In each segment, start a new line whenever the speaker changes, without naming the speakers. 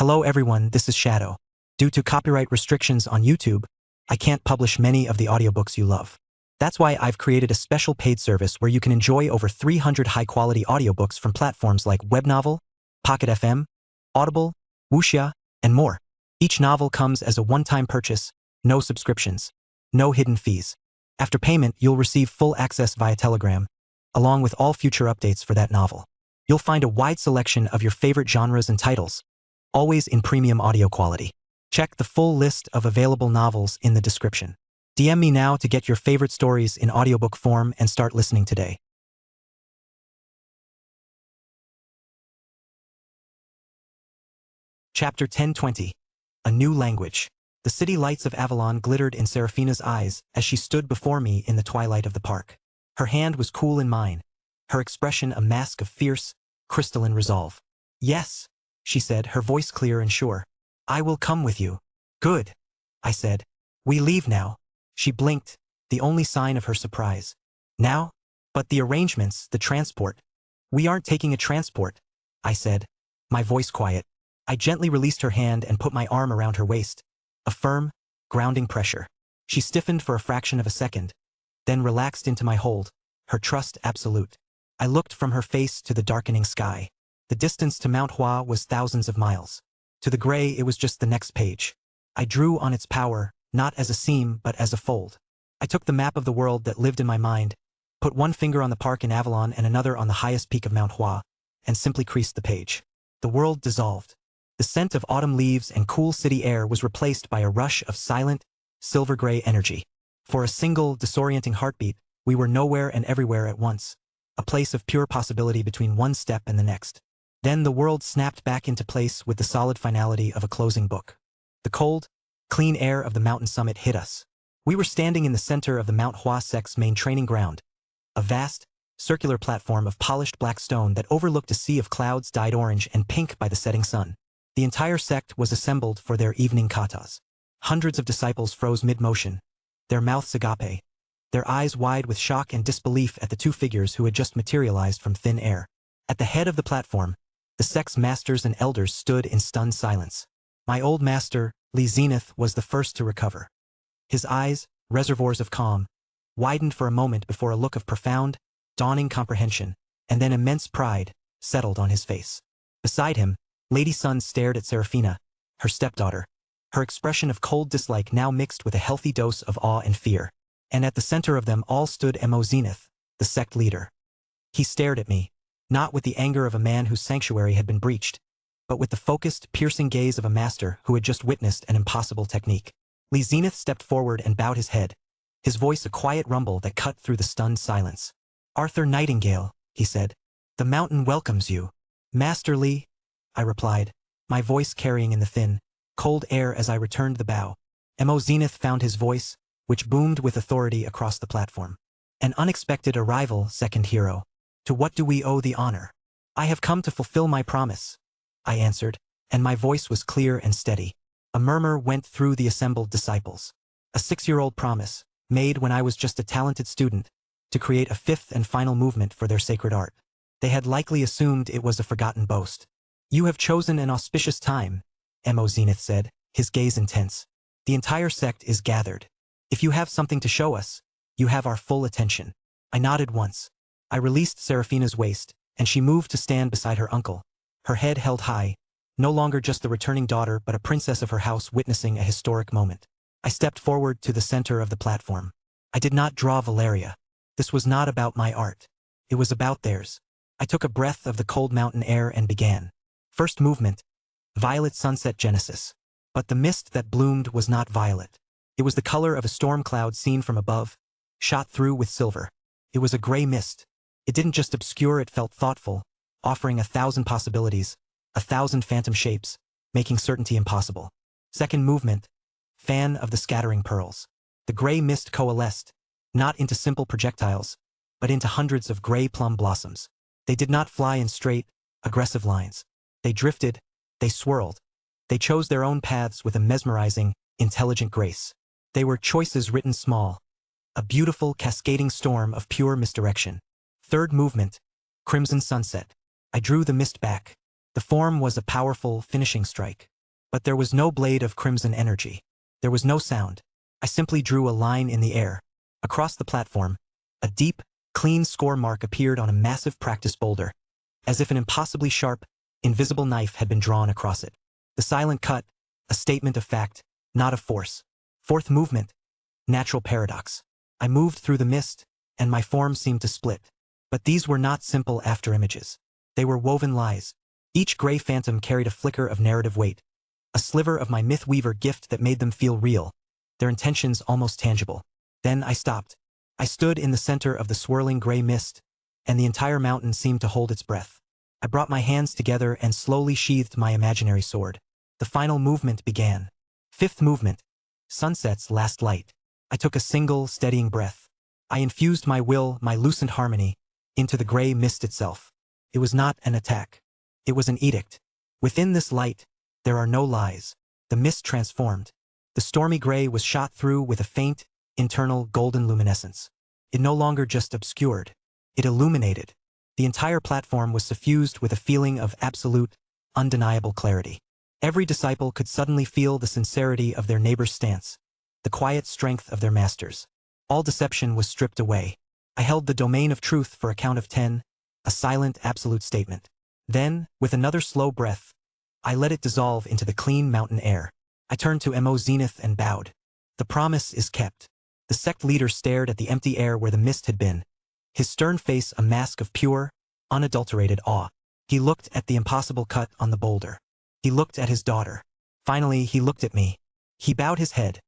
Hello everyone, this is Shadow. Due to copyright restrictions on YouTube, I can't publish many of the audiobooks you love. That's why I've created a special paid service where you can enjoy over 300 high-quality audiobooks from platforms like Webnovel, Pocket FM, Audible, Wuxia, and more. Each novel comes as a one-time purchase, no subscriptions, no hidden fees. After payment, you'll receive full access via Telegram, along with all future updates for that novel. You'll find a wide selection of your favorite genres and titles, always in premium audio quality. Check the full list of available novels in the description. DM me now to get your favorite stories in audiobook form and start listening today. Chapter 1020. A New Language. The city lights of Avalon glittered in Seraphina's eyes as she stood before me in the twilight of the park. Her hand was cool in mine, her expression a mask of fierce, crystalline resolve. "Yes," she said, her voice clear and sure. "I will come with you." "Good," I said. "We leave now." She blinked, the only sign of her surprise. "Now? But the arrangements, the transport." "We aren't taking a transport," I said, my voice quiet. I gently released her hand and put my arm around her waist. A firm, grounding pressure. She stiffened for a fraction of a second, then relaxed into my hold, her trust absolute. I looked from her face to the darkening sky. The distance to Mount Hua was thousands of miles. To the gray, it was just the next page. I drew on its power, not as a seam, but as a fold. I took the map of the world that lived in my mind, put one finger on the park in Avalon and another on the highest peak of Mount Hua, and simply creased the page. The world dissolved. The scent of autumn leaves and cool city air was replaced by a rush of silent, silver-gray energy. For a single, disorienting heartbeat, we were nowhere and everywhere at once, a place of pure possibility between one step and the next. Then the world snapped back into place with the solid finality of a closing book. The cold, clean air of the mountain summit hit us. We were standing in the center of the Mount Hua sect's main training ground, a vast, circular platform of polished black stone that overlooked a sea of clouds dyed orange and pink by the setting sun. The entire sect was assembled for their evening katas. Hundreds of disciples froze mid-motion, their mouths agape, their eyes wide with shock and disbelief at the two figures who had just materialized from thin air. At the head of the platform, the sect's masters and elders stood in stunned silence. My old master, Li Zenith, was the first to recover. His eyes, reservoirs of calm, widened for a moment before a look of profound, dawning comprehension, and then immense pride settled on his face. Beside him, Lady Sun stared at Seraphina, her stepdaughter, her expression of cold dislike now mixed with a healthy dose of awe and fear. And at the center of them all stood Mo Zenith, the sect leader. He stared at me, not with the anger of a man whose sanctuary had been breached, but with the focused, piercing gaze of a master who had just witnessed an impossible technique. Li Zenith stepped forward and bowed his head, his voice a quiet rumble that cut through the stunned silence. "Arthur Nightingale," he said, "the mountain welcomes you." "Master Li," I replied, my voice carrying in the thin, cold air as I returned the bow. Mo Zenith found his voice, which boomed with authority across the platform. "An unexpected arrival, second hero. To what do we owe the honor?" "I have come to fulfill my promise," I answered, and my voice was clear and steady. A murmur went through the assembled disciples. A 6-year-old promise, made when I was just a talented student, to create a fifth and final movement for their sacred art. They had likely assumed it was a forgotten boast. "You have chosen an auspicious time," Mo Zenith said, his gaze intense. "The entire sect is gathered. If you have something to show us, you have our full attention." I nodded once. I released Seraphina's waist, and she moved to stand beside her uncle, her head held high, no longer just the returning daughter but a princess of her house witnessing a historic moment. I stepped forward to the center of the platform. I did not draw Valeria. This was not about my art. It was about theirs. I took a breath of the cold mountain air and began. First movement, Violet Sunset Genesis. But the mist that bloomed was not violet. It was the color of a storm cloud seen from above, shot through with silver. It was a gray mist. It didn't just obscure, it felt thoughtful, offering 1,000 possibilities, 1,000 phantom shapes, making certainty impossible. Second movement, Fan of the Scattering Pearls. The gray mist coalesced, not into simple projectiles, but into hundreds of gray plum blossoms. They did not fly in straight, aggressive lines. They drifted, they swirled. They chose their own paths with a mesmerizing, intelligent grace. They were choices written small, a beautiful, cascading storm of pure misdirection. Third movement, Crimson Sunset. I drew the mist back, The form was a powerful, finishing strike. But there was no blade of crimson energy. There was no sound. I simply drew a line in the air. Across the platform, a deep, clean score mark appeared on a massive practice boulder, as if an impossibly sharp, invisible knife had been drawn across it. The silent cut, a statement of fact, not of force. Fourth movement, natural paradox. I moved through the mist, and my form seemed to split. But these were not simple afterimages. They were woven lies. Each gray phantom carried a flicker of narrative weight, a sliver of my myth-weaver gift that made them feel real, their intentions almost tangible. Then I stopped. I stood in the center of the swirling gray mist, and the entire mountain seemed to hold its breath. I brought my hands together and slowly sheathed my imaginary sword. The final movement began. Fifth movement, sunset's last light. I took a single, steadying breath. I infused my will, my lucent harmony, into the gray mist itself. It was not an attack. It was an edict. Within this light, there are no lies. The mist transformed. The stormy gray was shot through with a faint, internal golden luminescence. It no longer just obscured. It illuminated. The entire platform was suffused with a feeling of absolute, undeniable clarity. Every disciple could suddenly feel the sincerity of their neighbor's stance, the quiet strength of their masters. All deception was stripped away. I held the domain of truth for a count of 10, a silent, absolute statement. Then, with another slow breath, I let it dissolve into the clean mountain air. I turned to Mo Zenith and bowed. The promise is kept. The sect leader stared at the empty air where the mist had been, his stern face a mask of pure, unadulterated awe. He looked at the impossible cut on the boulder. He looked at his daughter. Finally, he looked at me. He bowed his head,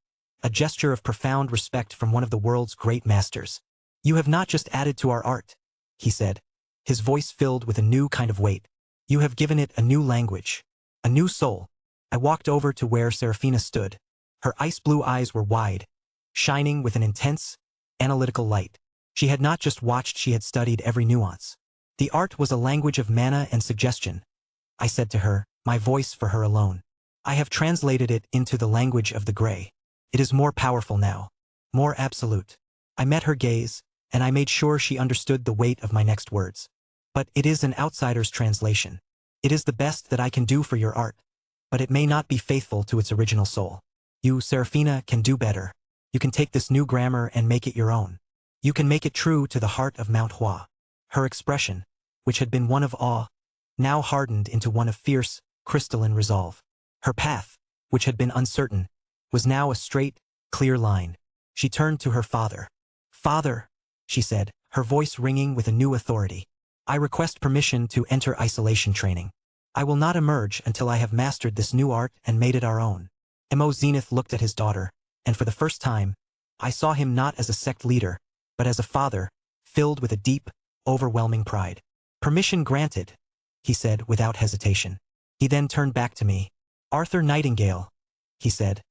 a gesture of profound respect from one of the world's great masters. "You have not just added to our art," he said, his voice filled with a new kind of weight. "You have given it a new language, a new soul." I walked over to where Seraphina stood. Her ice-blue eyes were wide, shining with an intense, analytical light. She had not just watched, she had studied every nuance. The art was a language of mana and suggestion. I said to her, my voice for her alone. "I have translated it into the language of the gray. It is more powerful now, more absolute." I met her gaze, and I made sure she understood the weight of my next words. "But it is an outsider's translation. It is the best that I can do for your art, but it may not be faithful to its original soul. You, Seraphina, can do better. You can take this new grammar and make it your own. You can make it true to the heart of Mount Hua." Her expression, which had been one of awe, now hardened into one of fierce, crystalline resolve. Her path, which had been uncertain, was now a straight, clear line. She turned to her father. "Father," she said, her voice ringing with a new authority, "I request permission to enter isolation training. I will not emerge until I have mastered this new art and made it our own." Mo Zenith looked at his daughter, and for the first time, I saw him not as a sect leader, but as a father, filled with a deep, overwhelming pride. "Permission granted," he said without hesitation. He then turned back to me. "Arthur Nightingale," he said,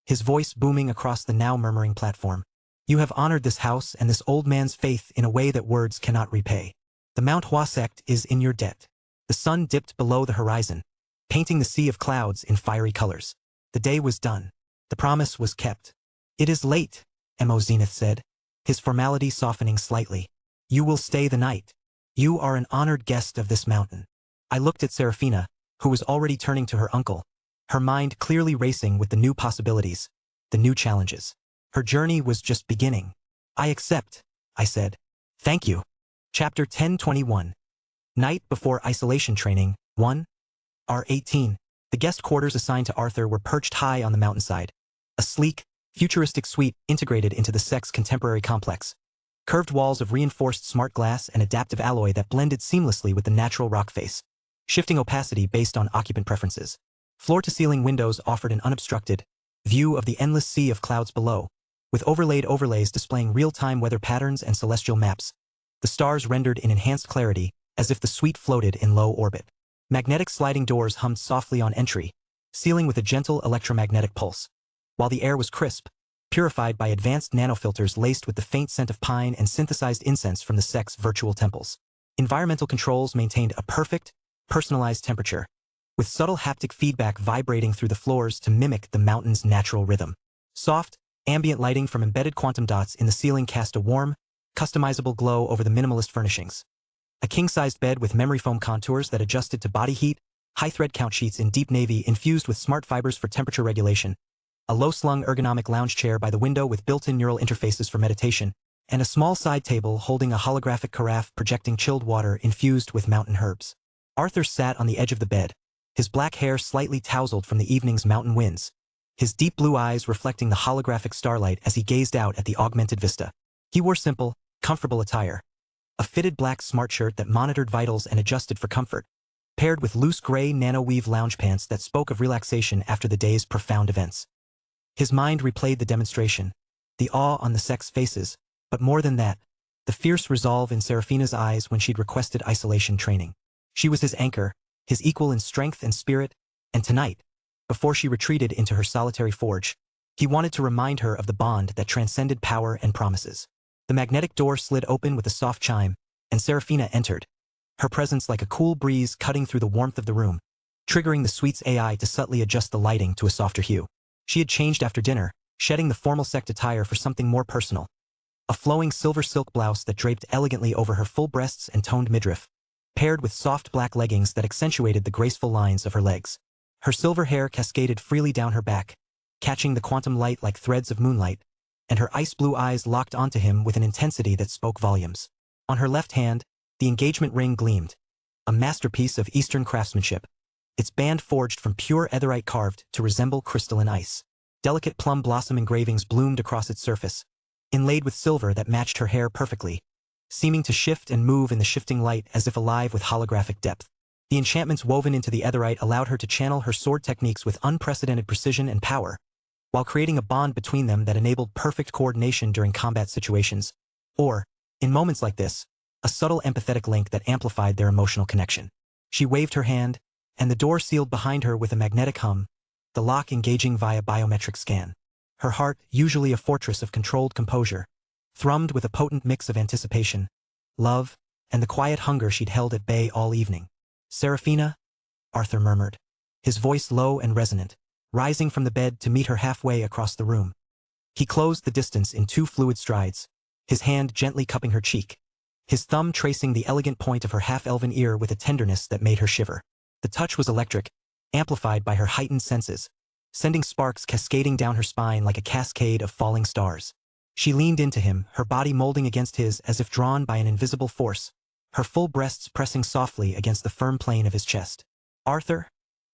his voice booming across the now murmuring platform. "You have honored this house and this old man's faith in a way that words cannot repay. The Mount Hua sect is in your debt." The sun dipped below the horizon, painting the sea of clouds in fiery colors. The day was done. The promise was kept. "It is late," Mo Zenith said, his formality softening slightly. "You will stay the night. You are an honored guest of this mountain." I looked at Seraphina, who was already turning to her uncle, her mind clearly racing with the new possibilities, the new challenges. Her journey was just beginning. "I accept," I said. "Thank you." Chapter 1021. Night before isolation training, 1. R18. The guest quarters assigned to Arthur were perched high on the mountainside. A sleek, futuristic suite integrated into the sect's contemporary complex. Curved walls of reinforced smart glass and adaptive alloy that blended seamlessly with the natural rock face. Shifting opacity based on occupant preferences. Floor-to-ceiling windows offered an unobstructed view of the endless sea of clouds below, with overlaid overlays displaying real-time weather patterns and celestial maps. The stars rendered in enhanced clarity, as if the suite floated in low orbit. Magnetic sliding doors hummed softly on entry, sealing with a gentle electromagnetic pulse. While the air was crisp, purified by advanced nanofilters laced with the faint scent of pine and synthesized incense from the sect's virtual temples. Environmental controls maintained a perfect, personalized temperature, with subtle haptic feedback vibrating through the floors to mimic the mountain's natural rhythm. Soft, ambient lighting from embedded quantum dots in the ceiling cast a warm, customizable glow over the minimalist furnishings. A king-sized bed with memory foam contours that adjusted to body heat, high thread count sheets in deep navy infused with smart fibers for temperature regulation, a low-slung ergonomic lounge chair by the window with built-in neural interfaces for meditation, and a small side table holding a holographic carafe projecting chilled water infused with mountain herbs. Arthur sat on the edge of the bed, his black hair slightly tousled from the evening's mountain winds, his deep blue eyes reflecting the holographic starlight as he gazed out at the augmented vista. He wore simple, comfortable attire, a fitted black smart shirt that monitored vitals and adjusted for comfort, paired with loose gray nano-weave lounge pants that spoke of relaxation after the day's profound events. His mind replayed the demonstration, the awe on the sec's faces, but more than that, the fierce resolve in Serafina's eyes when she'd requested isolation training. She was his anchor, his equal in strength and spirit, and tonight, before she retreated into her solitary forge, he wanted to remind her of the bond that transcended power and promises. The magnetic door slid open with a soft chime, and Serafina entered, her presence like a cool breeze cutting through the warmth of the room, triggering the suite's AI to subtly adjust the lighting to a softer hue. She had changed after dinner, shedding the formal sect attire for something more personal. A flowing silver silk blouse that draped elegantly over her full breasts and toned midriff, paired with soft black leggings that accentuated the graceful lines of her legs. Her silver hair cascaded freely down her back, catching the quantum light like threads of moonlight, and her ice-blue eyes locked onto him with an intensity that spoke volumes. On her left hand, the engagement ring gleamed, a masterpiece of Eastern craftsmanship, its band forged from pure etherite carved to resemble crystalline ice. Delicate plum blossom engravings bloomed across its surface, inlaid with silver that matched her hair perfectly, seeming to shift and move in the shifting light as if alive with holographic depth. The enchantments woven into the etherite allowed her to channel her sword techniques with unprecedented precision and power, while creating a bond between them that enabled perfect coordination during combat situations, or, in moments like this, a subtle empathetic link that amplified their emotional connection. She waved her hand, and the door sealed behind her with a magnetic hum, the lock engaging via biometric scan. Her heart, usually a fortress of controlled composure, thrummed with a potent mix of anticipation, love, and the quiet hunger she'd held at bay all evening. "Serafina?" Arthur murmured, his voice low and resonant, rising from the bed to meet her halfway across the room. He closed the distance in 2 fluid strides, his hand gently cupping her cheek, his thumb tracing the elegant point of her half-elven ear with a tenderness that made her shiver. The touch was electric, amplified by her heightened senses, sending sparks cascading down her spine like a cascade of falling stars. She leaned into him, her body molding against his as if drawn by an invisible force, her full breasts pressing softly against the firm plane of his chest. "Arthur?"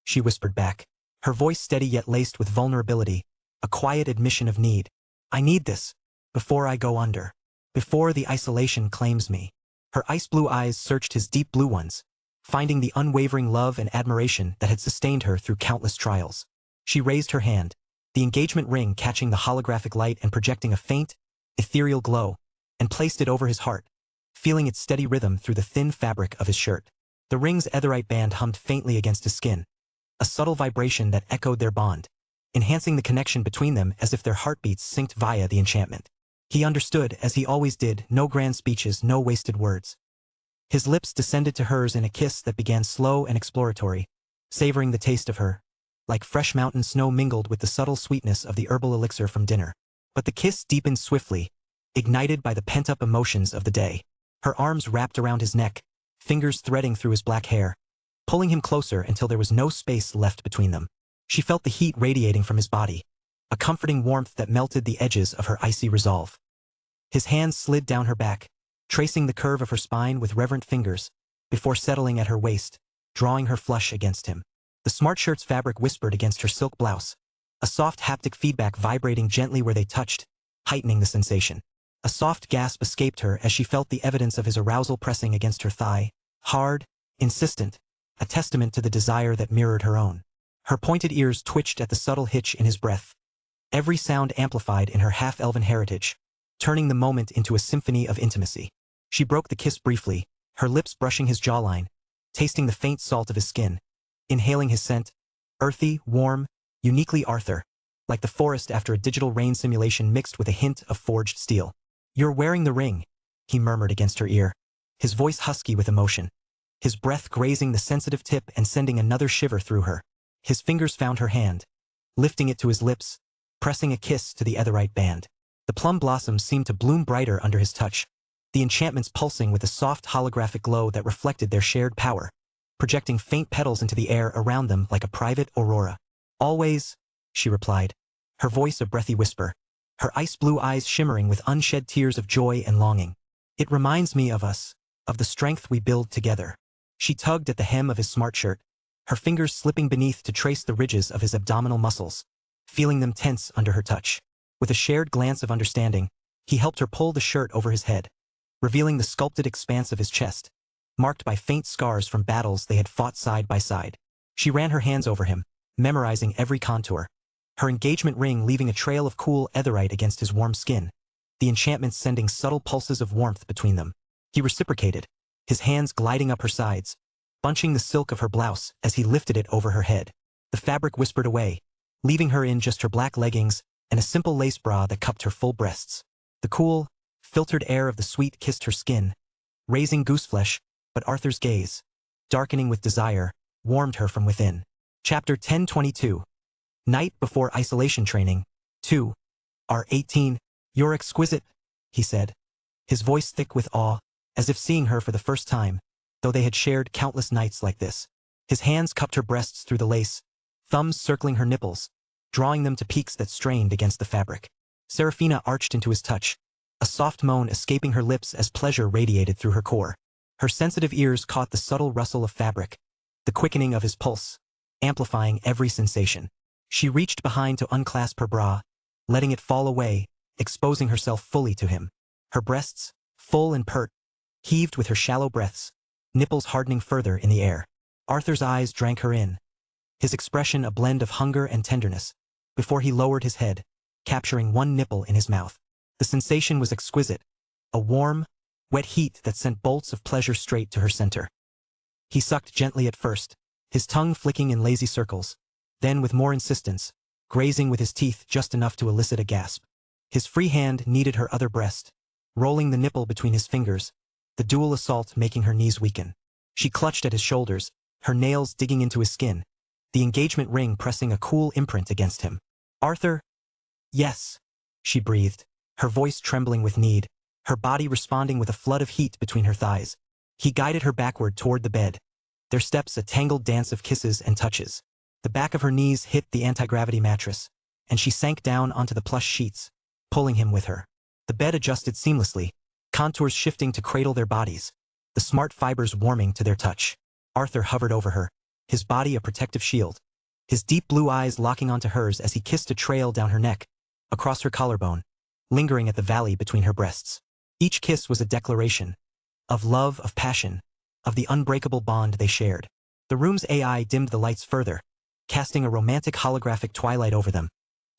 she whispered back, her voice steady yet laced with vulnerability, a quiet admission of need. "I need this, before I go under. Before the isolation claims me." Her ice-blue eyes searched his deep blue ones, finding the unwavering love and admiration that had sustained her through countless trials. She raised her hand, the engagement ring catching the holographic light and projecting a faint, ethereal glow, and placed it over his heart, feeling its steady rhythm through the thin fabric of his shirt. The ring's etherite band hummed faintly against his skin, a subtle vibration that echoed their bond, enhancing the connection between them as if their heartbeats synced via the enchantment. He understood, as he always did, no grand speeches, no wasted words. His lips descended to hers in a kiss that began slow and exploratory, savoring the taste of her, like fresh mountain snow mingled with the subtle sweetness of the herbal elixir from dinner. But the kiss deepened swiftly, ignited by the pent-up emotions of the day. Her arms wrapped around his neck, fingers threading through his black hair, pulling him closer until there was no space left between them. She felt the heat radiating from his body, a comforting warmth that melted the edges of her icy resolve. His hands slid down her back, tracing the curve of her spine with reverent fingers, before settling at her waist, drawing her flush against him. The smart shirt's fabric whispered against her silk blouse, a soft haptic feedback vibrating gently where they touched, heightening the sensation. A soft gasp escaped her as she felt the evidence of his arousal pressing against her thigh, hard, insistent, a testament to the desire that mirrored her own. Her pointed ears twitched at the subtle hitch in his breath, every sound amplified in her half-elven heritage, turning the moment into a symphony of intimacy. She broke the kiss briefly, her lips brushing his jawline, tasting the faint salt of his skin, inhaling his scent, earthy, warm, uniquely Arthur, like the forest after a digital rain simulation mixed with a hint of forged steel. "You're wearing the ring," he murmured against her ear, his voice husky with emotion, his breath grazing the sensitive tip and sending another shiver through her. His fingers found her hand, lifting it to his lips, pressing a kiss to the etherite band. The plum blossoms seemed to bloom brighter under his touch, the enchantments pulsing with a soft holographic glow that reflected their shared power. projecting faint petals into the air around them like a private aurora. "Always," she replied, her voice a breathy whisper, her ice-blue eyes shimmering with unshed tears of joy and longing. "It reminds me of us, of the strength we build together." She tugged at the hem of his smart shirt, her fingers slipping beneath to trace the ridges of his abdominal muscles, feeling them tense under her touch. With a shared glance of understanding, he helped her pull the shirt over his head, revealing the sculpted expanse of his chest, marked by faint scars from battles they had fought side by side. She ran her hands over him, memorizing every contour, her engagement ring leaving a trail of cool etherite against his warm skin, the enchantment sending subtle pulses of warmth between them. He reciprocated, his hands gliding up her sides, bunching the silk of her blouse as he lifted it over her head. The fabric whispered away, leaving her in just her black leggings and a simple lace bra that cupped her full breasts. The cool, filtered air of the suite kissed her skin, raising gooseflesh, but Arthur's gaze, darkening with desire, warmed her from within. Chapter 1022. Night before isolation training. 2. R18. "You're exquisite," he said, his voice thick with awe, as if seeing her for the first time, though they had shared countless nights like this. His hands cupped her breasts through the lace, thumbs circling her nipples, drawing them to peaks that strained against the fabric. Seraphina arched into his touch, a soft moan escaping her lips as pleasure radiated through her core. Her sensitive ears caught the subtle rustle of fabric, the quickening of his pulse, amplifying every sensation. She reached behind to unclasp her bra, letting it fall away, exposing herself fully to him. Her breasts, full and pert, heaved with her shallow breaths, nipples hardening further in the air. Arthur's eyes drank her in, his expression a blend of hunger and tenderness, before he lowered his head, capturing one nipple in his mouth. The sensation was exquisite, a warm, wet heat that sent bolts of pleasure straight to her center. He sucked gently at first, his tongue flicking in lazy circles, then with more insistence, grazing with his teeth just enough to elicit a gasp. His free hand kneaded her other breast, rolling the nipple between his fingers, the dual assault making her knees weaken. She clutched at his shoulders, her nails digging into his skin, the engagement ring pressing a cool imprint against him. "Arthur?" "Yes," she breathed, her voice trembling with need, her body responding with a flood of heat between her thighs. He guided her backward toward the bed, their steps a tangled dance of kisses and touches. The back of her knees hit the anti-gravity mattress, and she sank down onto the plush sheets, pulling him with her. The bed adjusted seamlessly, contours shifting to cradle their bodies, the smart fibers warming to their touch. Arthur hovered over her, his body a protective shield, his deep blue eyes locking onto hers as he kissed a trail down her neck, across her collarbone, lingering at the valley between her breasts. Each kiss was a declaration, of love, of passion, of the unbreakable bond they shared. The room's AI dimmed the lights further, casting a romantic holographic twilight over them,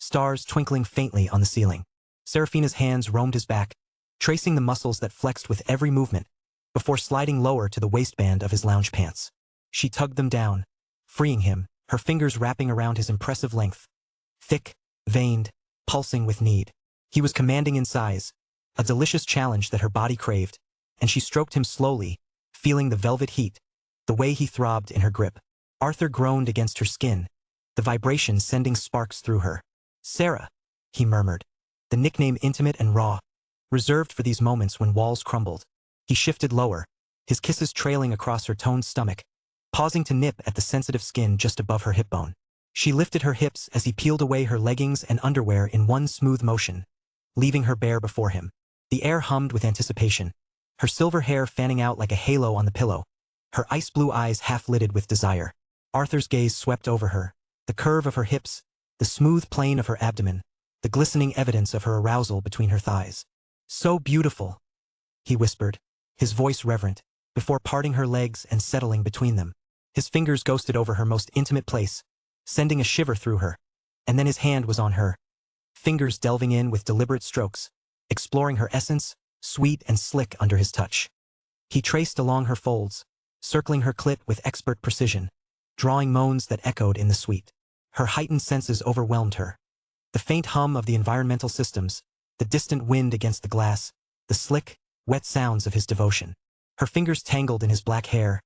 stars twinkling faintly on the ceiling. Seraphina's hands roamed his back, tracing the muscles that flexed with every movement, before sliding lower to the waistband of his lounge pants. She tugged them down, freeing him, her fingers wrapping around his impressive length, thick, veined, pulsing with need. He was commanding in size, a delicious challenge that her body craved, and she stroked him slowly, feeling the velvet heat, the way he throbbed in her grip. Arthur groaned against her skin, the vibration sending sparks through her. "Sarah," he murmured, the nickname intimate and raw, reserved for these moments when walls crumbled. He shifted lower, his kisses trailing across her toned stomach, pausing to nip at the sensitive skin just above her hip bone. She lifted her hips as he peeled away her leggings and underwear in one smooth motion, leaving her bare before him. The air hummed with anticipation, her silver hair fanning out like a halo on the pillow, her ice-blue eyes half-lidded with desire. Arthur's gaze swept over her, the curve of her hips, the smooth plane of her abdomen, the glistening evidence of her arousal between her thighs. "So beautiful," he whispered, his voice reverent, before parting her legs and settling between them. His fingers ghosted over her most intimate place, sending a shiver through her, and then his hand was on her, fingers delving in with deliberate strokes, exploring her essence, sweet and slick under his touch. He traced along her folds, circling her clit with expert precision, drawing moans that echoed in the suite. Her heightened senses overwhelmed her. The faint hum of the environmental systems, the distant wind against the glass, the slick, wet sounds of his devotion. Her fingers tangled in his black hair,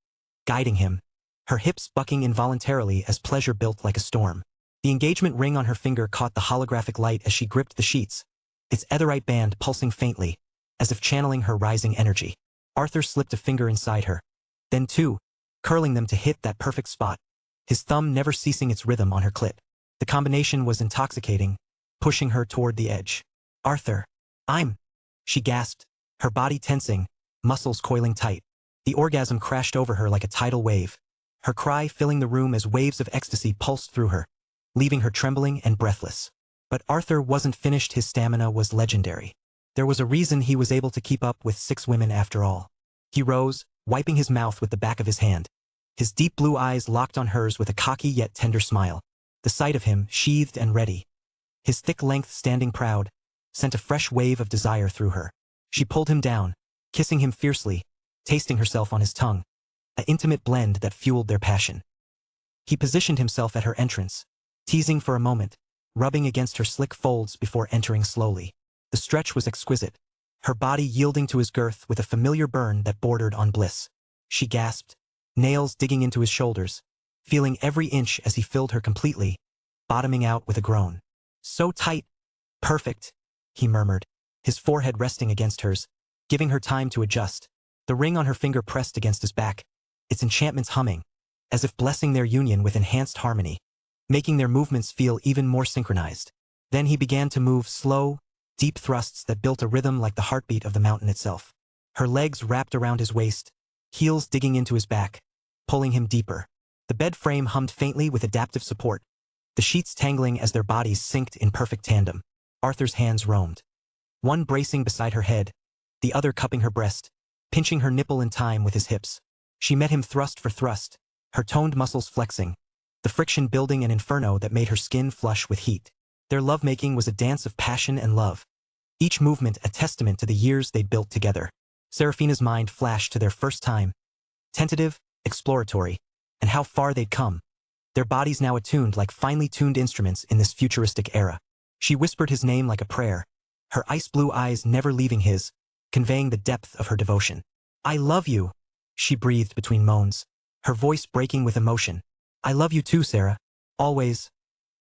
guiding him, her hips bucking involuntarily as pleasure built like a storm. The engagement ring on her finger caught the holographic light as she gripped the sheets, its etherite band pulsing faintly, as if channeling her rising energy. Arthur slipped a finger inside her, then two, curling them to hit that perfect spot, his thumb never ceasing its rhythm on her clit. The combination was intoxicating, pushing her toward the edge. "Arthur, she gasped, her body tensing, muscles coiling tight. The orgasm crashed over her like a tidal wave, her cry filling the room as waves of ecstasy pulsed through her, leaving her trembling and breathless. But Arthur wasn't finished. His stamina was legendary. There was a reason he was able to keep up with 6 women after all. He rose, wiping his mouth with the back of his hand. His deep blue eyes locked on hers with a cocky yet tender smile. The sight of him, sheathed and ready, his thick length standing proud, sent a fresh wave of desire through her. She pulled him down, kissing him fiercely, tasting herself on his tongue, an intimate blend that fueled their passion. He positioned himself at her entrance, teasing for a moment, rubbing against her slick folds before entering slowly. The stretch was exquisite, her body yielding to his girth with a familiar burn that bordered on bliss. She gasped, nails digging into his shoulders, feeling every inch as he filled her completely, bottoming out with a groan. "So tight. Perfect," he murmured, his forehead resting against hers, giving her time to adjust. The ring on her finger pressed against his back, its enchantments humming, as if blessing their union with enhanced harmony, making their movements feel even more synchronized. Then he began to move slow, deep thrusts that built a rhythm like the heartbeat of the mountain itself. Her legs wrapped around his waist, heels digging into his back, pulling him deeper. The bed frame hummed faintly with adaptive support, the sheets tangling as their bodies synced in perfect tandem. Arthur's hands roamed, one bracing beside her head, the other cupping her breast, pinching her nipple in time with his hips. She met him thrust for thrust, her toned muscles flexing, the friction building an inferno that made her skin flush with heat. Their lovemaking was a dance of passion and love, each movement a testament to the years they'd built together. Serafina's mind flashed to their first time, tentative, exploratory, and how far they'd come. Their bodies now attuned like finely tuned instruments in this futuristic era. She whispered his name like a prayer, her ice blue eyes never leaving his, conveying the depth of her devotion. "I love you," she breathed between moans, her voice breaking with emotion. "I love you too, Sarah. Always,"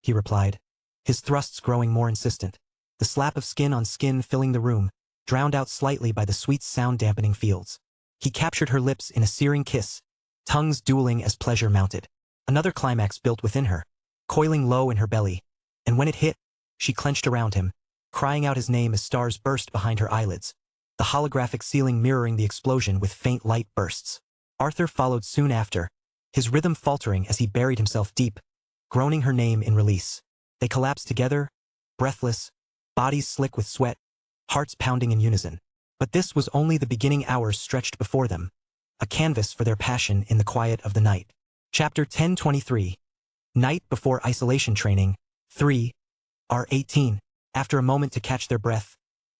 he replied, his thrusts growing more insistent. The slap of skin on skin filling the room, drowned out slightly by the sweet sound-dampening fields. He captured her lips in a searing kiss, tongues dueling as pleasure mounted. Another climax built within her, coiling low in her belly, and when it hit, she clenched around him, crying out his name as stars burst behind her eyelids, the holographic ceiling mirroring the explosion with faint light bursts. Arthur followed soon after, his rhythm faltering as he buried himself deep, groaning her name in release. They collapsed together, breathless, bodies slick with sweat, hearts pounding in unison. But this was only the beginning. Hours stretched before them, a canvas for their passion in the quiet of the night. Chapter 1023. Night before isolation training, 3, R18. After a moment to catch their breath,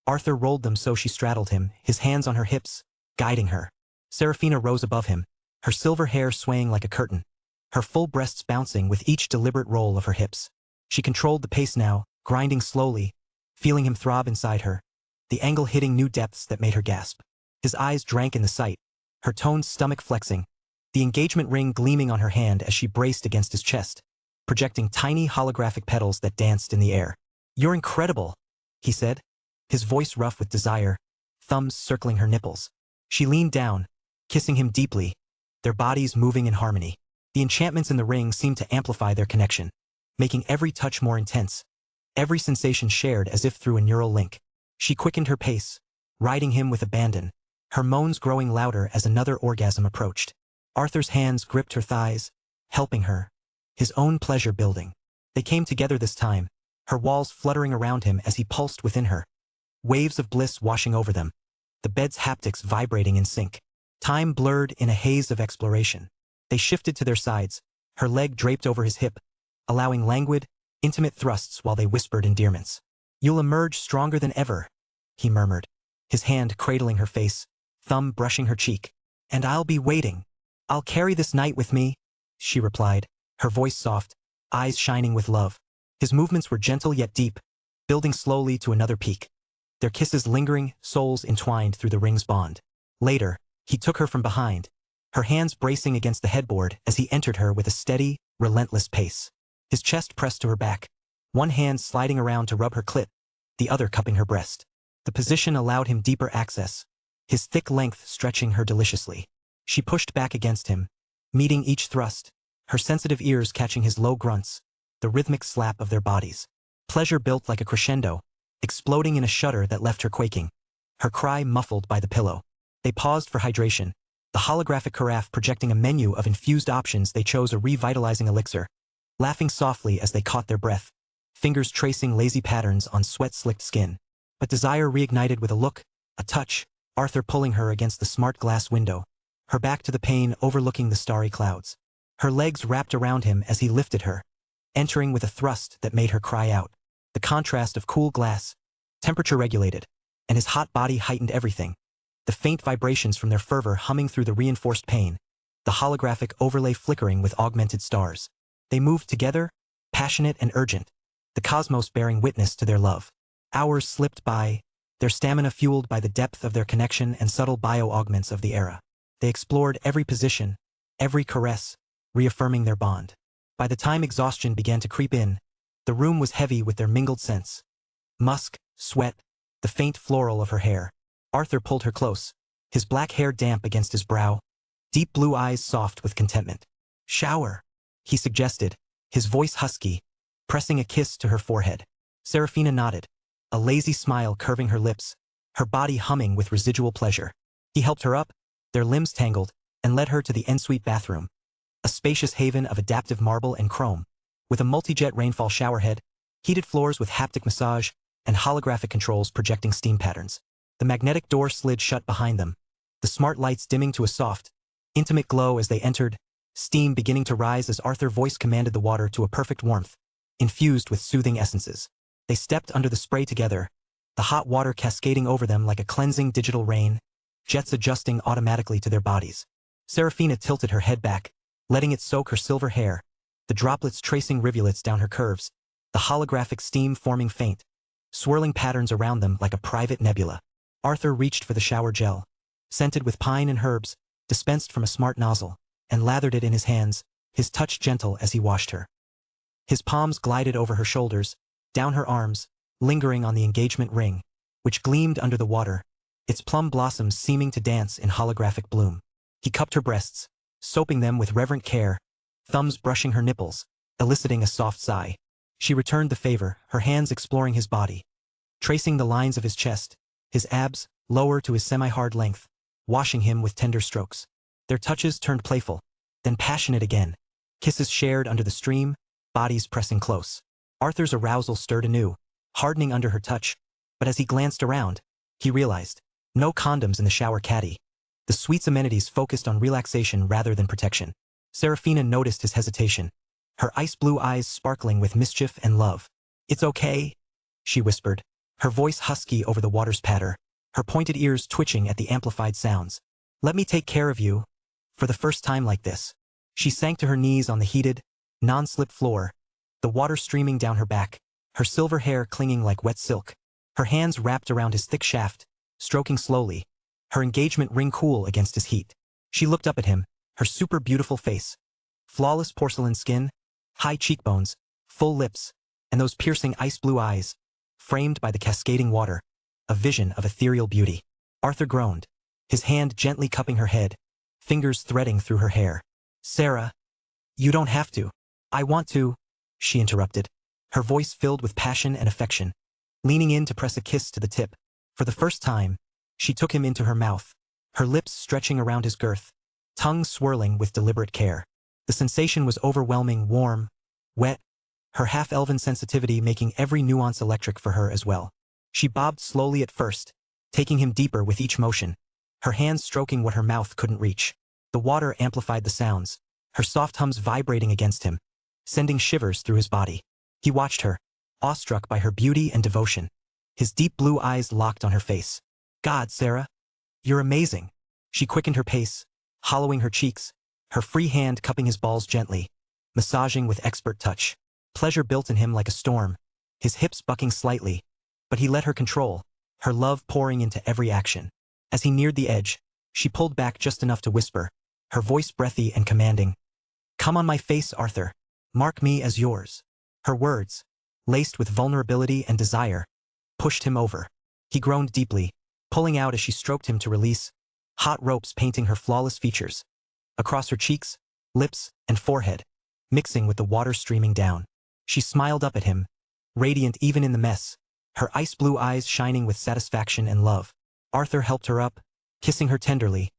Arthur rolled them so she straddled him, his hands on her hips, guiding her. Serafina rose above him, her silver hair swaying like a curtain, her full breasts bouncing with each deliberate roll of her hips. She controlled the pace now, grinding slowly, feeling him throb inside her, the angle hitting new depths that made her gasp. His eyes drank in the sight, her toned stomach flexing, the engagement ring gleaming on her hand as she braced against his chest, projecting tiny holographic petals that danced in the air. "You're incredible," he said, his voice rough with desire, thumbs circling her nipples. She leaned down, kissing him deeply, their bodies moving in harmony. The enchantments in the ring seemed to amplify their connection, making every touch more intense, every sensation shared as if through a neural link. She quickened her pace, riding him with abandon, her moans growing louder as another orgasm approached. Arthur's hands gripped her thighs, helping her, his own pleasure building. They came together this time, her walls fluttering around him as he pulsed within her, waves of bliss washing over them, the bed's haptics vibrating in sync. Time blurred in a haze of exploration. They shifted to their sides, her leg draped over his hip, allowing languid, intimate thrusts while they whispered endearments. "You'll emerge stronger than ever," he murmured, his hand cradling her face, thumb brushing her cheek. "And I'll be waiting. I'll carry this night with me," she replied, her voice soft, eyes shining with love. His movements were gentle yet deep, building slowly to another peak, their kisses lingering, souls entwined through the ring's bond. Later, he took her from behind, her hands bracing against the headboard as he entered her with a steady, relentless pace. His chest pressed to her back, one hand sliding around to rub her clit, the other cupping her breast. The position allowed him deeper access, his thick length stretching her deliciously. She pushed back against him, meeting each thrust, her sensitive ears catching his low grunts, the rhythmic slap of their bodies. Pleasure built like a crescendo, exploding in a shudder that left her quaking, her cry muffled by the pillow. They paused for hydration, the holographic carafe projecting a menu of infused options. They chose a revitalizing elixir, laughing softly as they caught their breath, fingers tracing lazy patterns on sweat-slicked skin. But desire reignited with a look, a touch, Arthur pulling her against the smart glass window, her back to the pane overlooking the starry clouds. Her legs wrapped around him as he lifted her, entering with a thrust that made her cry out. The contrast of cool glass, temperature regulated, and his hot body heightened everything. The faint vibrations from their fervor humming through the reinforced pane, the holographic overlay flickering with augmented stars. They moved together, passionate and urgent, the cosmos bearing witness to their love. Hours slipped by, their stamina fueled by the depth of their connection and subtle bio-augments of the era. They explored every position, every caress, reaffirming their bond. By the time exhaustion began to creep in, the room was heavy with their mingled scents. Musk, sweat, the faint floral of her hair. Arthur pulled her close, his black hair damp against his brow, deep blue eyes soft with contentment. "Shower," he suggested, his voice husky, pressing a kiss to her forehead. Serafina nodded, a lazy smile curving her lips, her body humming with residual pleasure. He helped her up, their limbs tangled, and led her to the ensuite bathroom, a spacious haven of adaptive marble and chrome, with a multi-jet rainfall showerhead, heated floors with haptic massage, and holographic controls projecting steam patterns. The magnetic door slid shut behind them, the smart lights dimming to a soft, intimate glow as they entered, steam beginning to rise as Arthur's voice commanded the water to a perfect warmth, infused with soothing essences. They stepped under the spray together, the hot water cascading over them like a cleansing digital rain, jets adjusting automatically to their bodies. Serafina tilted her head back, letting it soak her silver hair, the droplets tracing rivulets down her curves, the holographic steam forming faint, swirling patterns around them like a private nebula. Arthur reached for the shower gel, scented with pine and herbs, dispensed from a smart nozzle, and lathered it in his hands, his touch gentle as he washed her. His palms glided over her shoulders, down her arms, lingering on the engagement ring, which gleamed under the water, its plum blossoms seeming to dance in holographic bloom. He cupped her breasts, soaping them with reverent care, thumbs brushing her nipples, eliciting a soft sigh. She returned the favor, her hands exploring his body, tracing the lines of his chest, his abs, lower to his semi-hard length, washing him with tender strokes. Their touches turned playful, then passionate again, kisses shared under the stream, bodies pressing close. Arthur's arousal stirred anew, hardening under her touch, but as he glanced around, he realized, no condoms in the shower caddy. The suite's amenities focused on relaxation rather than protection. Serafina noticed his hesitation, her ice-blue eyes sparkling with mischief and love. "It's okay," she whispered, her voice husky over the water's patter, her pointed ears twitching at the amplified sounds. "Let me take care of you. For the first time like this." She sank to her knees on the heated, non-slip floor, the water streaming down her back, her silver hair clinging like wet silk, her hands wrapped around his thick shaft, stroking slowly, her engagement ring cool against his heat. She looked up at him, her super beautiful face, flawless porcelain skin, high cheekbones, full lips, and those piercing ice-blue eyes, framed by the cascading water, a vision of ethereal beauty. Arthur groaned, his hand gently cupping her head, fingers threading through her hair. "Sarah, you don't have to. I want to," she interrupted, her voice filled with passion and affection, leaning in to press a kiss to the tip. For the first time, she took him into her mouth, her lips stretching around his girth, tongue swirling with deliberate care. The sensation was overwhelming, warm, wet, her half-elven sensitivity making every nuance electric for her as well. She bobbed slowly at first, taking him deeper with each motion, her hands stroking what her mouth couldn't reach. The water amplified the sounds, her soft hums vibrating against him, sending shivers through his body. He watched her, awestruck by her beauty and devotion, his deep blue eyes locked on her face. "God, Sarah, you're amazing." She quickened her pace, hollowing her cheeks, her free hand cupping his balls gently, massaging with expert touch. Pleasure built in him like a storm, his hips bucking slightly, but he let her control, her love pouring into every action. As he neared the edge, she pulled back just enough to whisper, her voice breathy and commanding, "Come on my face, Arthur. Mark me as yours." Her words, laced with vulnerability and desire, pushed him over. He groaned deeply, pulling out as she stroked him to release, hot ropes painting her flawless features. Across her cheeks, lips, and forehead, mixing with the water streaming down. She smiled up at him, radiant even in the mess, her ice-blue eyes shining with satisfaction and love. Arthur helped her up, kissing her tenderly,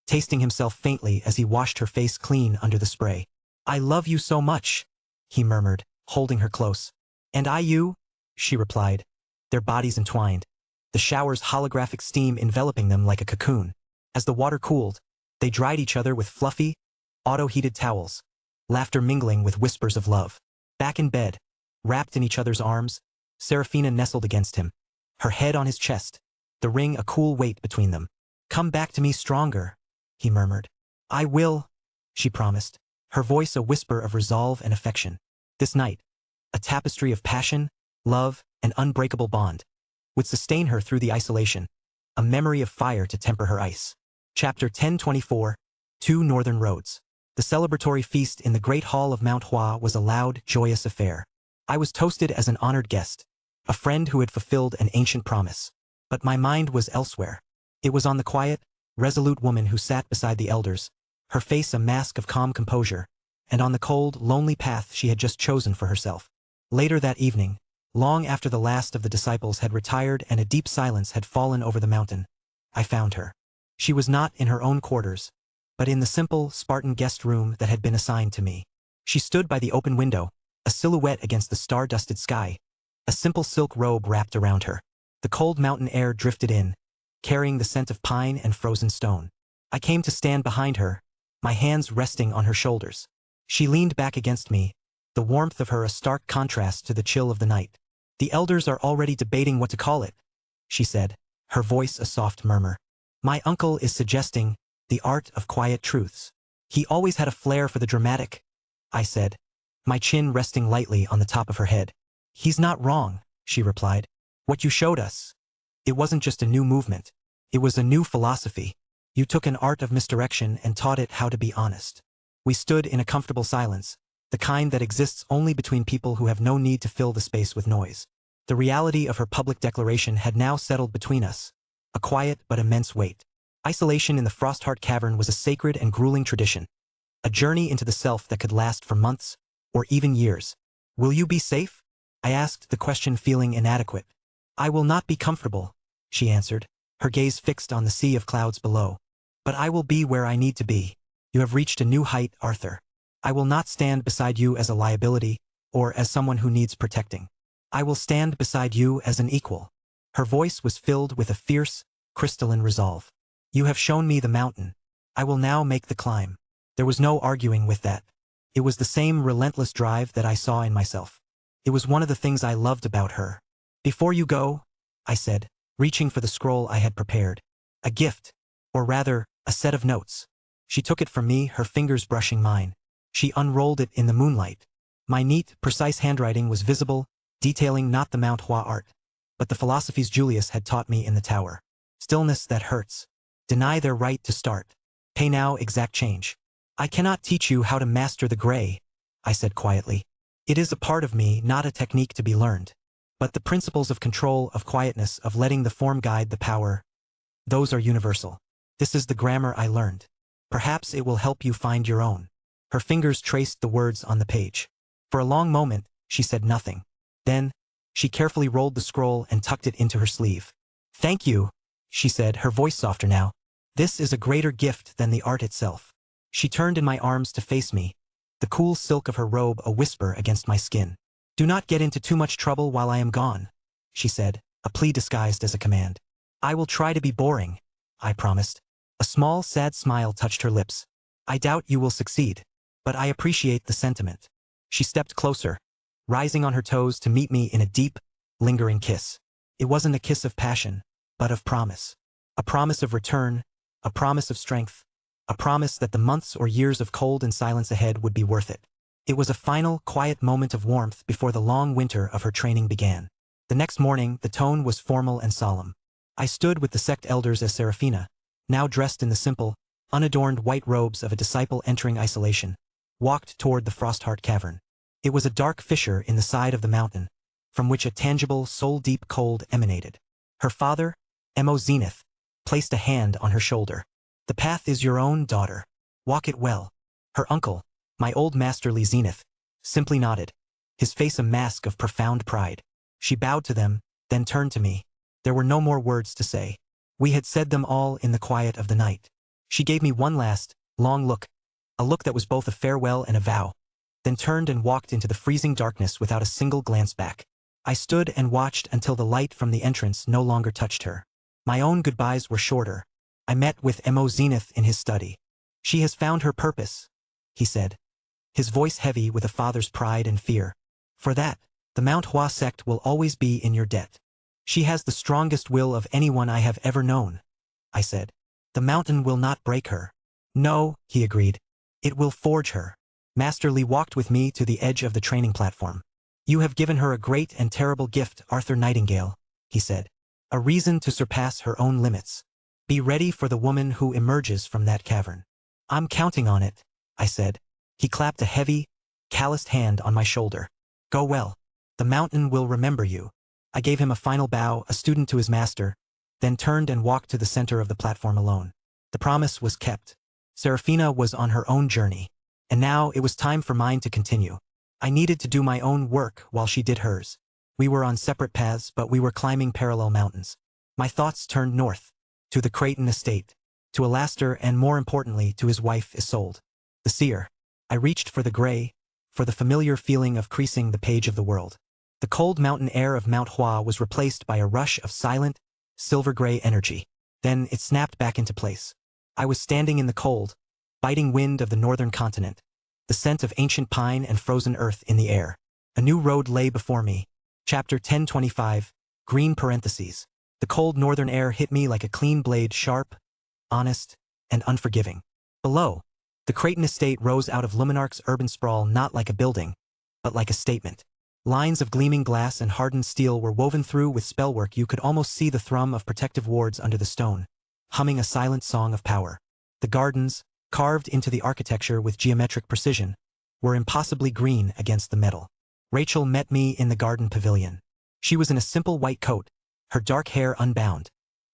tasting himself faintly as he washed her face clean under the spray. "I love you so much," he murmured, holding her close. "And I you," she replied, their bodies entwined, the shower's holographic steam enveloping them like a cocoon. As the water cooled, they dried each other with fluffy, auto-heated towels, laughter mingling with whispers of love. Back in bed, wrapped in each other's arms, Serafina nestled against him, her head on his chest, the ring a cool weight between them. "Come back to me stronger," he murmured. "I will," she promised, her voice a whisper of resolve and affection. This night, a tapestry of passion, love, and unbreakable bond, would sustain her through the isolation, a memory of fire to temper her ice. Chapter 1024, Two Northern Roads. The celebratory feast in the Great Hall of Mount Hua was a loud, joyous affair. I was toasted as an honored guest, a friend who had fulfilled an ancient promise. But my mind was elsewhere. It was on the quiet, resolute woman who sat beside the elders, her face a mask of calm composure, and on the cold, lonely path she had just chosen for herself. Later that evening, long after the last of the disciples had retired and a deep silence had fallen over the mountain, I found her. She was not in her own quarters, but in the simple, Spartan guest room that had been assigned to me. She stood by the open window, a silhouette against the star-dusted sky, a simple silk robe wrapped around her. The cold mountain air drifted in, carrying the scent of pine and frozen stone. I came to stand behind her, my hands resting on her shoulders. She leaned back against me, the warmth of her a stark contrast to the chill of the night. "The elders are already debating what to call it," she said, her voice a soft murmur. "My uncle is suggesting the art of quiet truths. He always had a flair for the dramatic," I said, my chin resting lightly on the top of her head. "He's not wrong," she replied. "What you showed us, it wasn't just a new movement. It was a new philosophy. You took an art of misdirection and taught it how to be honest." We stood in a comfortable silence, the kind that exists only between people who have no need to fill the space with noise. The reality of her public declaration had now settled between us, a quiet but immense weight. Isolation in the Frostheart Cavern was a sacred and grueling tradition, a journey into the self that could last for months, or even years. "Will you be safe?" I asked, the question feeling inadequate. "I will not be comfortable," she answered, her gaze fixed on the sea of clouds below. "But I will be where I need to be. You have reached a new height, Arthur. I will not stand beside you as a liability, or as someone who needs protecting. I will stand beside you as an equal." Her voice was filled with a fierce, crystalline resolve. "You have shown me the mountain. I will now make the climb." There was no arguing with that. It was the same relentless drive that I saw in myself. It was one of the things I loved about her. "Before you go," I said, reaching for the scroll I had prepared. "A gift, or rather, a set of notes." She took it from me, her fingers brushing mine. She unrolled it in the moonlight. My neat, precise handwriting was visible, detailing not the Mount Hua art, but the philosophies Julius had taught me in the tower. "Stillness that hurts. Deny their right to start. Pay now exact change." "I cannot teach you how to master the gray," I said quietly. "It is a part of me, not a technique to be learned. But the principles of control, of quietness, of letting the form guide the power, those are universal. This is the grammar I learned. Perhaps it will help you find your own." Her fingers traced the words on the page. For a long moment, she said nothing. Then, she carefully rolled the scroll and tucked it into her sleeve. "Thank you," she said, her voice softer now. "This is a greater gift than the art itself." She turned in my arms to face me, the cool silk of her robe a whisper against my skin. "Do not get into too much trouble while I am gone," she said, a plea disguised as a command. "I will try to be boring," I promised. A small, sad smile touched her lips. "I doubt you will succeed, but I appreciate the sentiment." She stepped closer, rising on her toes to meet me in a deep, lingering kiss. It wasn't a kiss of passion, but of promise. A promise of return, a promise of strength, a promise that the months or years of cold and silence ahead would be worth it. It was a final, quiet moment of warmth before the long winter of her training began. The next morning, the tone was formal and solemn. I stood with the sect elders as Serafina, now dressed in the simple, unadorned white robes of a disciple entering isolation, walked toward the Frostheart Cavern. It was a dark fissure in the side of the mountain, from which a tangible, soul-deep cold emanated. Her father, Mo Zenith, placed a hand on her shoulder. "The path is your own, daughter. Walk it well." Her uncle, My old masterly Zenith simply nodded, his face a mask of profound pride. She bowed to them, then turned to me. There were no more words to say. We had said them all in the quiet of the night. She gave me one last, long look, a look that was both a farewell and a vow, then turned and walked into the freezing darkness without a single glance back. I stood and watched until the light from the entrance no longer touched her. My own goodbyes were shorter. I met with Mo Zenith in his study. She has found her purpose, he said, his voice heavy with a father's pride and fear. For that, the Mount Hua sect will always be in your debt. She has the strongest will of anyone I have ever known, I said. The mountain will not break her. No, he agreed. It will forge her. Master Li walked with me to the edge of the training platform. You have given her a great and terrible gift, Arthur Nightingale, he said. A reason to surpass her own limits. Be ready for the woman who emerges from that cavern. I'm counting on it, I said. He clapped a heavy, calloused hand on my shoulder. Go well. The mountain will remember you. I gave him a final bow, a student to his master, then turned and walked to the center of the platform alone. The promise was kept. Serafina was on her own journey, and now it was time for mine to continue. I needed to do my own work while she did hers. We were on separate paths, but we were climbing parallel mountains. My thoughts turned north, to the Creighton estate, to Alastair, and more importantly, to his wife Isolde, the seer. I reached for the gray, for the familiar feeling of creasing the page of the world. The cold mountain air of Mount Hua was replaced by a rush of silent, silver-gray energy. Then it snapped back into place. I was standing in the cold, biting wind of the northern continent, the scent of ancient pine and frozen earth in the air. A new road lay before me. Chapter 1025, Green Parentheses. The cold northern air hit me like a clean blade, sharp, honest, and unforgiving. Below, the Creighton estate rose out of Luminarch's urban sprawl, not like a building, but like a statement. Lines of gleaming glass and hardened steel were woven through with spellwork. You could almost see the thrum of protective wards under the stone, humming a silent song of power. The gardens, carved into the architecture with geometric precision, were impossibly green against the metal. Rachel met me in the garden pavilion. She was in a simple white coat, her dark hair unbound,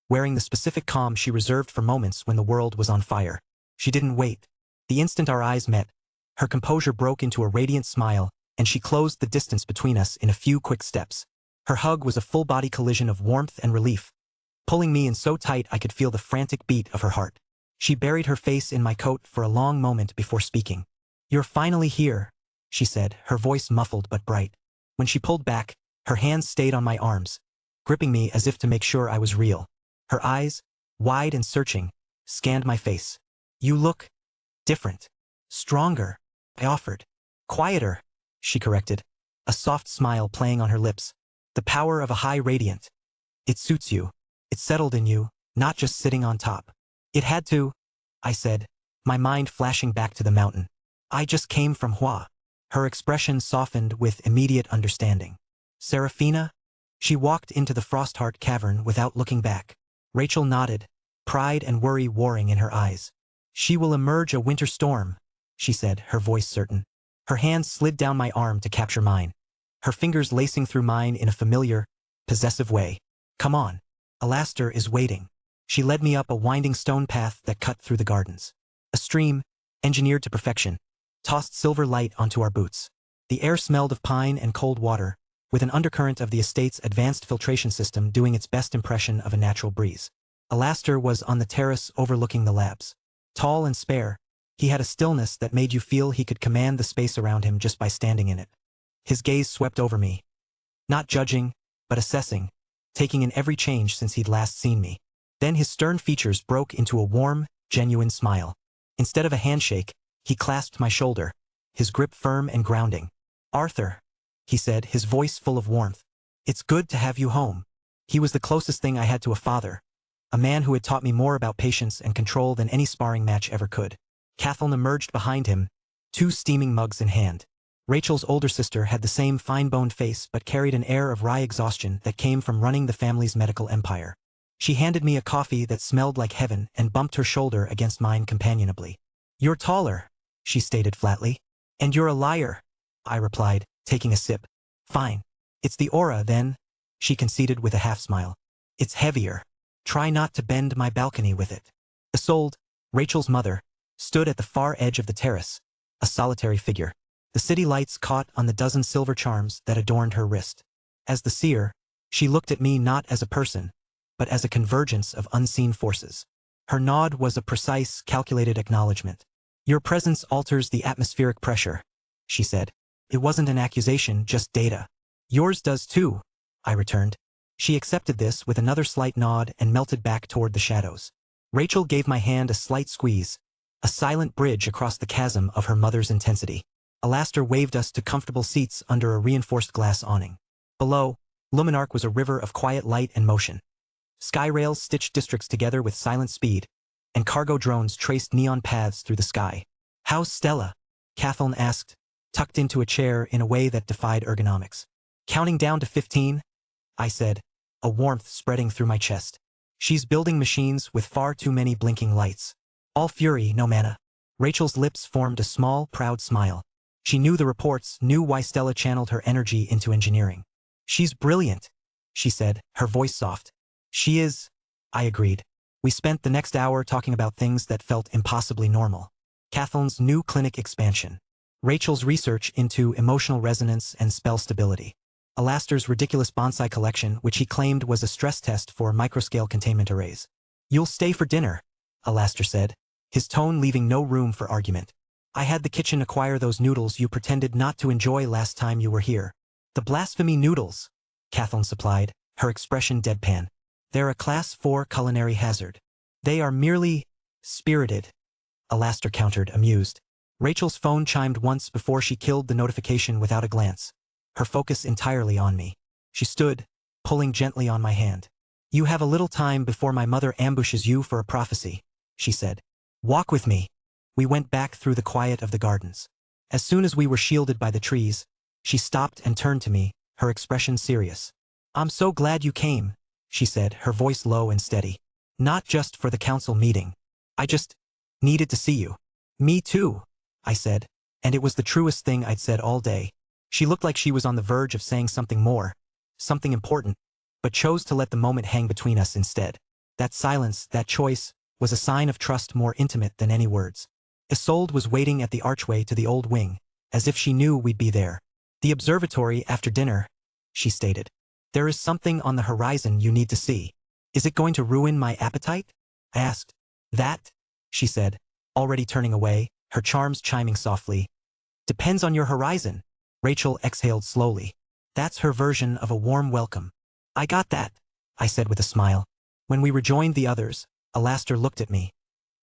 wearing the specific calm she reserved for moments when the world was on fire. She didn't wait. The instant our eyes met, her composure broke into a radiant smile, and she closed the distance between us in a few quick steps. Her hug was a full-body collision of warmth and relief, pulling me in so tight I could feel the frantic beat of her heart. She buried her face in my coat for a long moment before speaking. You're finally here, she said, her voice muffled but bright. When she pulled back, her hands stayed on my arms, gripping me as if to make sure I was real. Her eyes, wide and searching, scanned my face. You look different. Stronger, I offered. Quieter, she corrected, a soft smile playing on her lips. The power of a high radiant. It suits you. It settled in you, not just sitting on top. It had to, I said, my mind flashing back to the mountain. I just came from Hua. Her expression softened with immediate understanding. Serafina? She walked into the Frostheart cavern without looking back. Rachel nodded, pride and worry warring in her eyes. She will emerge a winter storm, she said, her voice certain. Her hand slid down my arm to capture mine, her fingers lacing through mine in a familiar, possessive way. Come on. Alastair is waiting. She led me up a winding stone path that cut through the gardens. A stream, engineered to perfection, tossed silver light onto our boots. The air smelled of pine and cold water, with an undercurrent of the estate's advanced filtration system doing its best impression of a natural breeze. Alastair was on the terrace overlooking the labs. Tall and spare, he had a stillness that made you feel he could command the space around him just by standing in it. His gaze swept over me, not judging, but assessing, taking in every change since he'd last seen me. Then his stern features broke into a warm, genuine smile. Instead of a handshake, he clasped my shoulder, his grip firm and grounding. Arthur, he said, his voice full of warmth. It's good to have you home. He was the closest thing I had to a father, a man who had taught me more about patience and control than any sparring match ever could. Kathleen emerged behind him, 2 steaming mugs in hand. Rachel's older sister had the same fine-boned face but carried an air of wry exhaustion that came from running the family's medical empire. She handed me a coffee that smelled like heaven and bumped her shoulder against mine companionably. You're taller, she stated flatly. And you're a liar, I replied, taking a sip. Fine. It's the aura, then, she conceded with a half-smile. It's heavier. Try not to bend my balcony with it. Isolde, Rachel's mother, stood at the far edge of the terrace, a solitary figure. The city lights caught on the dozen silver charms that adorned her wrist. As the seer, she looked at me not as a person, but as a convergence of unseen forces. Her nod was a precise, calculated acknowledgement. Your presence alters the atmospheric pressure, she said. It wasn't an accusation, just data. Yours does too, I returned. She accepted this with another slight nod and melted back toward the shadows. Rachel gave my hand a slight squeeze, a silent bridge across the chasm of her mother's intensity. Alastair waved us to comfortable seats under a reinforced glass awning. Below, Luminarch was a river of quiet light and motion. Sky rails stitched districts together with silent speed, and cargo drones traced neon paths through the sky. How's Stella? Kathleen asked, tucked into a chair in a way that defied ergonomics. Counting down to 15, I said, a warmth spreading through my chest. She's building machines with far too many blinking lights. All fury, no mana. Rachel's lips formed a small, proud smile. She knew the reports, knew why Stella channeled her energy into engineering. She's brilliant, she said, her voice soft. She is, I agreed. We spent the next hour talking about things that felt impossibly normal. Kathleen's new clinic expansion. Rachel's research into emotional resonance and spell stability. Alastair's ridiculous bonsai collection, which he claimed was a stress test for microscale containment arrays. You'll stay for dinner, Alastair said, his tone leaving no room for argument. I had the kitchen acquire those noodles you pretended not to enjoy last time you were here. The blasphemy noodles, Kathleen supplied, her expression deadpan. They're a class 4 culinary hazard. They are merely spirited, Alastair countered, amused. Rachel's phone chimed once before she killed the notification without a glance, her focus entirely on me. She stood, pulling gently on my hand. You have a little time before my mother ambushes you for a prophecy, she said. Walk with me. We went back through the quiet of the gardens. As soon as we were shielded by the trees, she stopped and turned to me, her expression serious. I'm so glad you came, she said, her voice low and steady. Not just for the council meeting. I just needed to see you. Me too, I said, and it was the truest thing I'd said all day. She looked like she was on the verge of saying something more, something important, but chose to let the moment hang between us instead. That silence, that choice, was a sign of trust more intimate than any words. Isolde was waiting at the archway to the old wing, as if she knew we'd be there. The observatory after dinner, she stated. There is something on the horizon you need to see. Is it going to ruin my appetite? I asked. That, she said, already turning away, her charms chiming softly. Depends on your horizon. Rachel exhaled slowly. That's her version of a warm welcome. I got that, I said with a smile. When we rejoined the others, Alastair looked at me,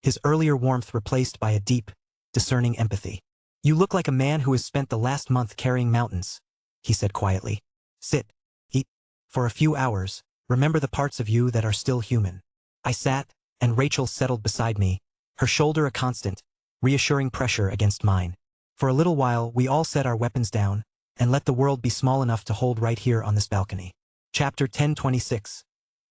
his earlier warmth replaced by a deep, discerning empathy. You look like a man who has spent the last month carrying mountains, he said quietly. Sit, eat, for a few hours, remember the parts of you that are still human. I sat, and Rachel settled beside me, her shoulder a constant, reassuring pressure against mine. For a little while we all set our weapons down, and let the world be small enough to hold right here on this balcony. Chapter 1026.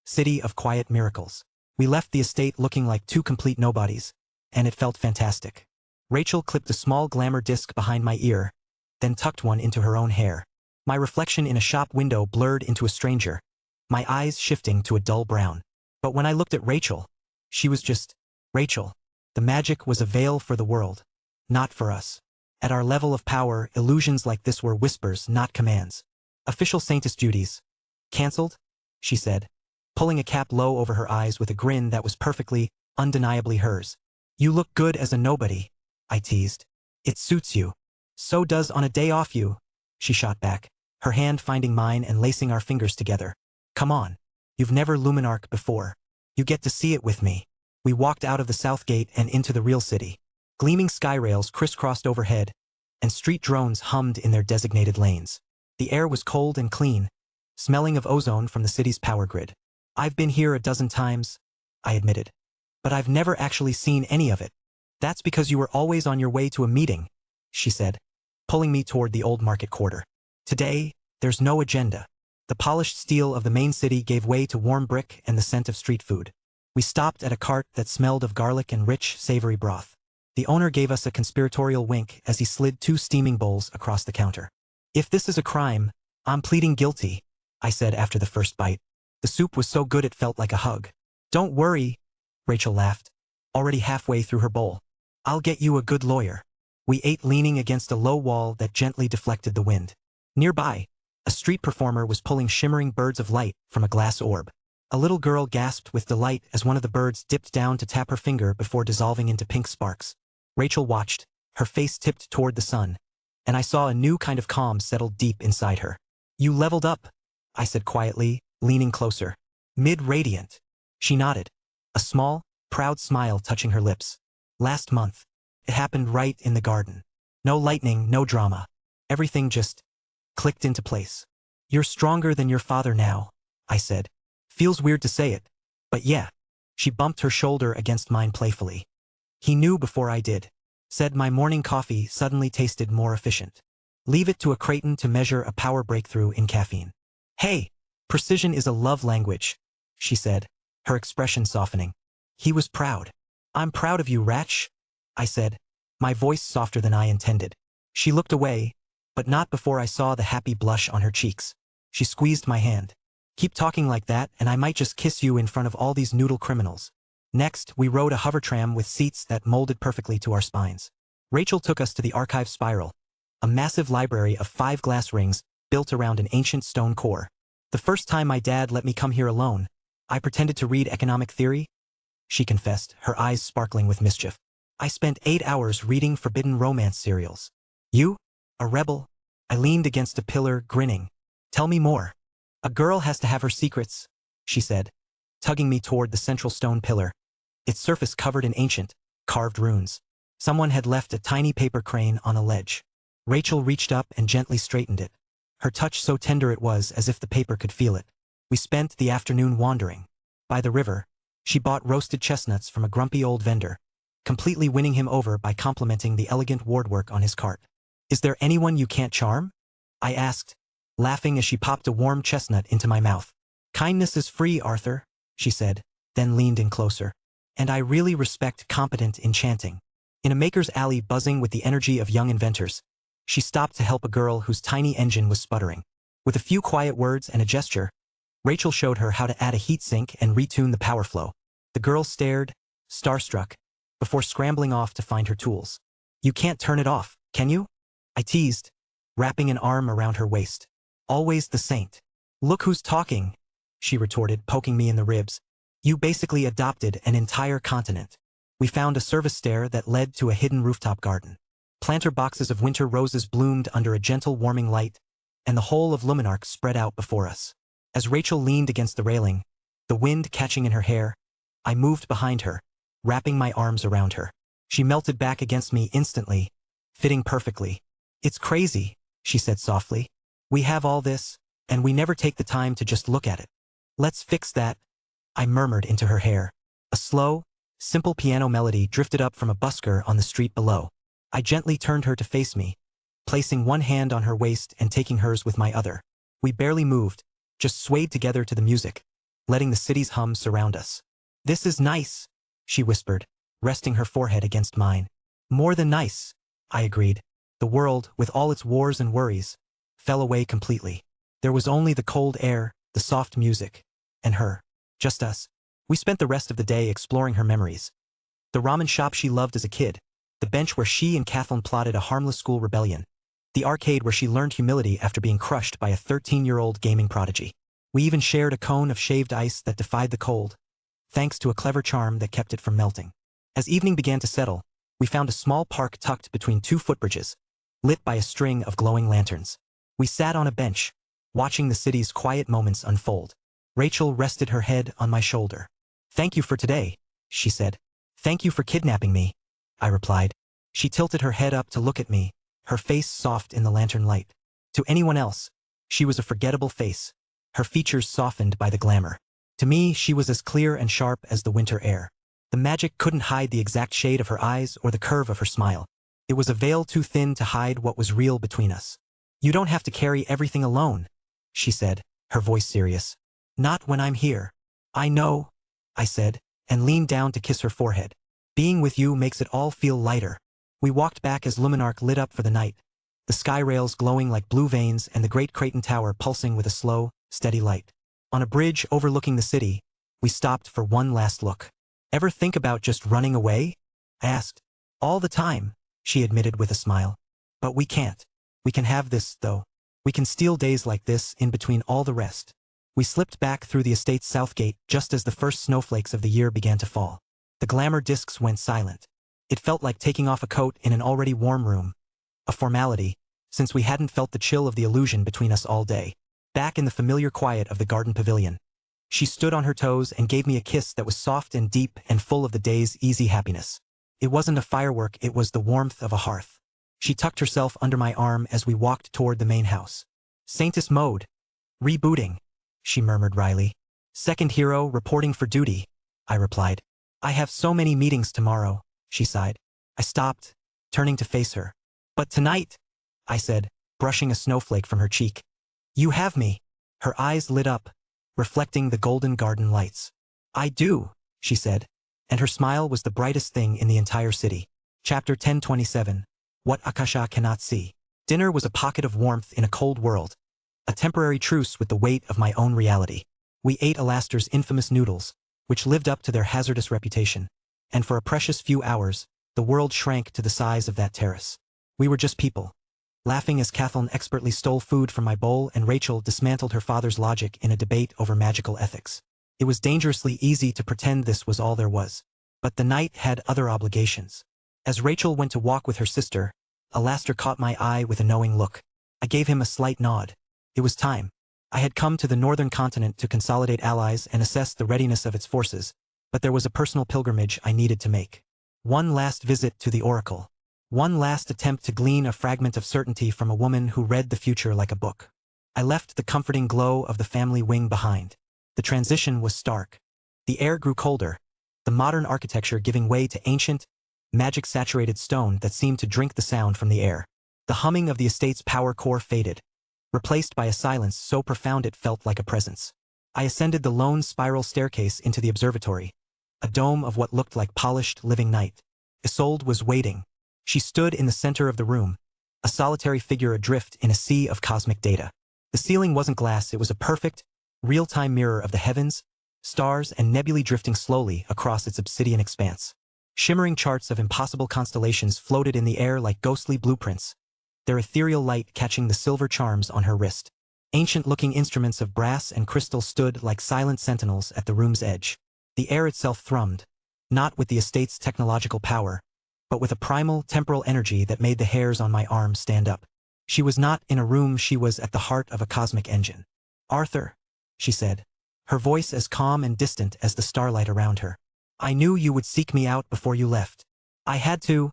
City of Quiet Miracles. We left the estate looking like two complete nobodies, and it felt fantastic. Rachel clipped a small glamour disc behind my ear, then tucked one into her own hair. My reflection in a shop window blurred into a stranger, my eyes shifting to a dull brown. But when I looked at Rachel, she was just Rachel. The magic was a veil for the world, not for us. At our level of power, illusions like this were whispers, not commands. Official Saintess duties. Cancelled? She said, pulling a cap low over her eyes with a grin that was perfectly, undeniably hers. You look good as a nobody, I teased. It suits you. So does on a day off you, she shot back, her hand finding mine and lacing our fingers together. Come on. You've never Luminarch before. You get to see it with me. We walked out of the south gate and into the real city. Gleaming sky rails crisscrossed overhead, and street drones hummed in their designated lanes. The air was cold and clean, smelling of ozone from the city's power grid. I've been here a dozen times, I admitted. But I've never actually seen any of it. That's because you were always on your way to a meeting, she said, pulling me toward the old market quarter. Today, there's no agenda. The polished steel of the main city gave way to warm brick and the scent of street food. We stopped at a cart that smelled of garlic and rich, savory broth. The owner gave us a conspiratorial wink as he slid 2 steaming bowls across the counter. If this is a crime, I'm pleading guilty, I said after the first bite. The soup was so good it felt like a hug. Don't worry, Rachel laughed, already halfway through her bowl. I'll get you a good lawyer. We ate leaning against a low wall that gently deflected the wind. Nearby, a street performer was pulling shimmering birds of light from a glass orb. A little girl gasped with delight as one of the birds dipped down to tap her finger before dissolving into pink sparks. Rachel watched, her face tipped toward the sun, and I saw a new kind of calm settle deep inside her. "You leveled up," I said quietly, leaning closer. "Mid-radiant." She nodded, a small, proud smile touching her lips. "Last month. It happened right in the garden. No lightning, no drama. Everything just clicked into place." "You're stronger than your father now," I said. "Feels weird to say it, but yeah." She bumped her shoulder against mine playfully. "He knew before I did. Said my morning coffee suddenly tasted more efficient. Leave it to a Creighton to measure a power breakthrough in caffeine." "Hey, precision is a love language," she said, her expression softening. He was proud. "I'm proud of you, Ratch," I said, my voice softer than I intended. She looked away, but not before I saw the happy blush on her cheeks. She squeezed my hand. "Keep talking like that and I might just kiss you in front of all these noodle criminals." Next, we rode a hover tram with seats that molded perfectly to our spines. Rachel took us to the archive spiral, a massive library of 5 glass rings built around an ancient stone core. "The first time my dad let me come here alone, I pretended to read economic theory," she confessed, her eyes sparkling with mischief. "I spent 8 hours reading forbidden romance serials." "You? A rebel?" I leaned against a pillar, grinning. "Tell me more." "A girl has to have her secrets," she said, tugging me toward the central stone pillar, its surface covered in ancient, carved runes. Someone had left a tiny paper crane on a ledge. Rachel reached up and gently straightened it, her touch so tender it was as if the paper could feel it. We spent the afternoon wandering. By the river, she bought roasted chestnuts from a grumpy old vendor, completely winning him over by complimenting the elegant wardwork on his cart. "Is there anyone you can't charm?" I asked, laughing as she popped a warm chestnut into my mouth. "Kindness is free, Arthur," she said, then leaned in closer. "And I really respect competent enchanting." In a maker's alley buzzing with the energy of young inventors, she stopped to help a girl whose tiny engine was sputtering. With a few quiet words and a gesture, Rachel showed her how to add a heatsink and retune the power flow. The girl stared, starstruck, before scrambling off to find her tools. "You can't turn it off, can you?" I teased, wrapping an arm around her waist. "Always the saint." "Look who's talking," she retorted, poking me in the ribs. "You basically adopted an entire continent." We found a service stair that led to a hidden rooftop garden. Planter boxes of winter roses bloomed under a gentle warming light, and the whole of Luminark spread out before us. As Rachel leaned against the railing, the wind catching in her hair, I moved behind her, wrapping my arms around her. She melted back against me instantly, fitting perfectly. "It's crazy," she said softly. "We have all this, and we never take the time to just look at it. Let's fix that," I murmured into her hair. A slow, simple piano melody drifted up from a busker on the street below. I gently turned her to face me, placing one hand on her waist and taking hers with my other. We barely moved, just swayed together to the music, letting the city's hum surround us. "This is nice," she whispered, resting her forehead against mine. "More than nice," I agreed. The world, with all its wars and worries, fell away completely. There was only the cold air, the soft music, and her. Just us. We spent the rest of the day exploring her memories. The ramen shop she loved as a kid, the bench where she and Kathleen plotted a harmless school rebellion, the arcade where she learned humility after being crushed by a 13-year-old gaming prodigy. We even shared a cone of shaved ice that defied the cold, thanks to a clever charm that kept it from melting. As evening began to settle, we found a small park tucked between 2 footbridges, lit by a string of glowing lanterns. We sat on a bench, watching the city's quiet moments unfold. Rachel rested her head on my shoulder. "Thank you for today," she said. "Thank you for kidnapping me," I replied. She tilted her head up to look at me, her face soft in the lantern light. To anyone else, she was a forgettable face, her features softened by the glamour. To me, she was as clear and sharp as the winter air. The magic couldn't hide the exact shade of her eyes or the curve of her smile. It was a veil too thin to hide what was real between us. "You don't have to carry everything alone," she said, her voice serious. "Not when I'm here." "I know," I said, and leaned down to kiss her forehead. "Being with you makes it all feel lighter." We walked back as Luminark lit up for the night, the sky rails glowing like blue veins and the great Creighton Tower pulsing with a slow, steady light. On a bridge overlooking the city, we stopped for one last look. "Ever think about just running away?" I asked. "All the time," she admitted with a smile. But we can't. We can have this, though. We can steal days like this in between all the rest. We slipped back through the estate's south gate just as the first snowflakes of the year began to fall. The glamour discs went silent. It felt like taking off a coat in an already warm room. A formality, since we hadn't felt the chill of the illusion between us all day. Back in the familiar quiet of the garden pavilion. She stood on her toes and gave me a kiss that was soft and deep and full of the day's easy happiness. It wasn't a firework, it was the warmth of a hearth. She tucked herself under my arm as we walked toward the main house. Saintus mode. Rebooting, she murmured wryly. Second hero reporting for duty, I replied. I have so many meetings tomorrow, she sighed. I stopped, turning to face her. But tonight, I said, brushing a snowflake from her cheek. You have me. Her eyes lit up, reflecting the golden garden lights. I do, she said, and her smile was the brightest thing in the entire city. Chapter 1027. What Akasha Cannot See. Dinner was a pocket of warmth in a cold world. A temporary truce with the weight of my own reality. We ate Alastair's infamous noodles, which lived up to their hazardous reputation. And for a precious few hours, the world shrank to the size of that terrace. We were just people. Laughing as Kathleen expertly stole food from my bowl and Rachel dismantled her father's logic in a debate over magical ethics. It was dangerously easy to pretend this was all there was. But the night had other obligations. As Rachel went to walk with her sister, Alastair caught my eye with a knowing look. I gave him a slight nod. It was time. I had come to the northern continent to consolidate allies and assess the readiness of its forces, but there was a personal pilgrimage I needed to make. One last visit to the Oracle. One last attempt to glean a fragment of certainty from a woman who read the future like a book. I left the comforting glow of the family wing behind. The transition was stark. The air grew colder, the modern architecture giving way to ancient, magic-saturated stone that seemed to drink the sound from the air. The humming of the estate's power core faded, replaced by a silence so profound it felt like a presence. I ascended the lone spiral staircase into the observatory, a dome of what looked like polished living night. Isolde was waiting. She stood in the center of the room, a solitary figure adrift in a sea of cosmic data. The ceiling wasn't glass, it was a perfect, real-time mirror of the heavens, stars and nebulae drifting slowly across its obsidian expanse. Shimmering charts of impossible constellations floated in the air like ghostly blueprints, their ethereal light catching the silver charms on her wrist. Ancient-looking instruments of brass and crystal stood like silent sentinels at the room's edge. The air itself thrummed, not with the estate's technological power, but with a primal, temporal energy that made the hairs on my arm stand up. She was not in a room, she was at the heart of a cosmic engine. Arthur, she said, her voice as calm and distant as the starlight around her. I knew you would seek me out before you left. I had to,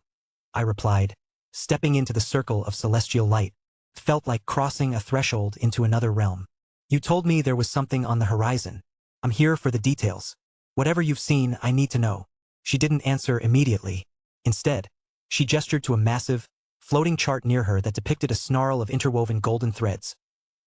I replied, stepping into the circle of celestial light. Felt like crossing a threshold into another realm. You told me there was something on the horizon. I'm here for the details. Whatever you've seen, I need to know. She didn't answer immediately. Instead, she gestured to a massive, floating chart near her that depicted a snarl of interwoven golden threads.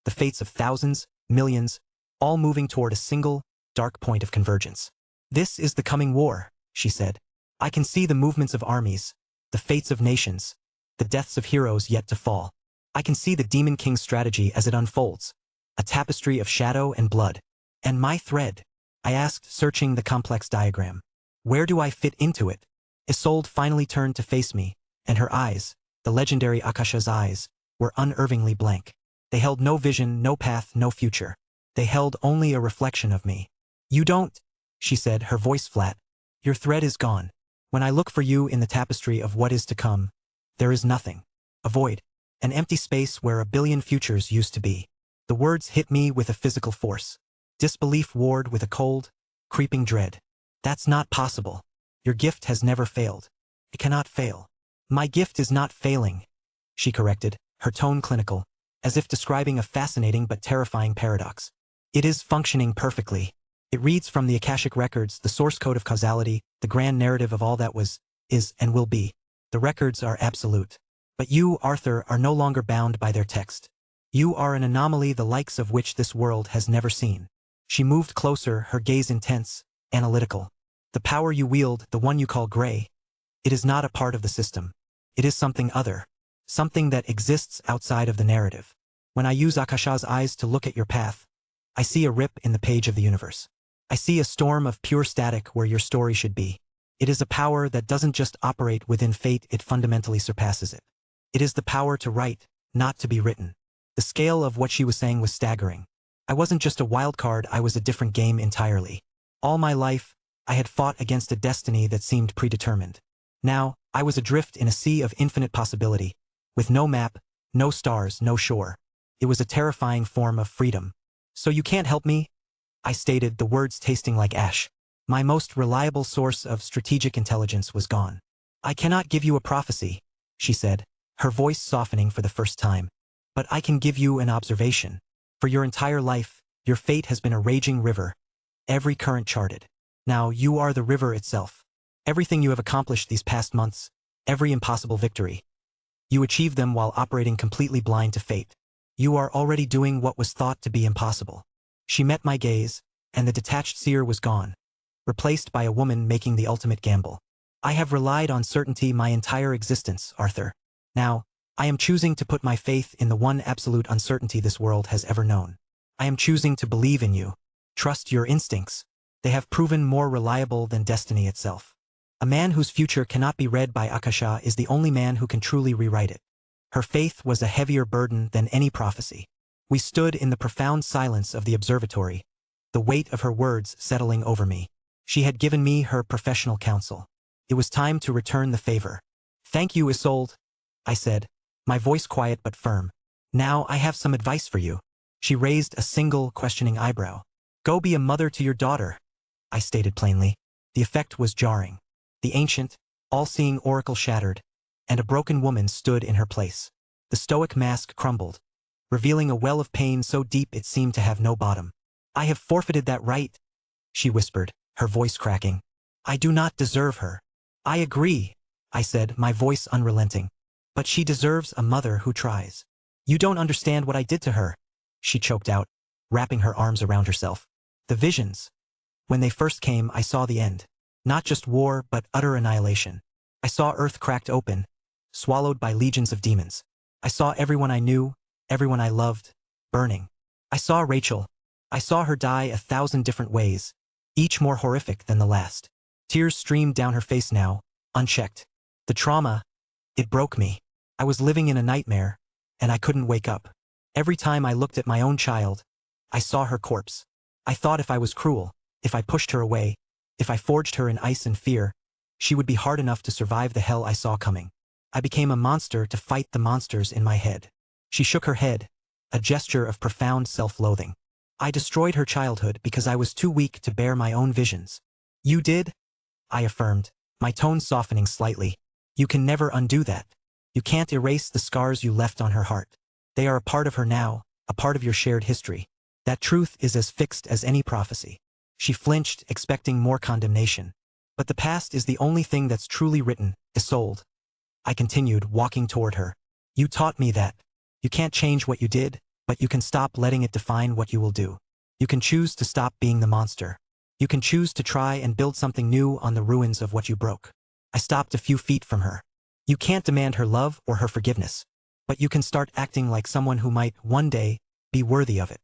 The fates of thousands, millions, all moving toward a single, dark point of convergence. This is the coming war, she said. I can see the movements of armies, the fates of nations, the deaths of heroes yet to fall. I can see the Demon King's strategy as it unfolds, a tapestry of shadow and blood. And my thread? I asked, searching the complex diagram. Where do I fit into it? Isolde finally turned to face me, and her eyes, the legendary Akasha's eyes, were unervingly blank. They held no vision, no path, no future. They held only a reflection of me. You don't, she said, her voice flat. Your thread is gone. When I look for you in the tapestry of what is to come, there is nothing. A void. An empty space where a billion futures used to be. The words hit me with a physical force. Disbelief warred with a cold, creeping dread. That's not possible. Your gift has never failed. It cannot fail. My gift is not failing, she corrected, her tone clinical, as if describing a fascinating but terrifying paradox. It is functioning perfectly. It reads from the Akashic records, the source code of causality, the grand narrative of all that was, is, and will be. The records are absolute. But you, Arthur, are no longer bound by their text. You are an anomaly the likes of which this world has never seen. She moved closer, her gaze intense, analytical. The power you wield, the one you call gray, it is not a part of the system. It is something other. Something that exists outside of the narrative. When I use Akasha's eyes to look at your path, I see a rip in the page of the universe. I see a storm of pure static where your story should be. It is a power that doesn't just operate within fate, it fundamentally surpasses it. It is the power to write, not to be written. The scale of what she was saying was staggering. I wasn't just a wild card, I was a different game entirely. All my life, I had fought against a destiny that seemed predetermined. Now, I was adrift in a sea of infinite possibility, with no map, no stars, no shore. It was a terrifying form of freedom. "So you can't help me?" I stated, the words tasting like ash. My most reliable source of strategic intelligence was gone. "I cannot give you a prophecy," she said, her voice softening for the first time. "But I can give you an observation. For your entire life, your fate has been a raging river, every current charted. Now you are the river itself. Everything you have accomplished these past months, every impossible victory, you achieved them while operating completely blind to fate. You are already doing what was thought to be impossible." She met my gaze, and the detached seer was gone, replaced by a woman making the ultimate gamble. "I have relied on certainty my entire existence, Arthur. Now, I am choosing to put my faith in the one absolute uncertainty this world has ever known. I am choosing to believe in you. Trust your instincts. They have proven more reliable than destiny itself. A man whose future cannot be read by Akasha is the only man who can truly rewrite it." Her faith was a heavier burden than any prophecy. We stood in the profound silence of the observatory, the weight of her words settling over me. She had given me her professional counsel. It was time to return the favor. "Thank you, Isolde," I said, my voice quiet but firm. "Now I have some advice for you." She raised a single questioning eyebrow. "Go be a mother to your daughter," I stated plainly. The effect was jarring. The ancient, all-seeing oracle shattered, and a broken woman stood in her place. The stoic mask crumbled, revealing a well of pain so deep it seemed to have no bottom. "I have forfeited that right," she whispered, her voice cracking. "I do not deserve her." "I agree," I said, my voice unrelenting. "But she deserves a mother who tries." "You don't understand what I did to her," she choked out, wrapping her arms around herself. "The visions. When they first came, I saw the end. Not just war, but utter annihilation. I saw Earth cracked open, swallowed by legions of demons. I saw everyone I knew, everyone I loved, burning. I saw Rachel. I saw her die 1,000 different ways, each more horrific than the last. Tears streamed down her face now, unchecked. The trauma, it broke me. I was living in a nightmare, and I couldn't wake up. Every time I looked at my own child, I saw her corpse. I thought if I was cruel, if I pushed her away, if I forged her in ice and fear, she would be hard enough to survive the hell I saw coming. I became a monster to fight the monsters in my head." She shook her head, a gesture of profound self-loathing. "I destroyed her childhood because I was too weak to bear my own visions." "You did?" I affirmed, my tone softening slightly. "You can never undo that. You can't erase the scars you left on her heart. They are a part of her now, a part of your shared history. That truth is as fixed as any prophecy." She flinched, expecting more condemnation. "But the past is the only thing that's truly written, Isolde," I continued, walking toward her. "You taught me that. You can't change what you did, but you can stop letting it define what you will do. You can choose to stop being the monster. You can choose to try and build something new on the ruins of what you broke." I stopped a few feet from her. "You can't demand her love or her forgiveness, but you can start acting like someone who might, one day, be worthy of it."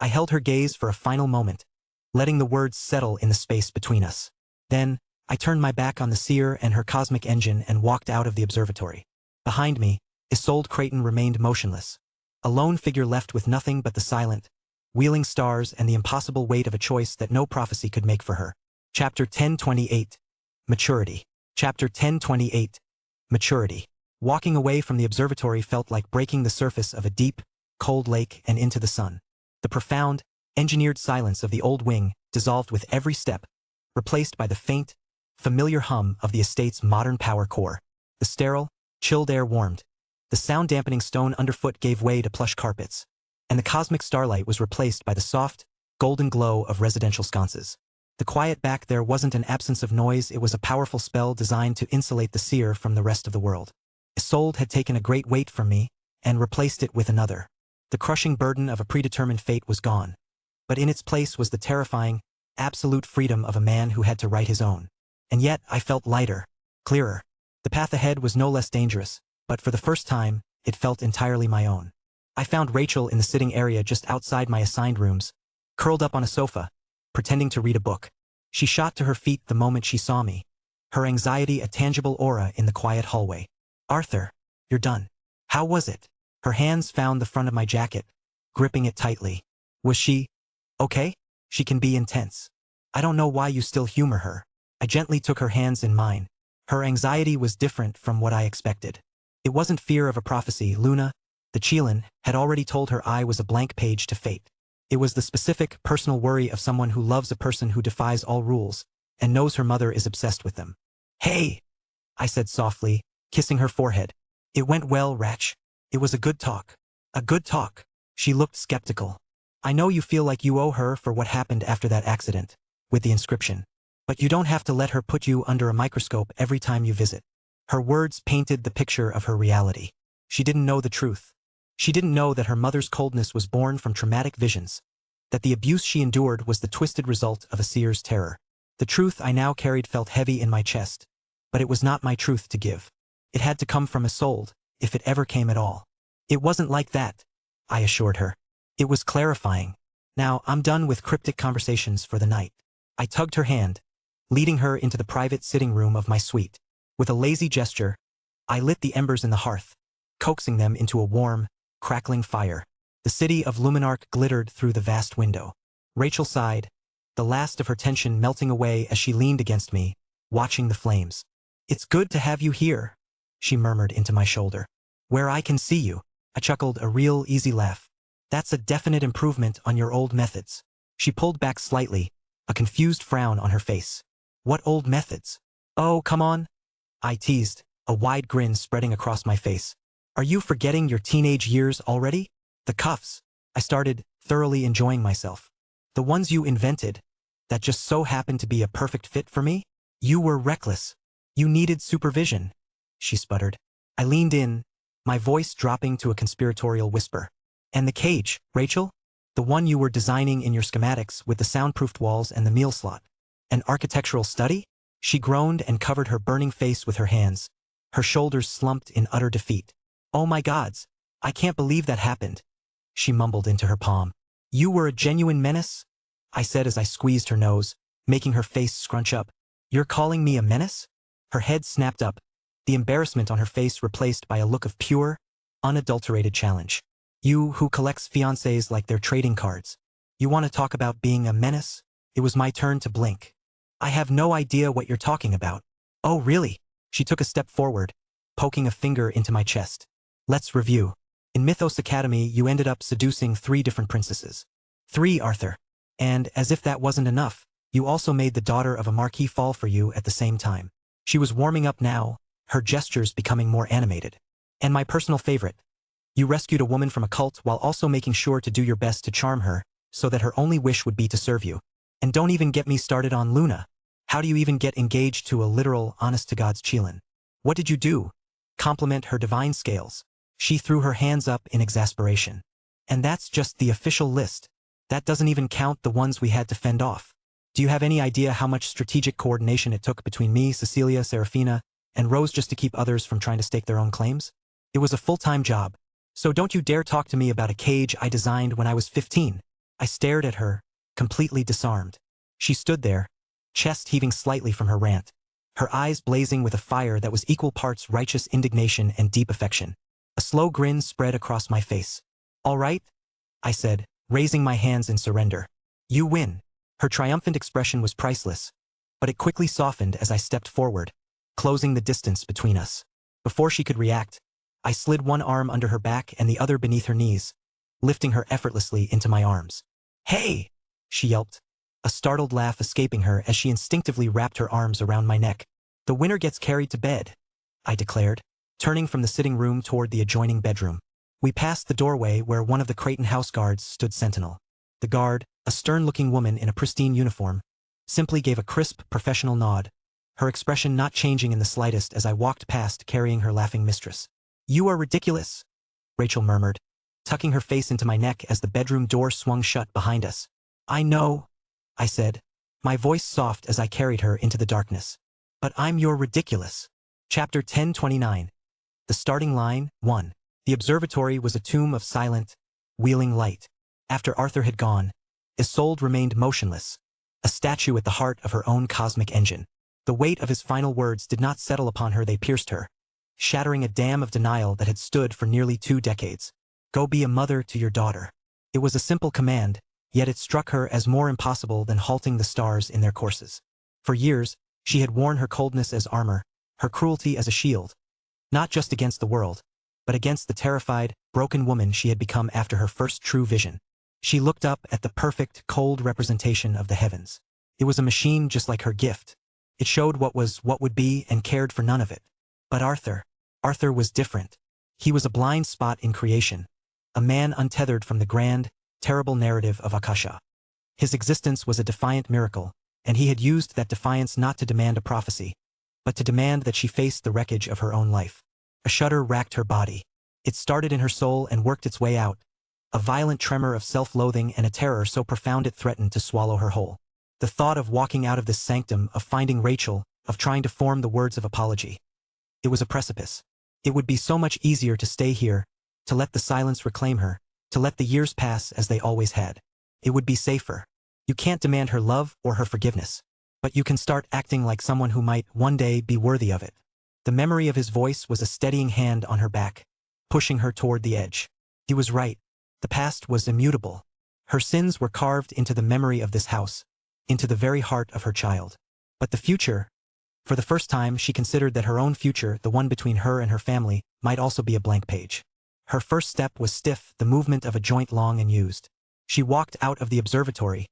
I held her gaze for a final moment, letting the words settle in the space between us. Then, I turned my back on the seer and her cosmic engine and walked out of the observatory. Behind me, Isolde Creighton remained motionless, a lone figure left with nothing but the silent, wheeling stars and the impossible weight of a choice that no prophecy could make for her. Chapter 1028. Maturity. Chapter 1028. Maturity. Walking away from the observatory felt like breaking the surface of a deep, cold lake and into the sun. The profound, engineered silence of the old wing dissolved with every step, replaced by the faint, familiar hum of the estate's modern power core. The sterile, chilled air warmed. The sound-dampening stone underfoot gave way to plush carpets, and the cosmic starlight was replaced by the soft, golden glow of residential sconces. The quiet back there wasn't an absence of noise, it was a powerful spell designed to insulate the seer from the rest of the world. Isolde had taken a great weight from me, and replaced it with another. The crushing burden of a predetermined fate was gone, but in its place was the terrifying, absolute freedom of a man who had to write his own. And yet I felt lighter, clearer. The path ahead was no less dangerous, but for the first time, it felt entirely my own. I found Rachel in the sitting area just outside my assigned rooms, curled up on a sofa, pretending to read a book. She shot to her feet the moment she saw me, her anxiety a tangible aura in the quiet hallway. "Arthur, you're done. How was it?" Her hands found the front of my jacket, gripping it tightly. "Was she okay?" She can be intense. "I don't know why you still humor her." I gently took her hands in mine. Her anxiety was different from what I expected. It wasn't fear of a prophecy. Luna, the Qilin, had already told her I was a blank page to fate. It was the specific, personal worry of someone who loves a person who defies all rules and knows her mother is obsessed with them. "Hey," I said softly, kissing her forehead. "It went well, Ratch. It was a good talk." "A good talk?" She looked skeptical. "I know you feel like you owe her for what happened after that accident, with the inscription. But you don't have to let her put you under a microscope every time you visit." Her words painted the picture of her reality. She didn't know the truth. She didn't know that her mother's coldness was born from traumatic visions, that the abuse she endured was the twisted result of a seer's terror. The truth I now carried felt heavy in my chest, but it was not my truth to give. It had to come from Isolde, if it ever came at all. "It wasn't like that," I assured her. "It was clarifying. Now I'm done with cryptic conversations for the night." I tugged her hand, leading her into the private sitting room of my suite. With a lazy gesture, I lit the embers in the hearth, coaxing them into a warm, crackling fire. The city of Luminark glittered through the vast window. Rachel sighed, the last of her tension melting away as she leaned against me, watching the flames. "It's good to have you here," she murmured into my shoulder. "Where I can see you." I chuckled, a real easy laugh. "That's a definite improvement on your old methods." She pulled back slightly, a confused frown on her face. "What old methods?" "Oh, come on," I teased, a wide grin spreading across my face. "Are you forgetting your teenage years already?" "The cuffs," I started, thoroughly enjoying myself. "The ones you invented, that just so happened to be a perfect fit for me? You were reckless. You needed supervision," she sputtered. I leaned in, my voice dropping to a conspiratorial whisper. "And the cage, Rachel? The one you were designing in your schematics with the soundproofed walls and the meal slot. An architectural study?" She groaned and covered her burning face with her hands. Her shoulders slumped in utter defeat. "Oh my gods, I can't believe that happened," she mumbled into her palm. "You were a genuine menace?" I said as I squeezed her nose, making her face scrunch up. "You're calling me a menace?" Her head snapped up, the embarrassment on her face replaced by a look of pure, unadulterated challenge. "You who collects fiancés like they're trading cards. You want to talk about being a menace?" It was my turn to blink. "I have no idea what you're talking about." "Oh, really?" She took a step forward, poking a finger into my chest. "Let's review. In Mythos Academy, you ended up seducing 3 different princesses. 3, Arthur. And, as if that wasn't enough, you also made the daughter of a marquis fall for you at the same time." She was warming up now, her gestures becoming more animated. "And my personal favorite. You rescued a woman from a cult while also making sure to do your best to charm her, so that her only wish would be to serve you. And don't even get me started on Luna. How do you even get engaged to a literal, honest-to-God's Qilin? What did you do? Compliment her divine scales?" She threw her hands up in exasperation. "And that's just the official list. That doesn't even count the ones we had to fend off. Do you have any idea how much strategic coordination it took between me, Cecilia, Serafina, and Rose just to keep others from trying to stake their own claims? It was a full-time job. So don't you dare talk to me about a cage I designed when I was 15. I stared at her, completely disarmed. She stood there, chest heaving slightly from her rant, her eyes blazing with a fire that was equal parts righteous indignation and deep affection. A slow grin spread across my face. "All right," I said, raising my hands in surrender. "You win." Her triumphant expression was priceless, but it quickly softened as I stepped forward, closing the distance between us. Before she could react, I slid one arm under her back and the other beneath her knees, lifting her effortlessly into my arms. "Hey!" she yelped, a startled laugh escaping her as she instinctively wrapped her arms around my neck. "The winner gets carried to bed," I declared, turning from the sitting room toward the adjoining bedroom. We passed the doorway where one of the Creighton house guards stood sentinel. The guard, a stern-looking woman in a pristine uniform, simply gave a crisp, professional nod, her expression not changing in the slightest as I walked past carrying her laughing mistress. "You are ridiculous," Rachel murmured, tucking her face into my neck as the bedroom door swung shut behind us. "I know," I said, my voice soft as I carried her into the darkness. "But I'm your ridiculous." Chapter 1029. The starting line, 1. The observatory was a tomb of silent, wheeling light. After Arthur had gone, Isolde remained motionless, a statue at the heart of her own cosmic engine. The weight of his final words did not settle upon her, they pierced her, shattering a dam of denial that had stood for nearly 2 decades. Go be a mother to your daughter. It was a simple command, yet it struck her as more impossible than halting the stars in their courses. For years, she had worn her coldness as armor, her cruelty as a shield, not just against the world, but against the terrified, broken woman she had become after her first true vision. She looked up at the perfect, cold representation of the heavens. It was a machine just like her gift. It showed what would be, and cared for none of it. But Arthur was different. He was a blind spot in creation, a man untethered from the grand, terrible narrative of Akasha. His existence was a defiant miracle, and he had used that defiance not to demand a prophecy, but to demand that she face the wreckage of her own life. A shudder racked her body. It started in her soul and worked its way out, a violent tremor of self-loathing and a terror so profound it threatened to swallow her whole. The thought of walking out of this sanctum, of finding Rachel, of trying to form the words of apology. It was a precipice. It would be so much easier to stay here, to let the silence reclaim her, to let the years pass as they always had. It would be safer. You can't demand her love or her forgiveness, but you can start acting like someone who might one day be worthy of it. The memory of his voice was a steadying hand on her back, pushing her toward the edge. He was right. The past was immutable. Her sins were carved into the memory of this house, into the very heart of her child. But the future, for the first time she considered that her own future, the one between her and her family, might also be a blank page. Her first step was stiff, the movement of a joint long and used. She walked out of the observatory,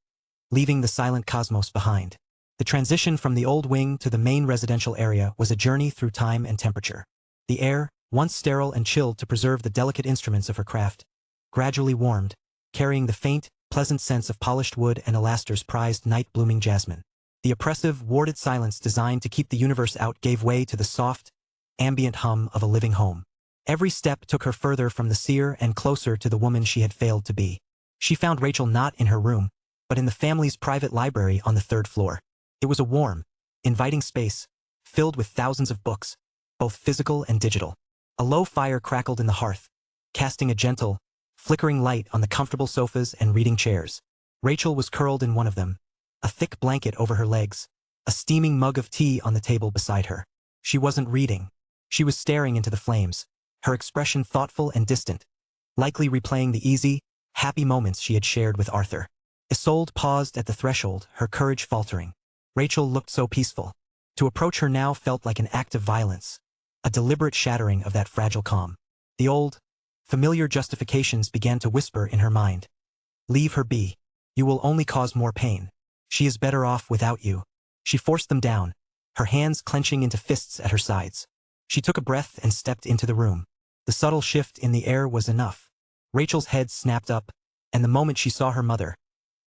leaving the silent cosmos behind. The transition from the old wing to the main residential area was a journey through time and temperature. The air, once sterile and chilled to preserve the delicate instruments of her craft, gradually warmed, carrying the faint, pleasant sense of polished wood and Alastair's prized night-blooming jasmine. The oppressive, warded silence designed to keep the universe out gave way to the soft, ambient hum of a living home. Every step took her further from the seer and closer to the woman she had failed to be. She found Rachel not in her room, but in the family's private library on the 3rd floor. It was a warm, inviting space, filled with thousands of books, both physical and digital. A low fire crackled in the hearth, casting a gentle, flickering light on the comfortable sofas and reading chairs. Rachel was curled in one of them, a thick blanket over her legs, a steaming mug of tea on the table beside her. She wasn't reading. She was staring into the flames, her expression thoughtful and distant, likely replaying the easy, happy moments she had shared with Arthur. Isolde paused at the threshold, her courage faltering. Rachel looked so peaceful. To approach her now felt like an act of violence, a deliberate shattering of that fragile calm. The old, familiar justifications began to whisper in her mind. Leave her be. You will only cause more pain. She is better off without you. She forced them down, her hands clenching into fists at her sides. She took a breath and stepped into the room. The subtle shift in the air was enough. Rachel's head snapped up, and the moment she saw her mother,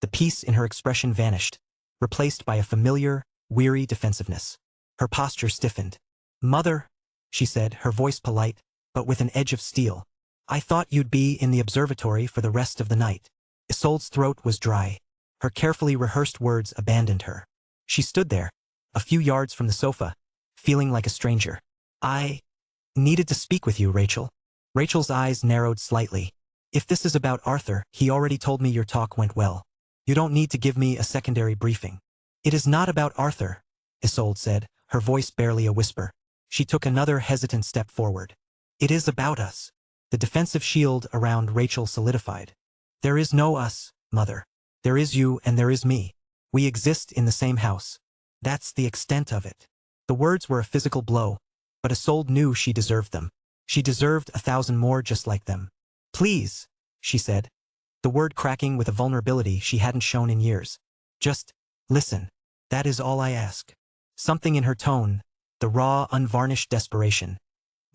the peace in her expression vanished, replaced by a familiar, weary defensiveness. Her posture stiffened. Mother, she said, her voice polite, but with an edge of steel. I thought you'd be in the observatory for the rest of the night. Isolde's throat was dry. Her carefully rehearsed words abandoned her. She stood there, a few yards from the sofa, feeling like a stranger. I needed to speak with you, Rachel. Rachel's eyes narrowed slightly. If this is about Arthur, he already told me your talk went well. You don't need to give me a secondary briefing. It is not about Arthur, Isolde said, her voice barely a whisper. She took another hesitant step forward. It is about us. The defensive shield around Rachel solidified. There is no us, Mother. There is you and there is me. We exist in the same house. That's the extent of it. The words were a physical blow, but Isolde knew she deserved them. She deserved 1,000 more just like them. Please, she said, the word cracking with a vulnerability she hadn't shown in years. Just listen. That is all I ask. Something in her tone, the raw, unvarnished desperation,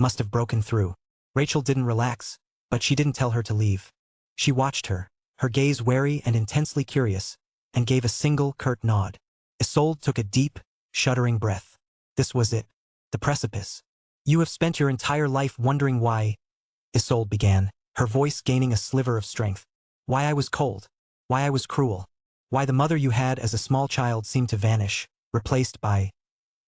must have broken through. Rachel didn't relax, but she didn't tell her to leave. She watched her, her gaze wary and intensely curious, and gave a single curt nod. Isolde took a deep, shuddering breath. This was it. The precipice. You have spent your entire life wondering why, Isolde began, her voice gaining a sliver of strength. Why I was cold. Why I was cruel. Why the mother you had as a small child seemed to vanish, replaced by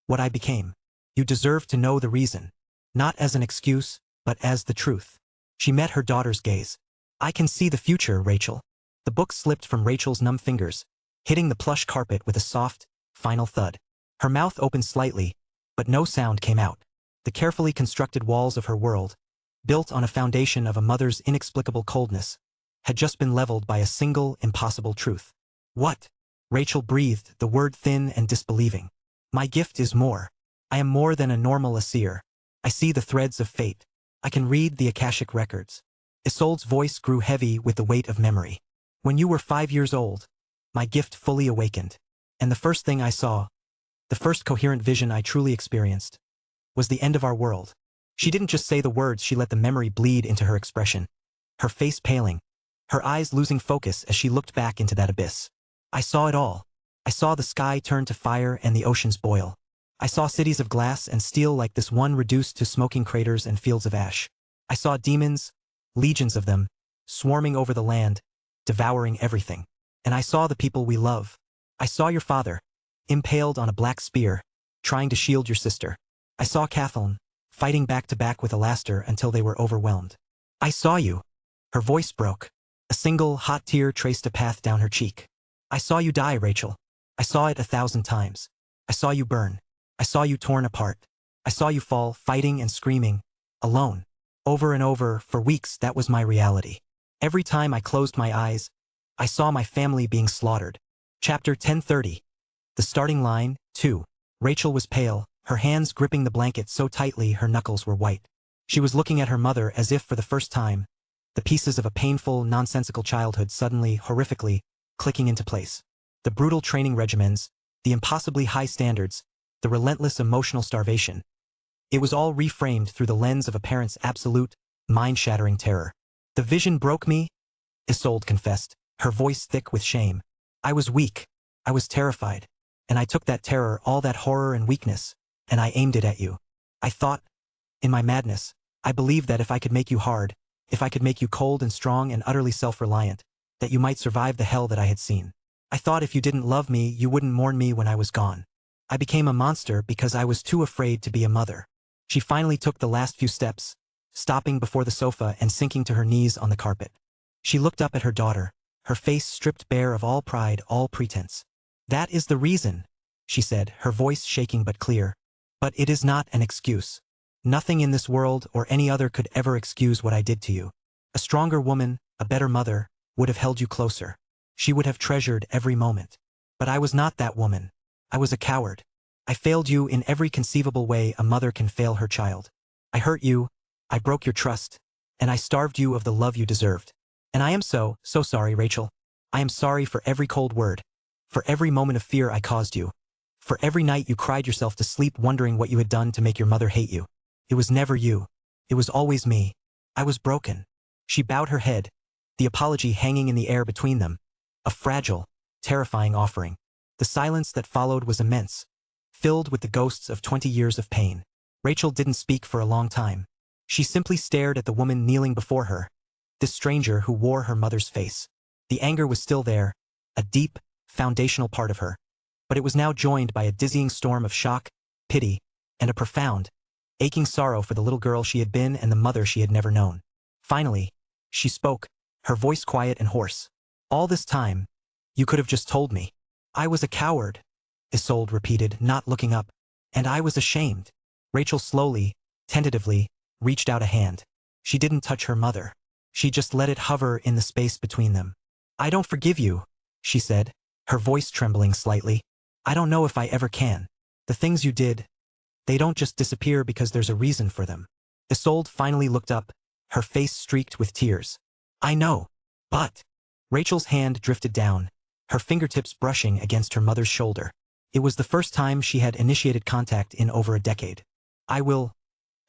what I became. You deserve to know the reason. Not as an excuse, but as the truth. She met her daughter's gaze. I can see the future, Rachel. The book slipped from Rachel's numb fingers, hitting the plush carpet with a soft, final thud. Her mouth opened slightly, but no sound came out. The carefully constructed walls of her world, built on a foundation of a mother's inexplicable coldness, had just been leveled by a single, impossible truth. What? Rachel breathed, the word thin and disbelieving. My gift is more. I am more than a normal seer. I see the threads of fate. I can read the Akashic records. Isolde's voice grew heavy with the weight of memory. When you were 5 years old, my gift fully awakened. And the first thing I saw, the first coherent vision I truly experienced, was the end of our world. She didn't just say the words, she let the memory bleed into her expression. Her face paling, her eyes losing focus as she looked back into that abyss. I saw it all. I saw the sky turn to fire and the oceans boil. I saw cities of glass and steel like this one reduced to smoking craters and fields of ash. I saw demons, legions of them, swarming over the land, devouring everything. And I saw the people we love. I saw your father, impaled on a black spear, trying to shield your sister. I saw Kathleen, fighting back to back with Alastair until they were overwhelmed. I saw you. Her voice broke. A single, hot tear traced a path down her cheek. I saw you die, Rachel. I saw it 1,000 times. I saw you burn. I saw you torn apart. I saw you fall, fighting and screaming, alone. Over and over, for weeks, that was my reality. Every time I closed my eyes, I saw my family being slaughtered. Chapter 1030. The starting line, 2. Rachel was pale, her hands gripping the blanket so tightly her knuckles were white. She was looking at her mother as if for the first time, the pieces of a painful, nonsensical childhood suddenly, horrifically, clicking into place. The brutal training regimens, the impossibly high standards, the relentless emotional starvation. It was all reframed through the lens of a parent's absolute, mind-shattering terror. The vision broke me, Isolde confessed, her voice thick with shame. I was weak. I was terrified. And I took that terror, all that horror and weakness, and I aimed it at you. I thought, in my madness, I believed that if I could make you hard, if I could make you cold and strong and utterly self-reliant, that you might survive the hell that I had seen. I thought if you didn't love me, you wouldn't mourn me when I was gone. I became a monster because I was too afraid to be a mother. She finally took the last few steps, stopping before the sofa and sinking to her knees on the carpet. She looked up at her daughter, her face stripped bare of all pride, all pretense. That is the reason, she said, her voice shaking but clear. But it is not an excuse. Nothing in this world or any other could ever excuse what I did to you. A stronger woman, a better mother, would have held you closer. She would have treasured every moment. But I was not that woman. I was a coward. I failed you in every conceivable way a mother can fail her child. I hurt you, I broke your trust, and I starved you of the love you deserved. And I am so sorry, Rachel. I am sorry for every cold word, for every moment of fear I caused you, for every night you cried yourself to sleep wondering what you had done to make your mother hate you. It was never you. It was always me. I was broken. She bowed her head, the apology hanging in the air between them, a fragile, terrifying offering. The silence that followed was immense, filled with the ghosts of 20 years of pain. Rachel didn't speak for a long time. She simply stared at the woman kneeling before her, this stranger who wore her mother's face. The anger was still there, a deep, foundational part of her, but it was now joined by a dizzying storm of shock, pity, and a profound, aching sorrow for the little girl she had been and the mother she had never known. Finally, she spoke, her voice quiet and hoarse. All this time, you could have just told me. I was a coward, Isolde repeated, not looking up. And I was ashamed. Rachel slowly, tentatively, reached out a hand. She didn't touch her mother. She just let it hover in the space between them. I don't forgive you, she said, her voice trembling slightly. I don't know if I ever can. The things you did, they don't just disappear because there's a reason for them. Isolde finally looked up, her face streaked with tears. I know, but... Rachel's hand drifted down, her fingertips brushing against her mother's shoulder. It was the first time she had initiated contact in over a decade. I will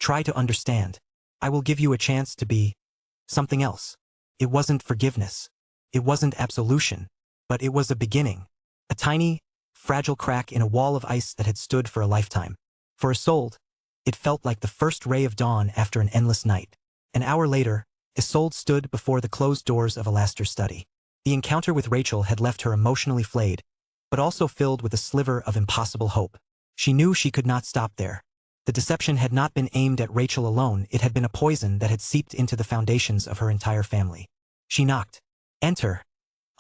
try to understand. I will give you a chance to be something else. It wasn't forgiveness. It wasn't absolution. But it was a beginning. A tiny, fragile crack in a wall of ice that had stood for a lifetime. For Isolde, it felt like the first ray of dawn after an endless night. An hour later, Isolde stood before the closed doors of Alastair's study. The encounter with Rachel had left her emotionally flayed, but also filled with a sliver of impossible hope. She knew she could not stop there. The deception had not been aimed at Rachel alone, it had been a poison that had seeped into the foundations of her entire family. She knocked. Enter.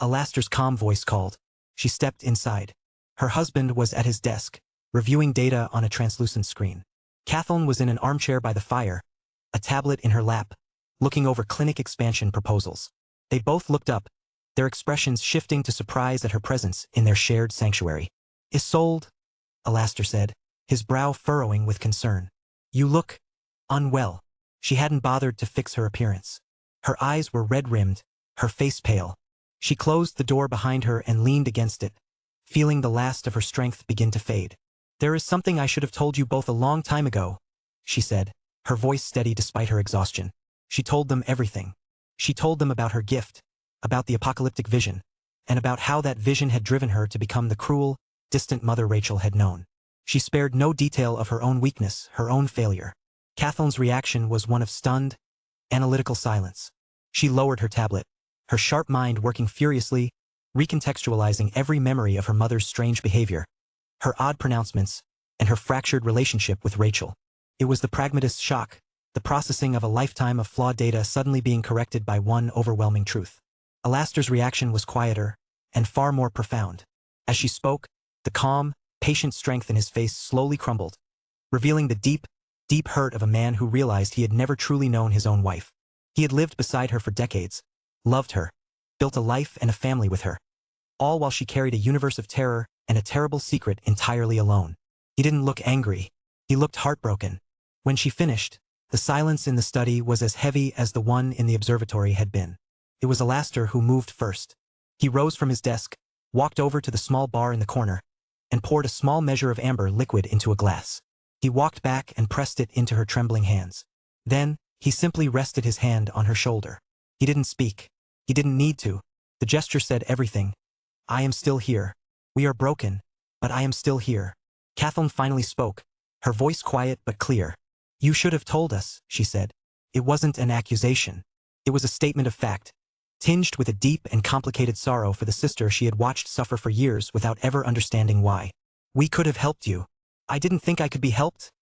Alastair's calm voice called. She stepped inside. Her husband was at his desk, reviewing data on a translucent screen. Kathleen was in an armchair by the fire, a tablet in her lap, looking over clinic expansion proposals. They both looked up, their expressions shifting to surprise at her presence in their shared sanctuary. "Isolde," Alastair said, his brow furrowing with concern. "You look unwell." She hadn't bothered to fix her appearance. Her eyes were red-rimmed, her face pale. She closed the door behind her and leaned against it, feeling the last of her strength begin to fade. "There is something I should have told you both a long time ago," she said, her voice steady despite her exhaustion. She told them everything. She told them about her gift, about the apocalyptic vision, and about how that vision had driven her to become the cruel, distant mother Rachel had known. She spared no detail of her own weakness, her own failure. Kathleen's reaction was one of stunned, analytical silence. She lowered her tablet, her sharp mind working furiously, recontextualizing every memory of her mother's strange behavior, her odd pronouncements, and her fractured relationship with Rachel. It was the pragmatist's shock, the processing of a lifetime of flawed data suddenly being corrected by one overwhelming truth. Alastair's reaction was quieter and far more profound. As she spoke, the calm, patient strength in his face slowly crumbled, revealing the deep, deep hurt of a man who realized he had never truly known his own wife. He had lived beside her for decades, loved her, built a life and a family with her, all while she carried a universe of terror and a terrible secret entirely alone. He didn't look angry. He looked heartbroken. When she finished, the silence in the study was as heavy as the one in the observatory had been. It was Alastair who moved first. He rose from his desk, walked over to the small bar in the corner, and poured a small measure of amber liquid into a glass. He walked back and pressed it into her trembling hands. Then, he simply rested his hand on her shoulder. He didn't speak. He didn't need to. The gesture said everything. "I am still here. We are broken, but I am still here." Kathleen finally spoke, her voice quiet but clear. "You should have told us," she said. "It wasn't an accusation. It was a statement of fact, tinged with a deep and complicated sorrow for the sister she had watched suffer for years without ever understanding why. We could have helped you." "I didn't think I could be helped,"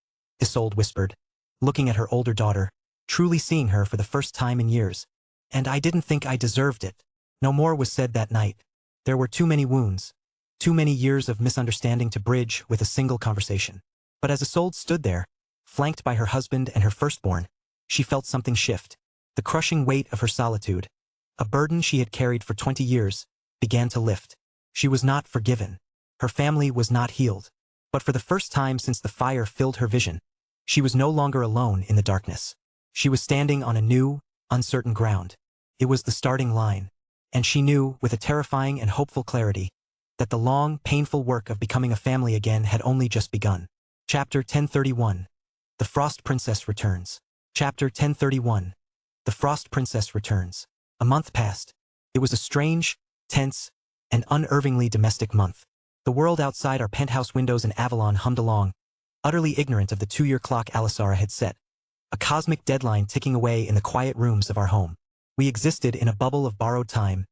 Isolde whispered, looking at her older daughter, truly seeing her for the first time in years. "And I didn't think I deserved it." No more was said that night. There were too many wounds, too many years of misunderstanding to bridge with a single conversation. But as Isolde stood there, flanked by her husband and her firstborn, she felt something shift. The crushing weight of her solitude, a burden she had carried for 20 years, began to lift. She was not forgiven. Her family was not healed. But for the first time since the fire filled her vision, she was no longer alone in the darkness. She was standing on a new, uncertain ground. It was the starting line. And she knew, with a terrifying and hopeful clarity, that the long, painful work of becoming a family again had only just begun. Chapter 1031. The Frost Princess Returns. Chapter 1031. The Frost Princess Returns. A month passed. It was a strange, tense, and unervingly domestic month. The world outside our penthouse windows in Avalon hummed along, utterly ignorant of the 2-year clock Alisara had set, a cosmic deadline ticking away in the quiet rooms of our home. We existed in a bubble of borrowed time,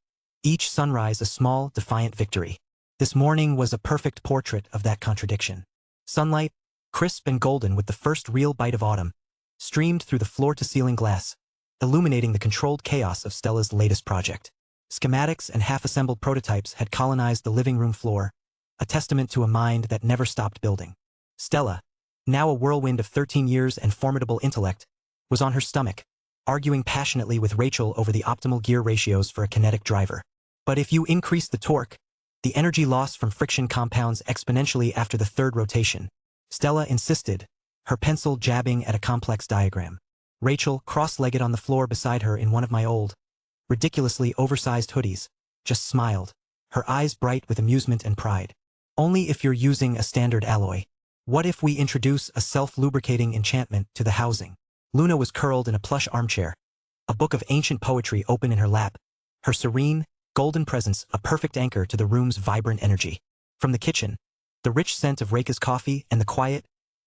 each sunrise a small, defiant victory. This morning was a perfect portrait of that contradiction. Sunlight, crisp and golden with the first real bite of autumn, streamed through the floor-to-ceiling glass, illuminating the controlled chaos of Stella's latest project. Schematics and half-assembled prototypes had colonized the living room floor, a testament to a mind that never stopped building. Stella, now a whirlwind of 13 years and formidable intellect, was on her stomach, arguing passionately with Rachel over the optimal gear ratios for a kinetic driver. But if you increase the torque, the energy loss from friction compounds exponentially after the third rotation, Stella insisted, her pencil jabbing at a complex diagram. Rachel, cross-legged on the floor beside her in one of my old, ridiculously oversized hoodies, just smiled, her eyes bright with amusement and pride. "Only if you're using a standard alloy. What if we introduce a self-lubricating enchantment to the housing?" Luna was curled in a plush armchair, a book of ancient poetry open in her lap, her serene, golden presence a perfect anchor to the room's vibrant energy. From the kitchen, the rich scent of Reka's coffee and the quiet,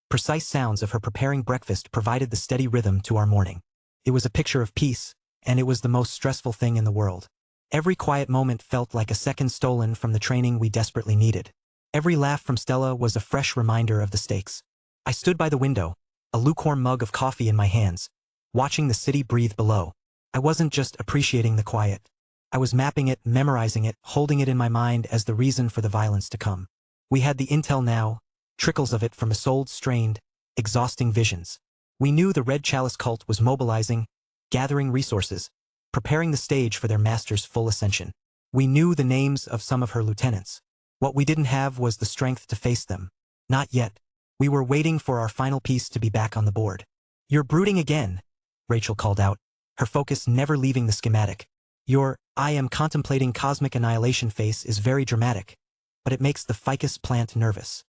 precise sounds of her preparing breakfast provided the steady rhythm to our morning. It was a picture of peace, and it was the most stressful thing in the world. Every quiet moment felt like a second stolen from the training we desperately needed. Every laugh from Stella was a fresh reminder of the stakes. I stood by the window, a lukewarm mug of coffee in my hands, watching the city breathe below. I wasn't just appreciating the quiet. I was mapping it, memorizing it, holding it in my mind as the reason for the violence to come. We had the intel now, trickles of it from Isolde's strained, exhausting visions. We knew the Red Chalice cult was mobilizing, gathering resources, preparing the stage for their master's full ascension. We knew the names of some of her lieutenants. What we didn't have was the strength to face them. Not yet. We were waiting for our final piece to be back on the board. "You're brooding again," Rachel called out, her focus never leaving the schematic. "Your I am contemplating cosmic annihilation face is very dramatic, but it makes the ficus plant nervous.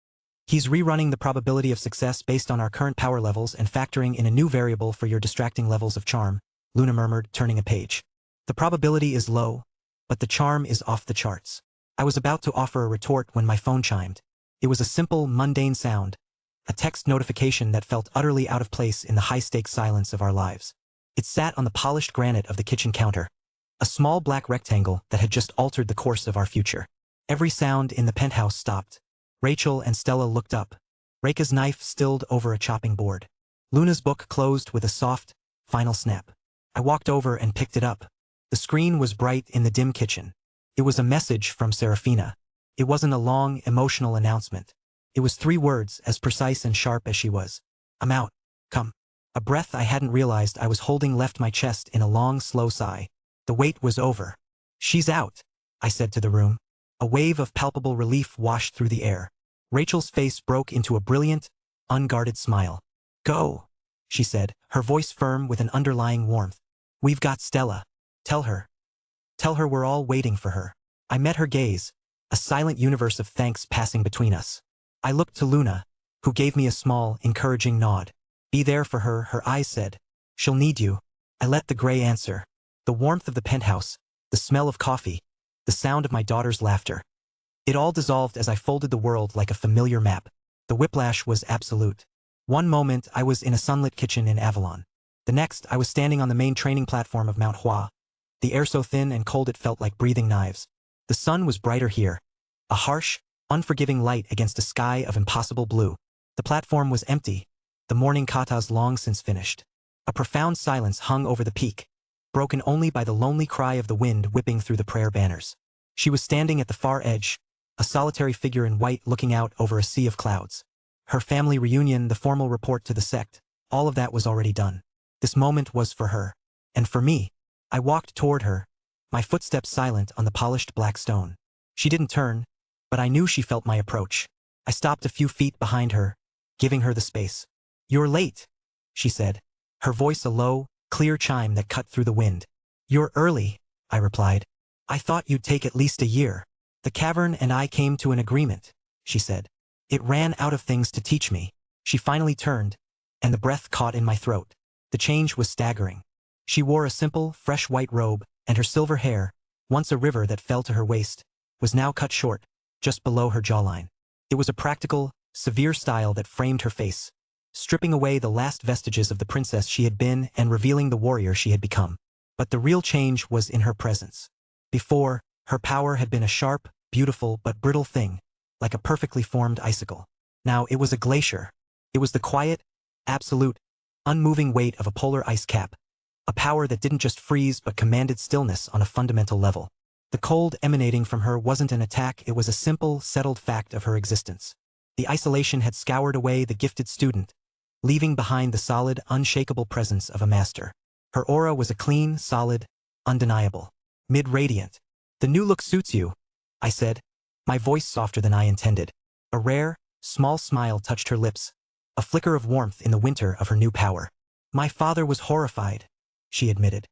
He's rerunning the probability of success based on our current power levels and factoring in a new variable for your distracting levels of charm," Luna murmured, turning a page. "The probability is low, but the charm is off the charts." I was about to offer a retort when my phone chimed. It was a simple, mundane sound, a text notification that felt utterly out of place in the high-stakes silence of our lives. It sat on the polished granite of the kitchen counter, a small black rectangle that had just altered the course of our future. Every sound in the penthouse stopped. Rachel and Stella looked up. Reka's knife stilled over a chopping board. Luna's book closed with a soft, final snap. I walked over and picked it up. The screen was bright in the dim kitchen. It was a message from Serafina. It wasn't a long, emotional announcement. It was 3 words, as precise and sharp as she was. "I'm out. Come." A breath I hadn't realized I was holding left my chest in a long, slow sigh. The wait was over. "She's out," I said to the room. A wave of palpable relief washed through the air. Rachel's face broke into a brilliant, unguarded smile. "Go," she said, her voice firm with an underlying warmth. "We've got Stella. Tell her. Tell her we're all waiting for her." I met her gaze, a silent universe of thanks passing between us. I looked to Luna, who gave me a small, encouraging nod. "Be there for her," her eyes said. "She'll need you." I let the gray answer. The warmth of the penthouse, the smell of coffee, the sound of my daughter's laughter. It all dissolved as I folded the world like a familiar map. The whiplash was absolute. One moment I was in a sunlit kitchen in Avalon. The next I was standing on the main training platform of Mount Hua. The air so thin and cold it felt like breathing knives. The sun was brighter here, a harsh, unforgiving light against a sky of impossible blue. The platform was empty, the morning katas long since finished. A profound silence hung over the peak, broken only by the lonely cry of the wind whipping through the prayer banners. She was standing at the far edge, a solitary figure in white looking out over a sea of clouds. Her family reunion, the formal report to the sect, all of that was already done. This moment was for her. And for me. I walked toward her, my footsteps silent on the polished black stone. She didn't turn, but I knew she felt my approach. I stopped a few feet behind her, giving her the space. "You're late," she said, her voice a low, clear chime that cut through the wind. "You're early," I replied. "I thought you'd take at least a year." "The cavern and I came to an agreement," she said. "It ran out of things to teach me." She finally turned, and the breath caught in my throat. The change was staggering. She wore a simple, fresh white robe, and her silver hair, once a river that fell to her waist, was now cut short, just below her jawline. It was a practical, severe style that framed her face, stripping away the last vestiges of the princess she had been and revealing the warrior she had become. But the real change was in her presence. Before, her power had been a sharp, beautiful but brittle thing, like a perfectly formed icicle. Now it was a glacier. It was the quiet, absolute, unmoving weight of a polar ice cap, a power that didn't just freeze but commanded stillness on a fundamental level. The cold emanating from her wasn't an attack, it was a simple, settled fact of her existence. The isolation had scoured away the gifted student, leaving behind the solid, unshakable presence of a master. Her aura was a clean, solid, undeniable, mid-radiant. "The new look suits you," I said, my voice softer than I intended. A rare, small smile touched her lips, a flicker of warmth in the winter of her new power. "My father was horrified," she admitted.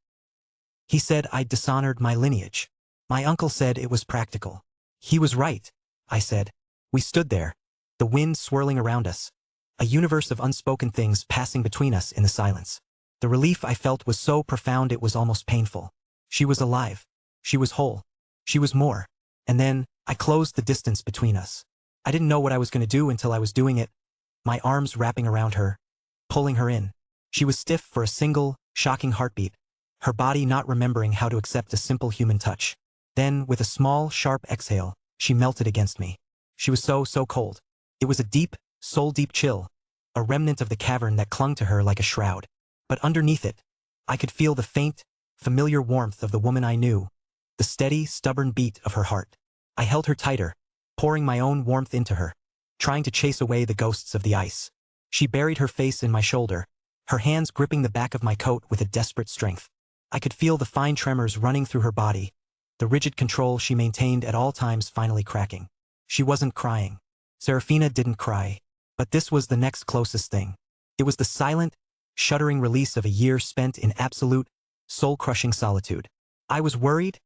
"He said I'd dishonored my lineage. My uncle said it was practical." "He was right," I said. We stood there, the wind swirling around us, a universe of unspoken things passing between us in the silence. The relief I felt was so profound it was almost painful. She was alive. She was whole. She was more. And then, I closed the distance between us. I didn't know what I was going to do until I was doing it, my arms wrapping around her, pulling her in. She was stiff for a single, shocking heartbeat, her body not remembering how to accept a simple human touch. Then, with a small, sharp exhale, she melted against me. She was so cold. It was a deep, soul-deep chill, a remnant of the cavern that clung to her like a shroud. But underneath it, I could feel the faint, familiar warmth of the woman I knew, the steady, stubborn beat of her heart. I held her tighter, pouring my own warmth into her. trying to chase away the ghosts of the ice. She buried her face in my shoulder, her hands gripping the back of my coat with a desperate strength. I could feel the fine tremors running through her body, the rigid control she maintained at all times finally cracking. She wasn't crying. Serafina didn't cry. But this was the next closest thing. It was the silent, shuddering release of a year spent in absolute, soul-crushing solitude. I was worried.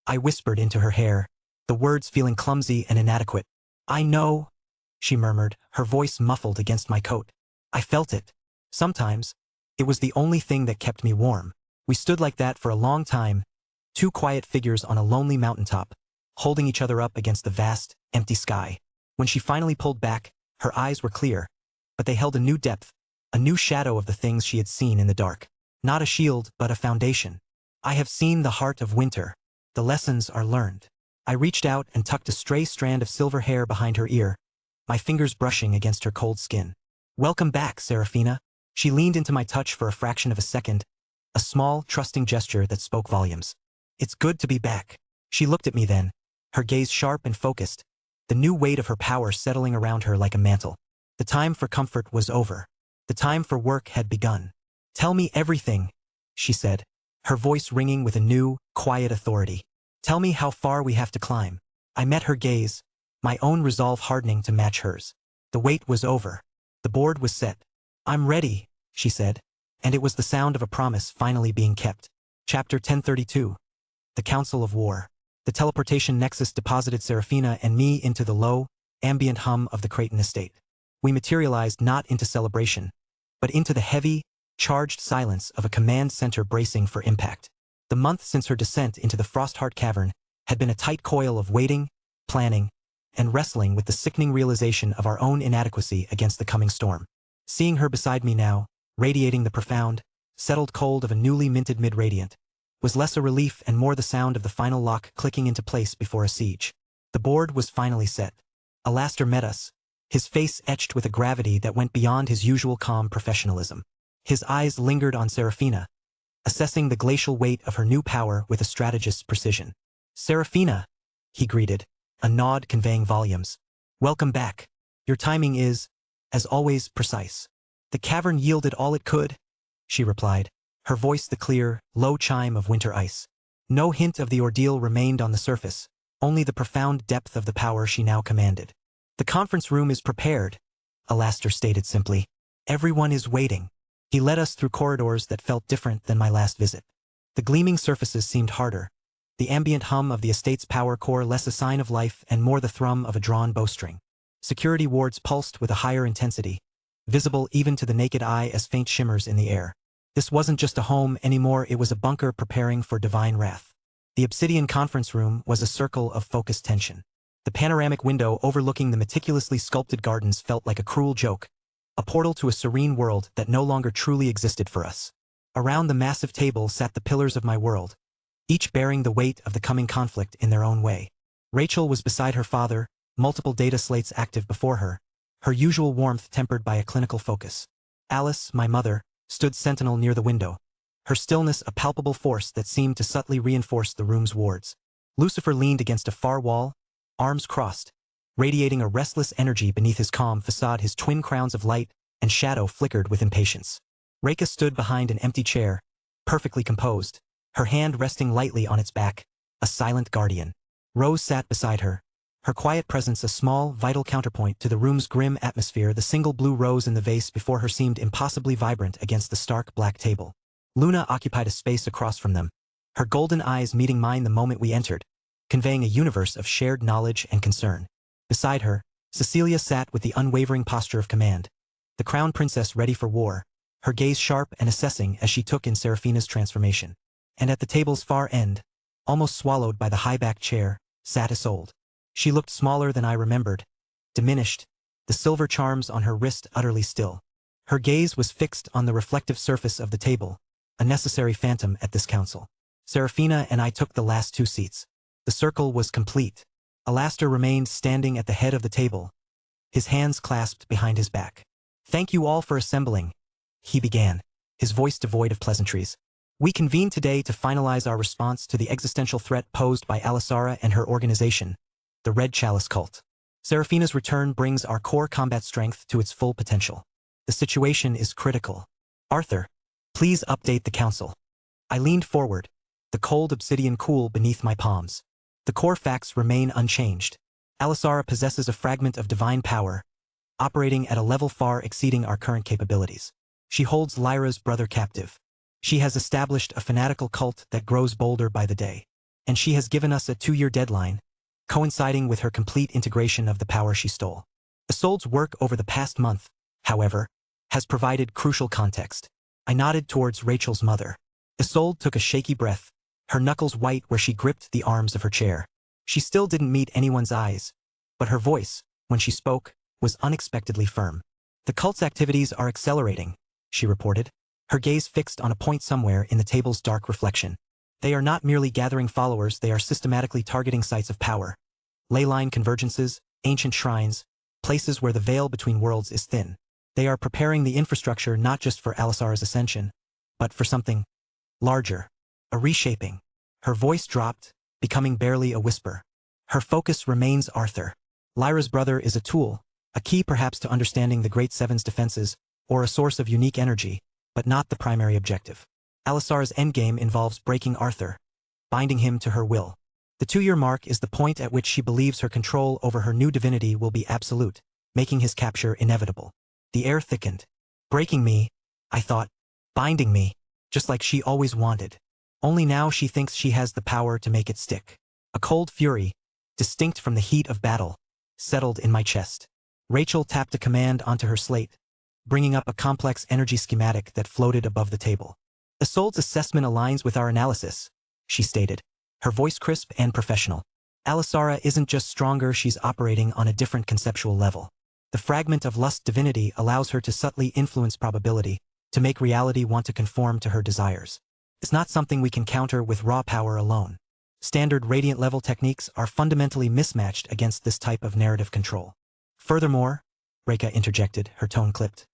I whispered into her hair, the words feeling clumsy and inadequate. "I know," she murmured, her voice muffled against my coat. I felt it. Sometimes, it was the only thing that kept me warm. We stood like that for a long time, two quiet figures on a lonely mountaintop, holding each other up against the vast, empty sky. When she finally pulled back, her eyes were clear, but they held a new depth, a new shadow of the things she had seen in the dark. Not a shield, but a foundation. "I have seen the heart of winter. The lessons are learned." I reached out and tucked a stray strand of silver hair behind her ear, my fingers brushing against her cold skin. "Welcome back, Serafina." She leaned into my touch for a fraction of a second, a small, trusting gesture that spoke volumes. "It's good to be back." She looked at me then, her gaze sharp and focused, the new weight of her power settling around her like a mantle. The time for comfort was over. The time for work had begun. "Tell me everything," she said, her voice ringing with a new, quiet authority. "Tell me how far we have to climb." I met her gaze, my own resolve hardening to match hers. The wait was over. The board was set. "I'm ready," she said, and it was the sound of a promise finally being kept. Chapter 1032. The Council of War. The teleportation nexus deposited Serafina and me into the low, ambient hum of the Creighton estate. We materialized not into celebration, but into the heavy, charged silence of a command center bracing for impact. The month since her descent into the Frostheart Cavern had been a tight coil of waiting, planning, and wrestling with the sickening realization of our own inadequacy against the coming storm. Seeing her beside me now, radiating the profound, settled cold of a newly minted mid-radiant, was less a relief and more the sound of the final lock clicking into place before a siege. The board was finally set. Alastair met us, his face etched with a gravity that went beyond his usual calm professionalism. His eyes lingered on Serafina, assessing the glacial weight of her new power with a strategist's precision. "Serafina," he greeted, a nod conveying volumes. "Welcome back. Your timing is, as always, precise." "The cavern yielded all it could," she replied, her voice the clear, low chime of winter ice. No hint of the ordeal remained on the surface, only the profound depth of the power she now commanded. "The conference room is prepared," Alastair stated simply. "Everyone is waiting." He led us through corridors that felt different than my last visit. The gleaming surfaces seemed harder, the ambient hum of the estate's power core less a sign of life and more the thrum of a drawn bowstring. Security wards pulsed with a higher intensity, visible even to the naked eye as faint shimmers in the air. This wasn't just a home anymore, it was a bunker preparing for divine wrath. The obsidian conference room was a circle of focused tension. The panoramic window overlooking the meticulously sculpted gardens felt like a cruel joke, a portal to a serene world that no longer truly existed for us. Around the massive table sat the pillars of my world, each bearing the weight of the coming conflict in their own way. Rachel was beside her father, multiple data slates active before her, her usual warmth tempered by a clinical focus. Alice, my mother, stood sentinel near the window, her stillness a palpable force that seemed to subtly reinforce the room's wards. Lucifer leaned against a far wall, arms crossed, radiating a restless energy beneath his calm facade. His twin crowns of light and shadow flickered with impatience. Reka stood behind an empty chair, perfectly composed, her hand resting lightly on its back, a silent guardian. Rose sat beside her, her quiet presence a small, vital counterpoint to the room's grim atmosphere. The single blue rose in the vase before her seemed impossibly vibrant against the stark black table. Luna occupied a space across from them, her golden eyes meeting mine the moment we entered, conveying a universe of shared knowledge and concern. Beside her, Cecilia sat with the unwavering posture of command, the crown princess ready for war, her gaze sharp and assessing as she took in Serafina's transformation. And at the table's far end, almost swallowed by the high-backed chair, sat Isolde. She looked smaller than I remembered, diminished, the silver charms on her wrist utterly still. Her gaze was fixed on the reflective surface of the table, a necessary phantom at this council. Serafina and I took the last two seats. The circle was complete. Alastair remained standing at the head of the table, his hands clasped behind his back. "Thank you all for assembling," he began, his voice devoid of pleasantries. "We convene today to finalize our response to the existential threat posed by Alisara and her organization, the Red Chalice Cult." Seraphina's return brings our core combat strength to its full potential. The situation is critical. Arthur, please update the council. I leaned forward, the cold obsidian cool beneath my palms. The core facts remain unchanged. Alisara possesses a fragment of divine power, operating at a level far exceeding our current capabilities. She holds Lyra's brother captive. She has established a fanatical cult that grows bolder by the day. And she has given us a 2-year deadline, coinciding with her complete integration of the power she stole. Isolde's work over the past month, however, has provided crucial context. I nodded towards Rachel's mother. Isolde took a shaky breath, her knuckles white where she gripped the arms of her chair. She still didn't meet anyone's eyes, but her voice, when she spoke, was unexpectedly firm. The cult's activities are accelerating, she reported, her gaze fixed on a point somewhere in the table's dark reflection. They are not merely gathering followers, they are systematically targeting sites of power. Ley line convergences, ancient shrines, places where the veil between worlds is thin. They are preparing the infrastructure not just for Alisara's ascension, but for something larger, a reshaping. Her voice dropped, becoming barely a whisper. Her focus remains Arthur. Lyra's brother is a tool, a key perhaps to understanding the Great Seven's defenses, or a source of unique energy, but not the primary objective. Alisara's endgame involves breaking Arthur, binding him to her will. The 2-year mark is the point at which she believes her control over her new divinity will be absolute, making his capture inevitable. The air thickened. Breaking me, I thought, binding me, just like she always wanted. Only now she thinks she has the power to make it stick. A cold fury, distinct from the heat of battle, settled in my chest. Rachel tapped a command onto her slate, bringing up a complex energy schematic that floated above the table. Isolde's assessment aligns with our analysis, she stated, her voice crisp and professional. Alisara isn't just stronger, she's operating on a different conceptual level. The fragment of lust divinity allows her to subtly influence probability, to make reality want to conform to her desires. It's not something we can counter with raw power alone. Standard radiant level techniques are fundamentally mismatched against this type of narrative control. Furthermore, Reka interjected, her tone clipped,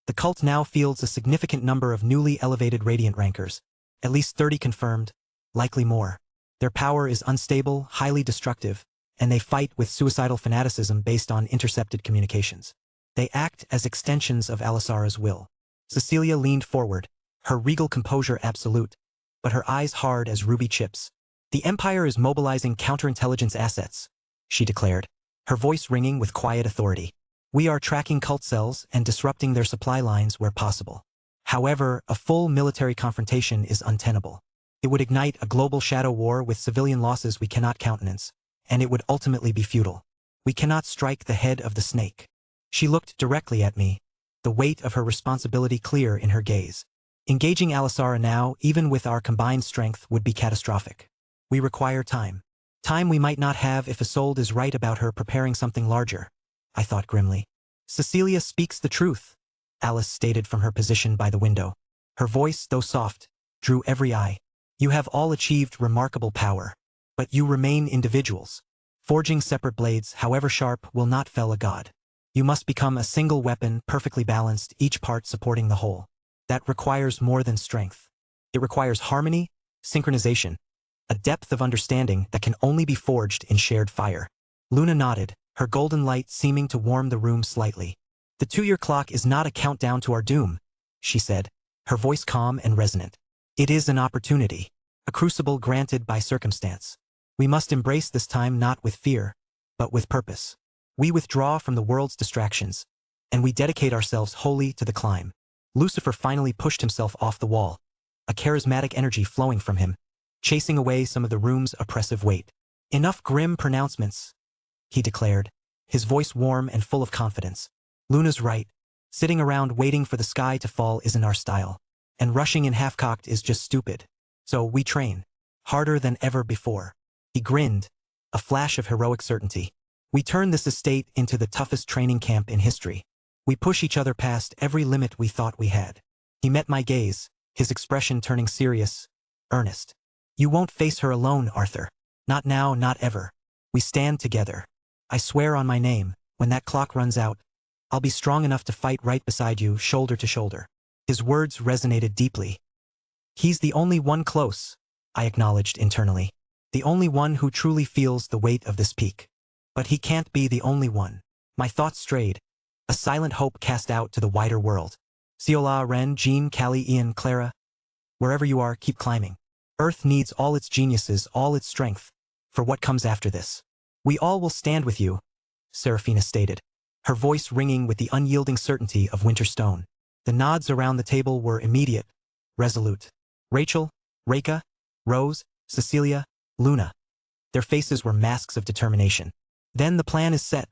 the cult now fields a significant number of newly elevated radiant rankers, at least 30 confirmed, likely more. Their power is unstable, highly destructive, and they fight with suicidal fanaticism based on intercepted communications. They act as extensions of Alisara's will. Cecilia leaned forward, her regal composure absolute, but her eyes hard as ruby chips. The Empire is mobilizing counterintelligence assets, she declared, her voice ringing with quiet authority. We are tracking cult cells and disrupting their supply lines where possible. However, a full military confrontation is untenable. It would ignite a global shadow war with civilian losses we cannot countenance, and it would ultimately be futile. We cannot strike the head of the snake. She looked directly at me, the weight of her responsibility clear in her gaze. Engaging Alisara now, even with our combined strength, would be catastrophic. We require time. Time we might not have if Isolde is right about her preparing something larger, I thought grimly. Cecilia speaks the truth, Alice stated from her position by the window. Her voice, though soft, drew every eye. You have all achieved remarkable power, but you remain individuals. Forging separate blades, however sharp, will not fell a god. You must become a single weapon, perfectly balanced, each part supporting the whole. That requires more than strength. It requires harmony, synchronization, a depth of understanding that can only be forged in shared fire. Luna nodded, her golden light seeming to warm the room slightly. The 2-year clock is not a countdown to our doom, she said, her voice calm and resonant. It is an opportunity, a crucible granted by circumstance. We must embrace this time not with fear, but with purpose. We withdraw from the world's distractions, and we dedicate ourselves wholly to the climb. Lucifer finally pushed himself off the wall, a charismatic energy flowing from him, chasing away some of the room's oppressive weight. Enough grim pronouncements, he declared, his voice warm and full of confidence. Luna's right. Sitting around waiting for the sky to fall isn't our style. And rushing in half-cocked is just stupid. So we train. Harder than ever before. He grinned, a flash of heroic certainty. We turn this estate into the toughest training camp in history. We push each other past every limit we thought we had. He met my gaze, his expression turning serious, earnest. You won't face her alone, Arthur. Not now, not ever. We stand together. I swear on my name, when that clock runs out, I'll be strong enough to fight right beside you, shoulder to shoulder. His words resonated deeply. He's the only one close, I acknowledged internally. The only one who truly feels the weight of this peak. But he can't be the only one. My thoughts strayed. A silent hope cast out to the wider world. Ciola, Ren, Jean, Callie, Ian, Clara. Wherever you are, keep climbing. Earth needs all its geniuses, all its strength, for what comes after this. We all will stand with you, Seraphina stated, her voice ringing with the unyielding certainty of winter stone. The nods around the table were immediate, resolute. Rachel, Reka, Rose, Cecilia, Luna. Their faces were masks of determination. Then the plan is set,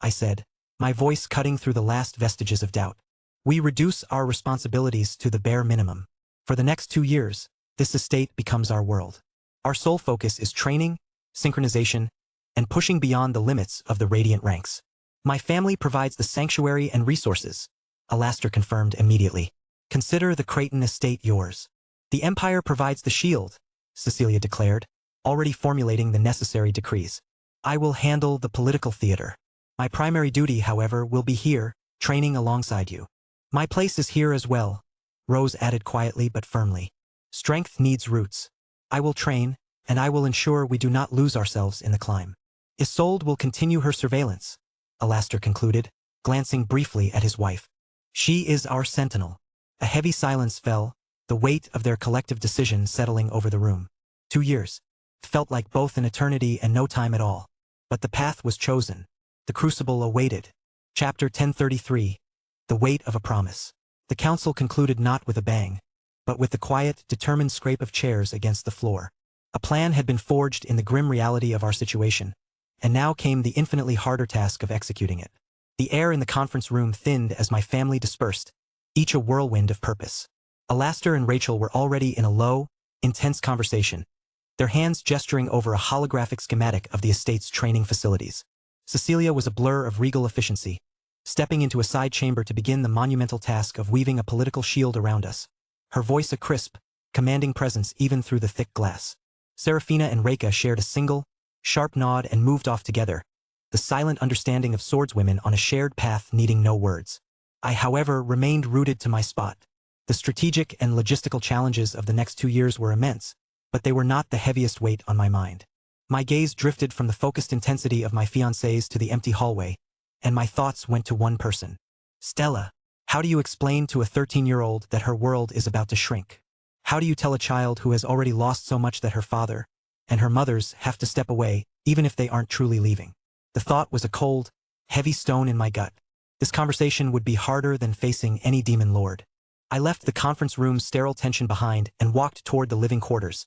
I said, my voice cutting through the last vestiges of doubt. We reduce our responsibilities to the bare minimum. For the next 2 years, this estate becomes our world. Our sole focus is training, synchronization, and pushing beyond the limits of the radiant ranks. My family provides the sanctuary and resources, Alastair confirmed immediately. Consider the Creighton estate yours. The Empire provides the shield, Cecilia declared, already formulating the necessary decrees. I will handle the political theater. My primary duty, however, will be here, training alongside you. My place is here as well, Rose added quietly but firmly. Strength needs roots. I will train, and I will ensure we do not lose ourselves in the climb. Isolde will continue her surveillance, Alastair concluded, glancing briefly at his wife. She is our sentinel. A heavy silence fell, the weight of their collective decision settling over the room. 2 years. Felt like both an eternity and no time at all. But the path was chosen. The crucible awaited. Chapter 1033. The Weight of a Promise. The council concluded not with a bang, but with the quiet, determined scrape of chairs against the floor. A plan had been forged in the grim reality of our situation, and now came the infinitely harder task of executing it. The air in the conference room thinned as my family dispersed, each a whirlwind of purpose. Alastair and Rachel were already in a low, intense conversation, their hands gesturing over a holographic schematic of the estate's training facilities. Cecilia was a blur of regal efficiency, stepping into a side chamber to begin the monumental task of weaving a political shield around us, her voice a crisp, commanding presence even through the thick glass. Seraphina and Reka shared a single, sharp nod and moved off together, the silent understanding of swordswomen on a shared path needing no words. I, however, remained rooted to my spot. The strategic and logistical challenges of the next 2 years were immense, but they were not the heaviest weight on my mind. My gaze drifted from the focused intensity of my fiancés to the empty hallway, and my thoughts went to one person. Stella. How do you explain to a 13-year-old that her world is about to shrink? How do you tell a child who has already lost so much that her father and her mothers have to step away, even if they aren't truly leaving? The thought was a cold, heavy stone in my gut. This conversation would be harder than facing any demon lord. I left the conference room's sterile tension behind and walked toward the living quarters,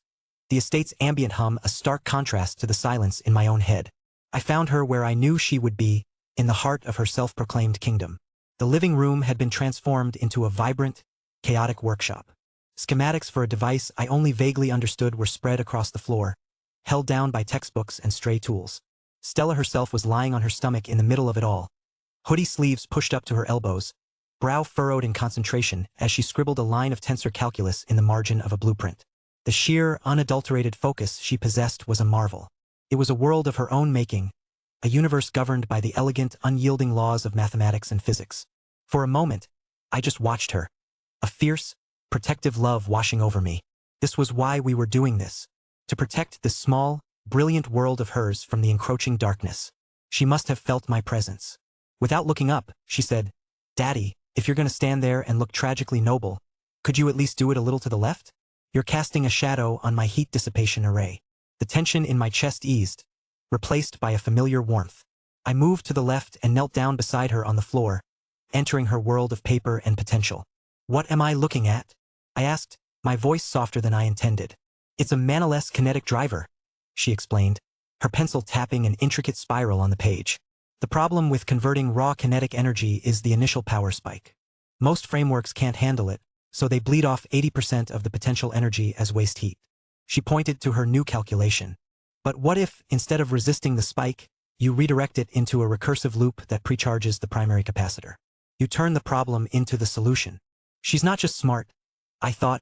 the estate's ambient hum a stark contrast to the silence in my own head. I found her where I knew she would be, in the heart of her self-proclaimed kingdom. The living room had been transformed into a vibrant, chaotic workshop. Schematics for a device I only vaguely understood were spread across the floor, held down by textbooks and stray tools. Stella herself was lying on her stomach in the middle of it all, hoodie sleeves pushed up to her elbows, brow furrowed in concentration as she scribbled a line of tensor calculus in the margin of a blueprint. The sheer, unadulterated focus she possessed was a marvel. It was a world of her own making, a universe governed by the elegant, unyielding laws of mathematics and physics. For a moment, I just watched her, a fierce, protective love washing over me. This was why we were doing this, to protect this small, brilliant world of hers from the encroaching darkness. She must have felt my presence. Without looking up, she said, "Daddy, if you're going to stand there and look tragically noble, could you at least do it a little to the left? You're casting a shadow on my heat dissipation array." The tension in my chest eased, replaced by a familiar warmth. I moved to the left and knelt down beside her on the floor, entering her world of paper and potential. "What am I looking at?" I asked, my voice softer than I intended. "It's a Manaless kinetic driver," she explained, her pencil tapping an intricate spiral on the page. "The problem with converting raw kinetic energy is the initial power spike. Most frameworks can't handle it, so they bleed off 80% of the potential energy as waste heat." She pointed to her new calculation. "But what if, instead of resisting the spike, you redirect it into a recursive loop that precharges the primary capacitor? You turn the problem into the solution." She's not just smart, I thought,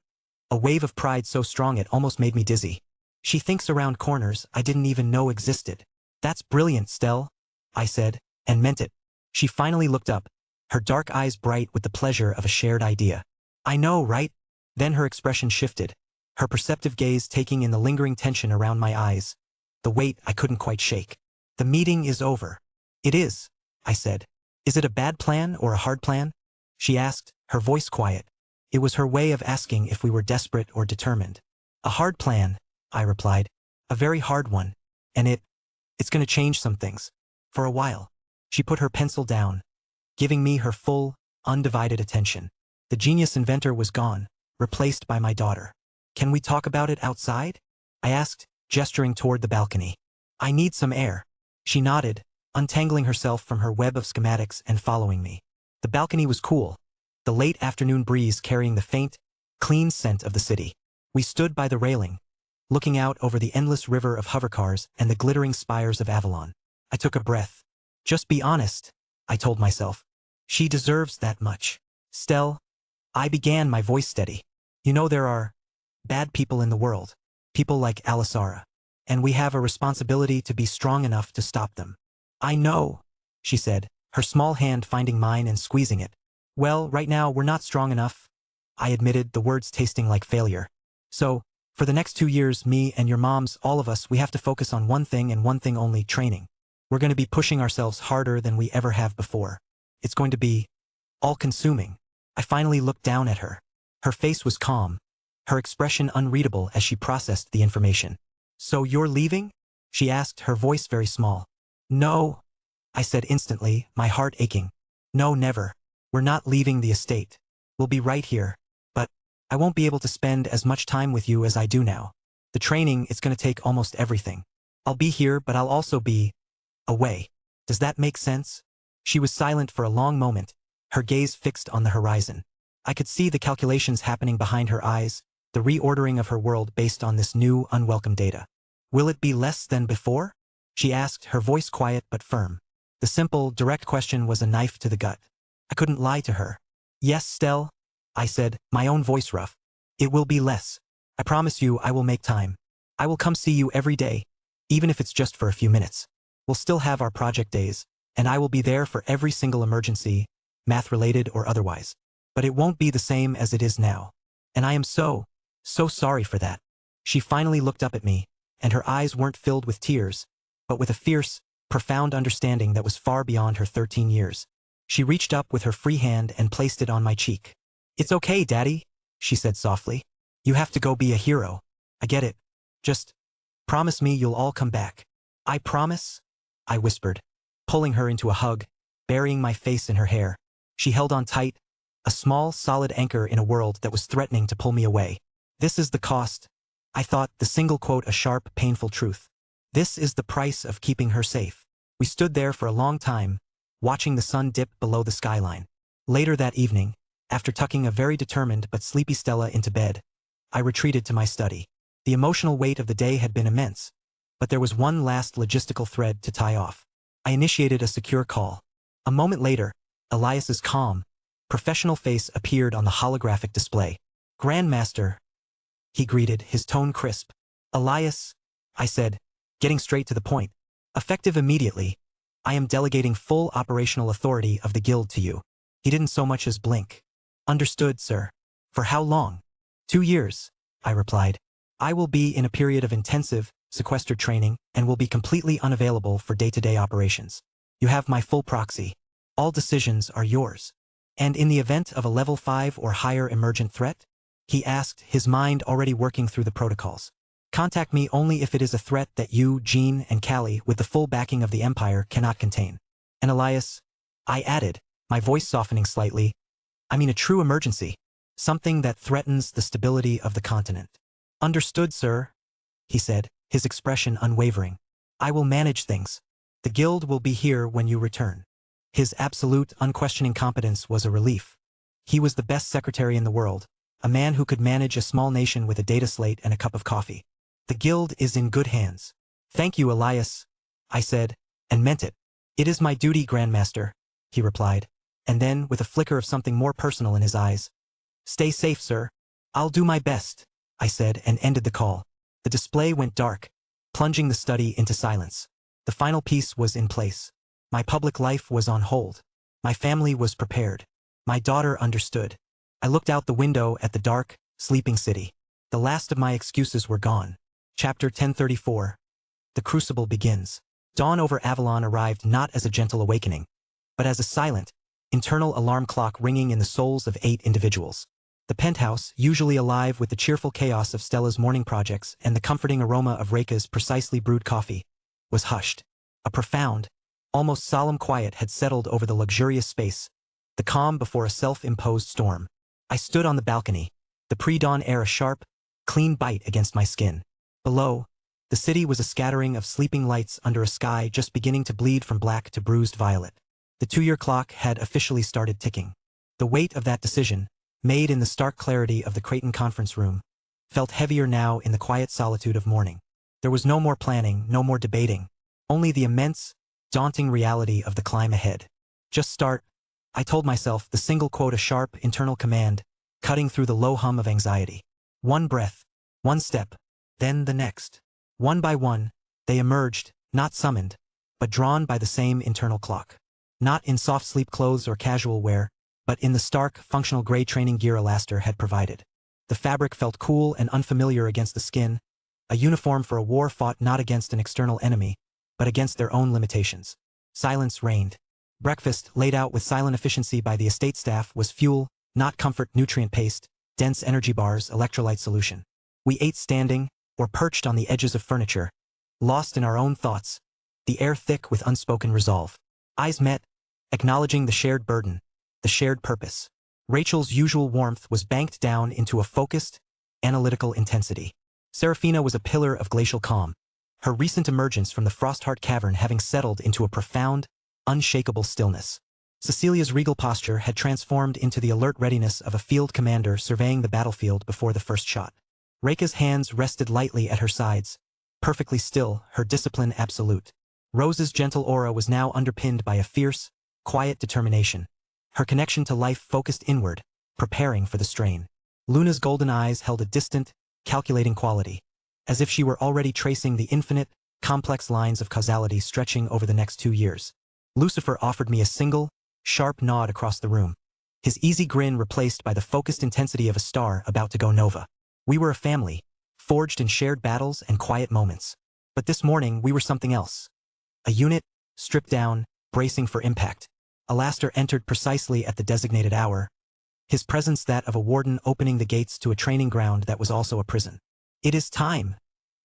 a wave of pride so strong it almost made me dizzy. She thinks around corners I didn't even know existed. "That's brilliant, Stell," I said, and meant it. She finally looked up, her dark eyes bright with the pleasure of a shared idea. "I know, right?" Then her expression shifted, her perceptive gaze taking in the lingering tension around my eyes, the weight I couldn't quite shake. The meeting is over. It is, I said. Is it a bad plan or a hard plan? She asked, her voice quiet. It was her way of asking if we were desperate or determined. A hard plan, I replied. A very hard one. And it's going to change some things. For a while. She put her pencil down, giving me her full, undivided attention. The genius inventor was gone, replaced by my daughter. Can we talk about it outside? I asked, gesturing toward the balcony. I need some air. She nodded, untangling herself from her web of schematics and following me. The balcony was cool, the late afternoon breeze carrying the faint, clean scent of the city. We stood by the railing, looking out over the endless river of hovercars and the glittering spires of Avalon. I took a breath. Just be honest, I told myself. She deserves that much. Stell, I began, my voice steady. You know there are bad people in the world, people like Alisara, and we have a responsibility to be strong enough to stop them. I know, she said, her small hand finding mine and squeezing it. Well, right now we're not strong enough, I admitted, the words tasting like failure. So, for the next 2 years, me and your moms, all of us, we have to focus on one thing and one thing only: training. We're going to be pushing ourselves harder than we ever have before. It's going to be all-consuming. I finally looked down at her. Her face was calm, her expression unreadable as she processed the information. So you're leaving? She asked, her voice very small. No, I said instantly, my heart aching. No, never. We're not leaving the estate. We'll be right here. But I won't be able to spend as much time with you as I do now. The training, it's going to take almost everything. I'll be here, but I'll also be away. Does that make sense? She was silent for a long moment, her gaze fixed on the horizon. I could see the calculations happening behind her eyes, the reordering of her world based on this new, unwelcome data. Will it be less than before? She asked, her voice quiet but firm. The simple, direct question was a knife to the gut. I couldn't lie to her. Yes, Stell, I said, my own voice rough. It will be less. I promise you I will make time. I will come see you every day, even if it's just for a few minutes. We'll still have our project days, and I will be there for every single emergency, math-related or otherwise. But it won't be the same as it is now. And I am so sorry for that. She finally looked up at me, and her eyes weren't filled with tears, but with a fierce, profound understanding that was far beyond her 13 years. She reached up with her free hand and placed it on my cheek. It's okay, Daddy, she said softly. You have to go be a hero. I get it. Just promise me you'll all come back. I promise, I whispered, pulling her into a hug, burying my face in her hair. She held on tight, a small, solid anchor in a world that was threatening to pull me away. This is the cost, I thought, the single quote, a sharp, painful truth. This is the price of keeping her safe. We stood there for a long time, watching the sun dip below the skyline. Later that evening, after tucking a very determined but sleepy Stella into bed, I retreated to my study. The emotional weight of the day had been immense, but there was one last logistical thread to tie off. I initiated a secure call. A moment later, Elias's calm, professional face appeared on the holographic display. Grandmaster, he greeted, his tone crisp. Elias, I said, getting straight to the point. Effective immediately, I am delegating full operational authority of the guild to you. He didn't so much as blink. Understood, sir. For how long? 2 years, I replied. I will be in a period of intensive, sequestered training and will be completely unavailable for day-to-day operations. You have my full proxy. All decisions are yours. And in the event of a level 5 or higher emergent threat? He asked, his mind already working through the protocols. Contact me only if it is a threat that you, Jean, and Callie, with the full backing of the Empire, cannot contain. And Elias, I added, my voice softening slightly, I mean a true emergency. Something that threatens the stability of the continent. Understood, sir, he said, his expression unwavering. I will manage things. The guild will be here when you return. His absolute, unquestioning competence was a relief. He was the best secretary in the world, a man who could manage a small nation with a data slate and a cup of coffee. The guild is in good hands. Thank you, Elias, I said, and meant it. It is my duty, Grandmaster, he replied, and then, with a flicker of something more personal in his eyes, stay safe, sir. I'll do my best, I said, and ended the call. The display went dark, plunging the study into silence. The final piece was in place. My public life was on hold. My family was prepared. My daughter understood. I looked out the window at the dark, sleeping city. The last of my excuses were gone. Chapter 1034. The Crucible begins. Dawn over Avalon arrived not as a gentle awakening, but as a silent, internal alarm clock ringing in the souls of 8 individuals. The penthouse, usually alive with the cheerful chaos of Stella's morning projects and the comforting aroma of Reika's precisely brewed coffee, was hushed. A profound, almost solemn quiet had settled over the luxurious space, the calm before a self-imposed storm. I stood on the balcony, the pre-dawn air a sharp, clean bite against my skin. Below, the city was a scattering of sleeping lights under a sky just beginning to bleed from black to bruised violet. The 2-year clock had officially started ticking. The weight of that decision, made in the stark clarity of the Creighton conference room, felt heavier now in the quiet solitude of morning. There was no more planning, no more debating, only the immense, daunting reality of the climb ahead. Just start, I told myself, the single quote a sharp, internal command, cutting through the low hum of anxiety. One breath, one step, then the next. One by one, they emerged, not summoned, but drawn by the same internal clock. Not in soft sleep clothes or casual wear, but in the stark, functional gray training gear Alastair had provided. The fabric felt cool and unfamiliar against the skin, a uniform for a war fought not against an external enemy, but against their own limitations. Silence reigned. Breakfast, laid out with silent efficiency by the estate staff, was fuel, not comfort, nutrient paste, dense energy bars, electrolyte solution. We ate standing, or perched on the edges of furniture, lost in our own thoughts, the air thick with unspoken resolve. Eyes met, acknowledging the shared burden, the shared purpose. Rachel's usual warmth was banked down into a focused, analytical intensity. Serafina was a pillar of glacial calm, her recent emergence from the Frostheart cavern having settled into a profound, unshakable stillness. Cecilia's regal posture had transformed into the alert readiness of a field commander surveying the battlefield before the first shot. Reika's hands rested lightly at her sides, perfectly still, her discipline absolute. Rose's gentle aura was now underpinned by a fierce, quiet determination, her connection to life focused inward, preparing for the strain. Luna's golden eyes held a distant, calculating quality, as if she were already tracing the infinite, complex lines of causality stretching over the next 2 years. Lucifer offered me a single, sharp nod across the room, his easy grin replaced by the focused intensity of a star about to go nova. We were a family, forged in shared battles and quiet moments. But this morning we were something else. A unit, stripped down, bracing for impact. Alastair entered precisely at the designated hour, his presence that of a warden opening the gates to a training ground that was also a prison. "It is time,"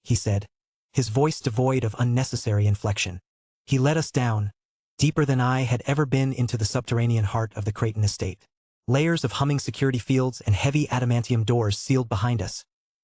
he said, his voice devoid of unnecessary inflection. He led us down, deeper than I had ever been, into the subterranean heart of the Creighton estate. Layers of humming security fields and heavy adamantium doors sealed behind us,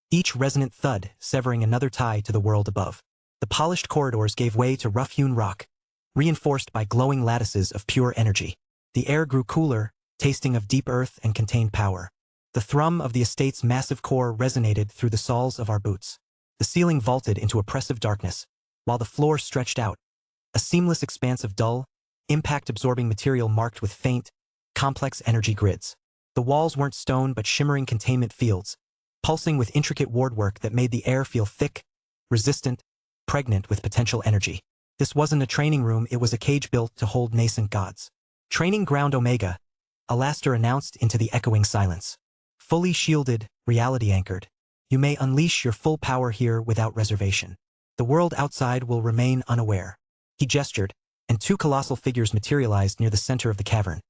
each resonant thud severing another tie to the world above. The polished corridors gave way to rough-hewn rock, reinforced by glowing lattices of pure energy. The air grew cooler, tasting of deep earth and contained power. The thrum of the estate's massive core resonated through the soles of our boots. The ceiling vaulted into oppressive darkness, while the floor stretched out, a seamless expanse of dull, impact-absorbing material marked with faint, complex energy grids. The walls weren't stone but shimmering containment fields, pulsing with intricate wardwork that made the air feel thick, resistant, pregnant with potential energy. This wasn't a training room, it was a cage built to hold nascent gods. "Training Ground Omega," Alastair announced into the echoing silence. "Fully shielded, reality-anchored. You may unleash your full power here without reservation. The world outside will remain unaware." He gestured, and 2 colossal figures materialized near the center of the cavern,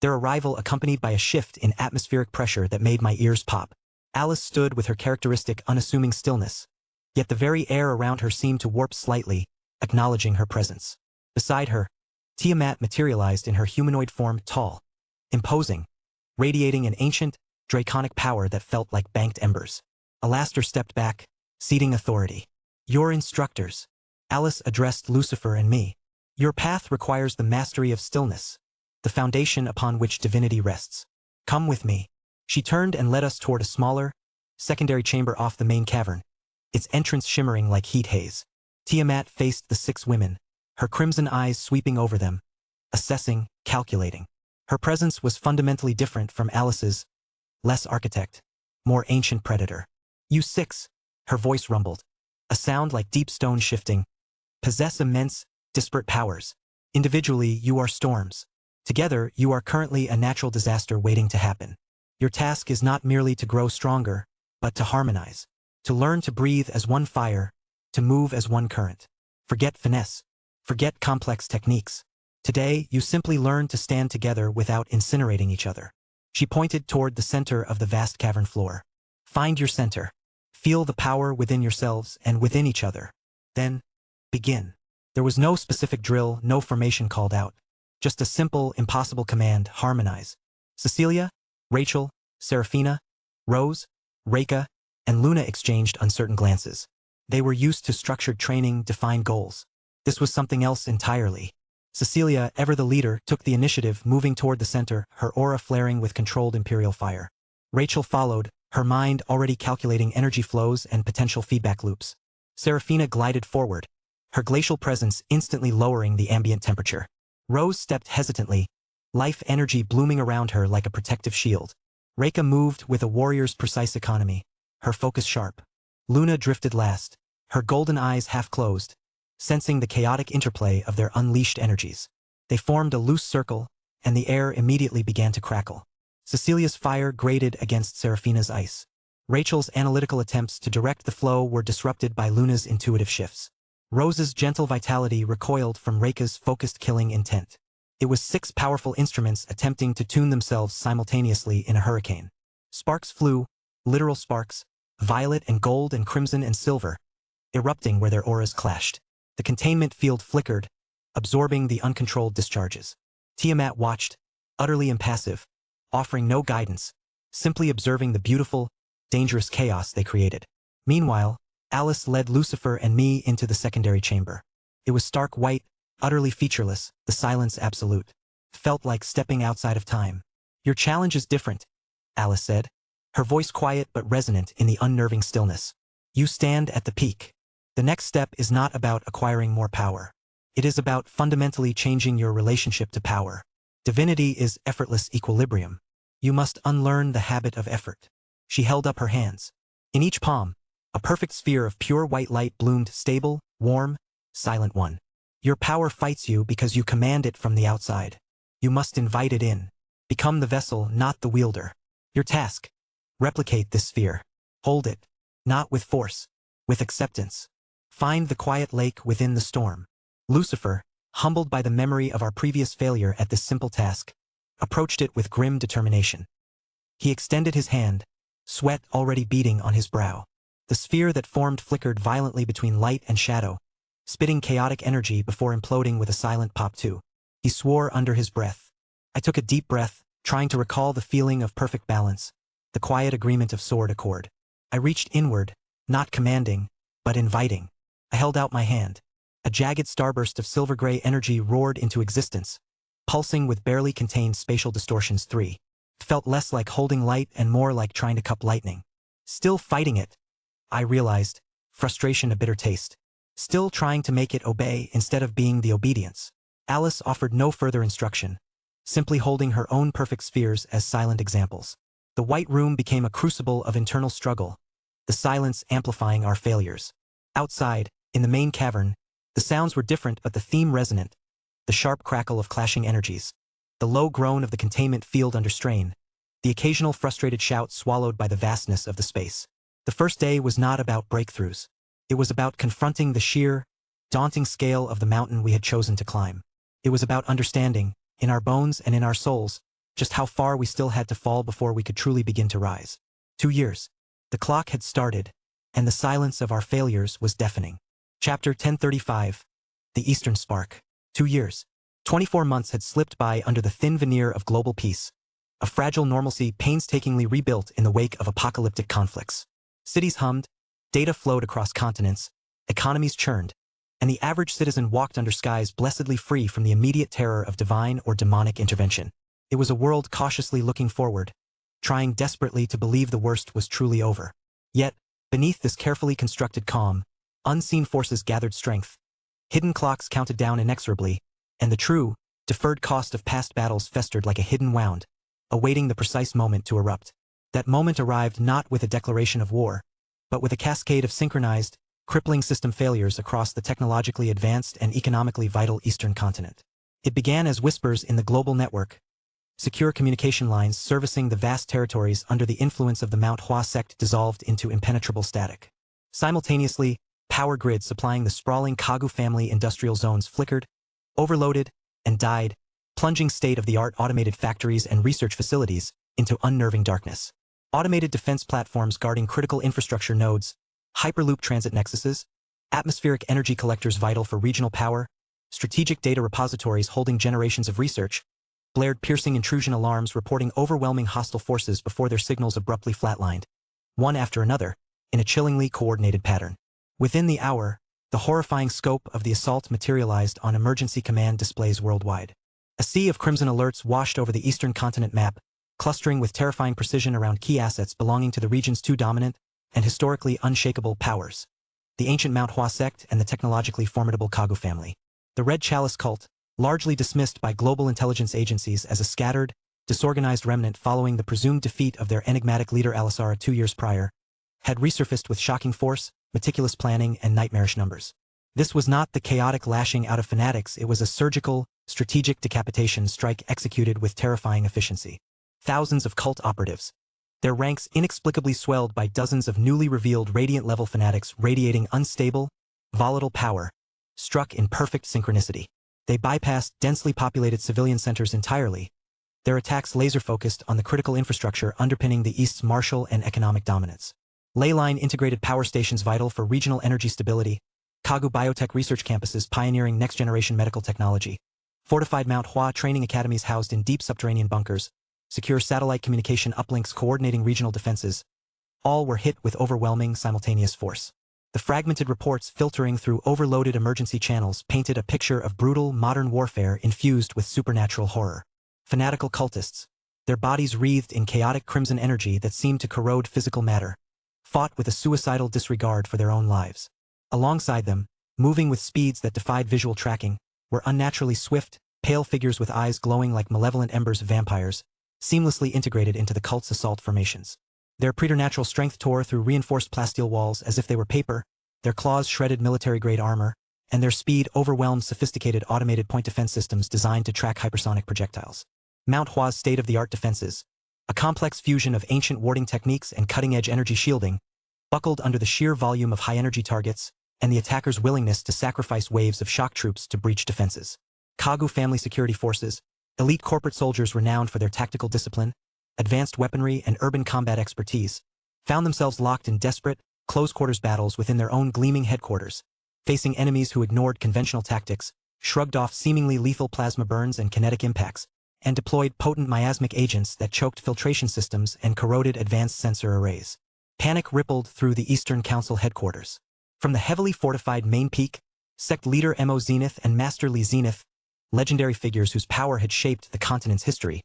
their arrival accompanied by a shift in atmospheric pressure that made my ears pop. Alice stood with her characteristic unassuming stillness, yet the very air around her seemed to warp slightly, acknowledging her presence. Beside her, Tiamat materialized in her humanoid form, tall, imposing, radiating an ancient, draconic power that felt like banked embers. Alastair stepped back, ceding authority. "Your instructors," Alice addressed Lucifer and me. "Your path requires the mastery of stillness, the foundation upon which divinity rests. Come with me." She turned and led us toward a smaller, secondary chamber off the main cavern, its entrance shimmering like heat haze. Tiamat faced the 6 women, her crimson eyes sweeping over them, assessing, calculating. Her presence was fundamentally different from Alice's, less architect, more ancient predator. "You 6, her voice rumbled, a sound like deep stone shifting, "possess immense, disparate powers. Individually, you are storms. Together, you are currently a natural disaster waiting to happen. Your task is not merely to grow stronger, but to harmonize, to learn to breathe as one fire, to move as one current. Forget finesse. Forget complex techniques. Today, you simply learn to stand together without incinerating each other. She pointed toward the center of the vast cavern floor. Find your center. Feel the power within yourselves and within each other. Then, begin. There was no specific drill, no formation called out. Just a simple, impossible command: harmonize. Cecilia, Rachel, Serafina, Rose, Reka, and Luna exchanged uncertain glances. They were used to structured training, defined goals. This was something else entirely. Cecilia, ever the leader, took the initiative, moving toward the center, her aura flaring with controlled imperial fire. Rachel followed, her mind already calculating energy flows and potential feedback loops. Serafina glided forward, her glacial presence instantly lowering the ambient temperature. Rose stepped hesitantly, life energy blooming around her like a protective shield. Reka moved with a warrior's precise economy, her focus sharp. Luna drifted last, her golden eyes half closed, sensing the chaotic interplay of their unleashed energies. They formed a loose circle, and the air immediately began to crackle. Cecilia's fire grated against Serafina's ice. Rachel's analytical attempts to direct the flow were disrupted by Luna's intuitive shifts. Rose's gentle vitality recoiled from Reka's focused killing intent. It was 6 powerful instruments attempting to tune themselves simultaneously in a hurricane. Sparks flew, literal sparks, violet and gold and crimson and silver, erupting where their auras clashed. The containment field flickered, absorbing the uncontrolled discharges. Tiamat watched, utterly impassive, offering no guidance, simply observing the beautiful, dangerous chaos they created. Meanwhile, Alice led Lucifer and me into the secondary chamber. It was stark white, utterly featureless, the silence absolute. Felt like stepping outside of time. Your challenge is different, Alice said, her voice quiet but resonant in the unnerving stillness. You stand at the peak. The next step is not about acquiring more power. It is about fundamentally changing your relationship to power. Divinity is effortless equilibrium. You must unlearn the habit of effort. She held up her hands. In each palm, a perfect sphere of pure white light bloomed, stable, warm, silent one. Your power fights you because you command it from the outside. You must invite it in. Become the vessel, not the wielder. Your task: replicate this sphere. Hold it. Not with force, with acceptance. Find the quiet lake within the storm. Lucifer, humbled by the memory of our previous failure at this simple task, approached it with grim determination. He extended his hand, sweat already beading on his brow. The sphere that formed flickered violently between light and shadow, spitting chaotic energy before imploding with a silent pop too. He swore under his breath. I took a deep breath, trying to recall the feeling of perfect balance, the quiet agreement of sword accord. I reached inward, not commanding, but inviting. I held out my hand. A jagged starburst of silver-gray energy roared into existence, pulsing with barely contained spatial distortions. 3. It felt less like holding light and more like trying to cup lightning. Still fighting it, I realized, frustration a bitter taste. Still trying to make it obey instead of being the obedience. Alice offered no further instruction, simply holding her own perfect spheres as silent examples. The white room became a crucible of internal struggle, the silence amplifying our failures. Outside, in the main cavern, the sounds were different but the theme resonant. The sharp crackle of clashing energies, the low groan of the containment field under strain, the occasional frustrated shout swallowed by the vastness of the space. The first day was not about breakthroughs. It was about confronting the sheer, daunting scale of the mountain we had chosen to climb. It was about understanding, in our bones and in our souls, just how far we still had to fall before we could truly begin to rise. 2 years. The clock had started, and the silence of our failures was deafening. Chapter 1035. The Eastern Spark. 2 years. 24 months had slipped by under the thin veneer of global peace, a fragile normalcy painstakingly rebuilt in the wake of apocalyptic conflicts. Cities hummed, data flowed across continents, economies churned, and the average citizen walked under skies blessedly free from the immediate terror of divine or demonic intervention. It was a world cautiously looking forward, trying desperately to believe the worst was truly over. Yet, beneath this carefully constructed calm, unseen forces gathered strength. Hidden clocks counted down inexorably, and the true, deferred cost of past battles festered like a hidden wound, awaiting the precise moment to erupt. That moment arrived not with a declaration of war, but with a cascade of synchronized, crippling system failures across the technologically advanced and economically vital Eastern continent. It began as whispers in the global network, secure communication lines servicing the vast territories under the influence of the Mount Hua sect dissolved into impenetrable static. Simultaneously, power grid supplying the sprawling Kagu family industrial zones flickered, overloaded, and died, plunging state-of-the-art automated factories and research facilities into unnerving darkness. Automated defense platforms guarding critical infrastructure nodes, hyperloop transit nexuses, atmospheric energy collectors vital for regional power, strategic data repositories holding generations of research, blared piercing intrusion alarms reporting overwhelming hostile forces before their signals abruptly flatlined, one after another, in a chillingly coordinated pattern. Within the hour, the horrifying scope of the assault materialized on emergency command displays worldwide. A sea of crimson alerts washed over the eastern continent map, clustering with terrifying precision around key assets belonging to the region's two dominant and historically unshakable powers: the ancient Mount Hua sect and the technologically formidable Kagu family. The Red Chalice cult, largely dismissed by global intelligence agencies as a scattered, disorganized remnant following the presumed defeat of their enigmatic leader Alisara 2 years prior, had resurfaced with shocking force, meticulous planning, and nightmarish numbers. This was not the chaotic lashing out of fanatics, it was a surgical, strategic decapitation strike executed with terrifying efficiency. Thousands of cult operatives, their ranks inexplicably swelled by dozens of newly revealed radiant-level fanatics radiating unstable, volatile power, struck in perfect synchronicity. They bypassed densely populated civilian centers entirely, their attacks laser-focused on the critical infrastructure underpinning the East's martial and economic dominance. Leyline integrated power stations vital for regional energy stability, Kagu biotech research campuses pioneering next-generation medical technology, fortified Mount Hua training academies housed in deep subterranean bunkers, secure satellite communication uplinks coordinating regional defenses, all were hit with overwhelming simultaneous force. The fragmented reports filtering through overloaded emergency channels painted a picture of brutal modern warfare infused with supernatural horror. Fanatical cultists, their bodies wreathed in chaotic crimson energy that seemed to corrode physical matter, fought with a suicidal disregard for their own lives. Alongside them, moving with speeds that defied visual tracking, were unnaturally swift, pale figures with eyes glowing like malevolent embers of vampires, seamlessly integrated into the cult's assault formations. Their preternatural strength tore through reinforced plasteel walls as if they were paper, their claws shredded military-grade armor, and their speed overwhelmed sophisticated automated point defense systems designed to track hypersonic projectiles. Mount Hua's state-of-the-art defenses, a complex fusion of ancient warding techniques and cutting-edge energy shielding, buckled under the sheer volume of high-energy targets and the attackers' willingness to sacrifice waves of shock troops to breach defenses. Kagu family security forces, elite corporate soldiers renowned for their tactical discipline, advanced weaponry, and urban combat expertise, found themselves locked in desperate, close-quarters battles within their own gleaming headquarters, facing enemies who ignored conventional tactics, shrugged off seemingly lethal plasma burns and kinetic impacts, and deployed potent miasmic agents that choked filtration systems and corroded advanced sensor arrays. Panic rippled through the Eastern Council headquarters. From the heavily fortified main peak, sect leader Mo Zenith and Master Li Zenith, legendary figures whose power had shaped the continent's history,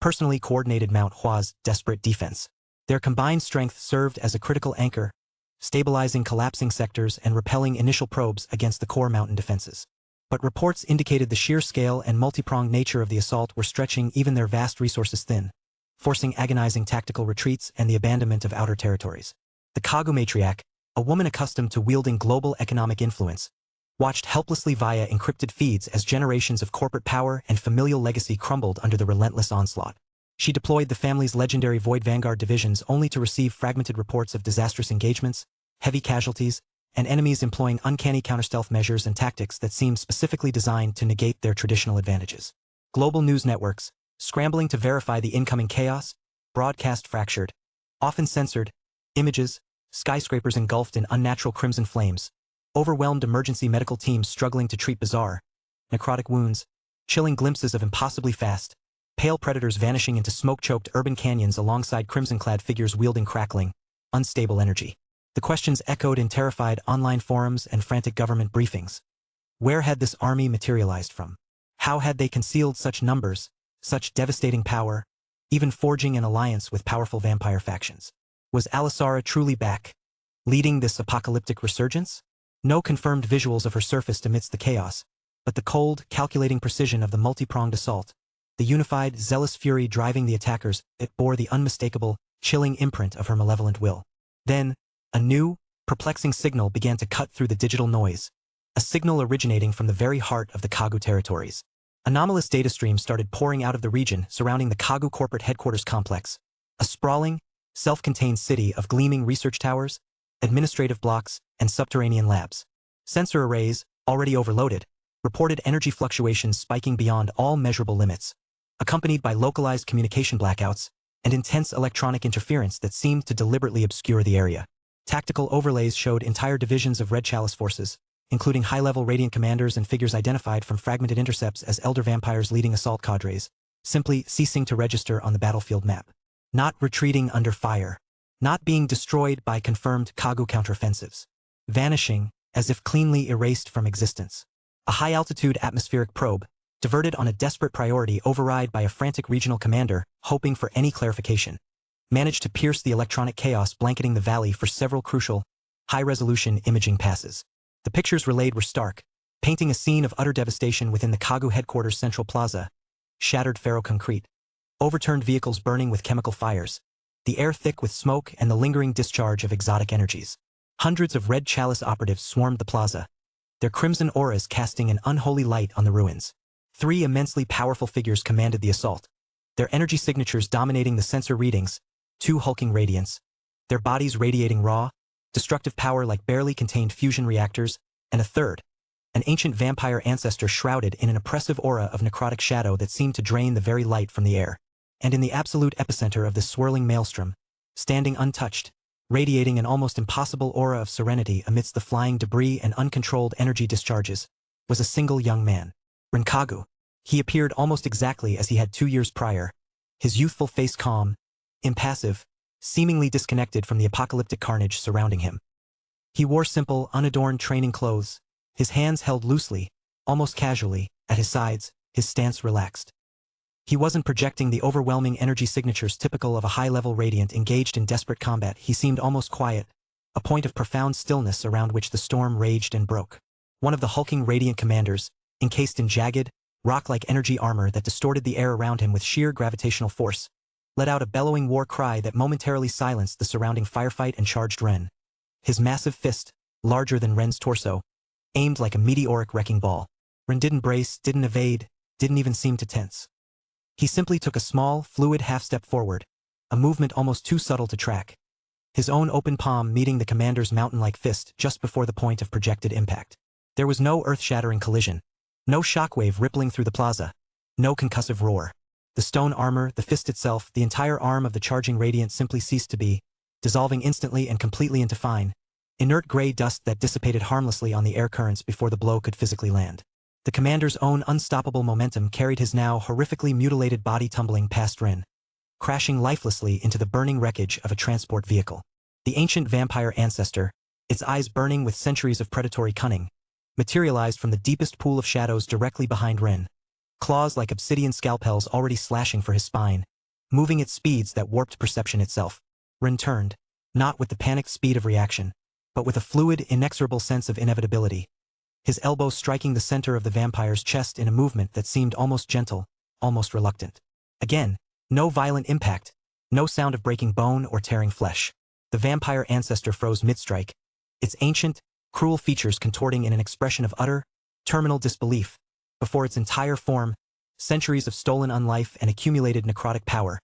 personally coordinated Mount Hua's desperate defense. Their combined strength served as a critical anchor, stabilizing collapsing sectors and repelling initial probes against the core mountain defenses. But reports indicated the sheer scale and multi-pronged nature of the assault were stretching even their vast resources thin, forcing agonizing tactical retreats and the abandonment of outer territories. The Kagu matriarch, a woman accustomed to wielding global economic influence, watched helplessly via encrypted feeds as generations of corporate power and familial legacy crumbled under the relentless onslaught. She deployed the family's legendary Void Vanguard divisions only to receive fragmented reports of disastrous engagements, heavy casualties, and enemies employing uncanny counterstealth measures and tactics that seemed specifically designed to negate their traditional advantages. Global news networks, scrambling to verify the incoming chaos, broadcast fractured, often censored, images, skyscrapers engulfed in unnatural crimson flames, overwhelmed emergency medical teams struggling to treat bizarre, necrotic wounds, chilling glimpses of impossibly fast, pale predators vanishing into smoke-choked urban canyons alongside crimson-clad figures wielding crackling, unstable energy. The questions echoed in terrified online forums and frantic government briefings. Where had this army materialized from? How had they concealed such numbers, such devastating power, even forging an alliance with powerful vampire factions? Was Alisara truly back, leading this apocalyptic resurgence? No confirmed visuals of her surfaced amidst the chaos, but the cold, calculating precision of the multi-pronged assault, the unified, zealous fury driving the attackers, it bore the unmistakable, chilling imprint of her malevolent will. Then, a new, perplexing signal began to cut through the digital noise, a signal originating from the very heart of the Kagu territories. Anomalous data streams started pouring out of the region surrounding the Kagu corporate headquarters complex, a sprawling, self-contained city of gleaming research towers, administrative blocks, and subterranean labs. Sensor arrays, already overloaded, reported energy fluctuations spiking beyond all measurable limits, accompanied by localized communication blackouts and intense electronic interference that seemed to deliberately obscure the area. Tactical overlays showed entire divisions of Red Chalice forces, including high-level Radiant commanders and figures identified from fragmented intercepts as elder vampires leading assault cadres, simply ceasing to register on the battlefield map. Not retreating under fire. Not being destroyed by confirmed Kagu counteroffensives. Vanishing, as if cleanly erased from existence. A high-altitude atmospheric probe, diverted on a desperate priority override by a frantic regional commander, hoping for any clarification, managed to pierce the electronic chaos blanketing the valley for several crucial, high-resolution imaging passes. The pictures relayed were stark, painting a scene of utter devastation within the Kagu headquarters' central plaza, shattered ferroconcrete, overturned vehicles burning with chemical fires, the air thick with smoke and the lingering discharge of exotic energies. Hundreds of Red Chalice operatives swarmed the plaza, their crimson auras casting an unholy light on the ruins. 3 immensely powerful figures commanded the assault, their energy signatures dominating the sensor readings, 2 hulking radiants, their bodies radiating raw, destructive power like barely contained fusion reactors, and a third, an ancient vampire ancestor shrouded in an oppressive aura of necrotic shadow that seemed to drain the very light from the air. And in the absolute epicenter of this swirling maelstrom, standing untouched, radiating an almost impossible aura of serenity amidst the flying debris and uncontrolled energy discharges, was a single young man. Rinkagu. He appeared almost exactly as he had 2 years prior, his youthful face calm, impassive, seemingly disconnected from the apocalyptic carnage surrounding him. He wore simple, unadorned training clothes, his hands held loosely, almost casually, at his sides, his stance relaxed. He wasn't projecting the overwhelming energy signatures typical of a high-level Radiant engaged in desperate combat. He seemed almost quiet, a point of profound stillness around which the storm raged and broke. One of the hulking Radiant commanders, encased in jagged, rock-like energy armor that distorted the air around him with sheer gravitational force, let out a bellowing war cry that momentarily silenced the surrounding firefight and charged Ren. His massive fist, larger than Ren's torso, aimed like a meteoric wrecking ball. Ren didn't brace, didn't evade, didn't even seem to tense. He simply took a small, fluid half-step forward, a movement almost too subtle to track, his own open palm meeting the commander's mountain-like fist just before the point of projected impact. There was no earth-shattering collision, no shockwave rippling through the plaza, no concussive roar. The stone armor, the fist itself, the entire arm of the charging Radiant simply ceased to be, dissolving instantly and completely into fine, inert gray dust that dissipated harmlessly on the air currents before the blow could physically land. The commander's own unstoppable momentum carried his now horrifically mutilated body tumbling past Ren, crashing lifelessly into the burning wreckage of a transport vehicle. The ancient vampire ancestor, its eyes burning with centuries of predatory cunning, materialized from the deepest pool of shadows directly behind Ren, claws like obsidian scalpels already slashing for his spine, moving at speeds that warped perception itself. Ren turned, not with the panicked speed of reaction, but with a fluid, inexorable sense of inevitability, his elbow striking the center of the vampire's chest in a movement that seemed almost gentle, almost reluctant. Again, no violent impact, no sound of breaking bone or tearing flesh. The vampire ancestor froze mid-strike, its ancient, cruel features contorting in an expression of utter, terminal disbelief, before its entire form, centuries of stolen unlife and accumulated necrotic power,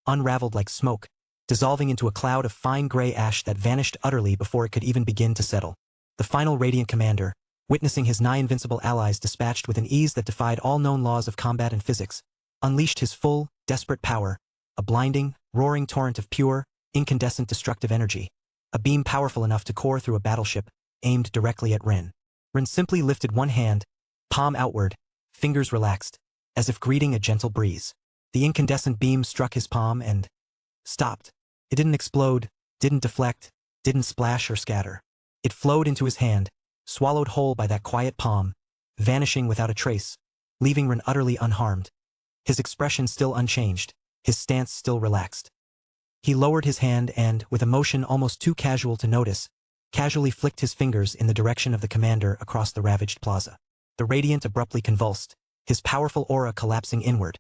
unraveled like smoke, dissolving into a cloud of fine gray ash that vanished utterly before it could even begin to settle. The final Radiant commander, witnessing his nigh invincible allies dispatched with an ease that defied all known laws of combat and physics, unleashed his full, desperate power, a blinding, roaring torrent of pure, incandescent destructive energy, a beam powerful enough to core through a battleship, aimed directly at Ren. Ren simply lifted one hand, palm outward, fingers relaxed, as if greeting a gentle breeze. The incandescent beam struck his palm and stopped. It didn't explode, didn't deflect, didn't splash or scatter. It flowed into his hand, swallowed whole by that quiet palm, vanishing without a trace, leaving Ren utterly unharmed. His expression still unchanged, his stance still relaxed. He lowered his hand and, with a motion almost too casual to notice, casually flicked his fingers in the direction of the commander across the ravaged plaza. The Radiant abruptly convulsed, his powerful aura collapsing inward,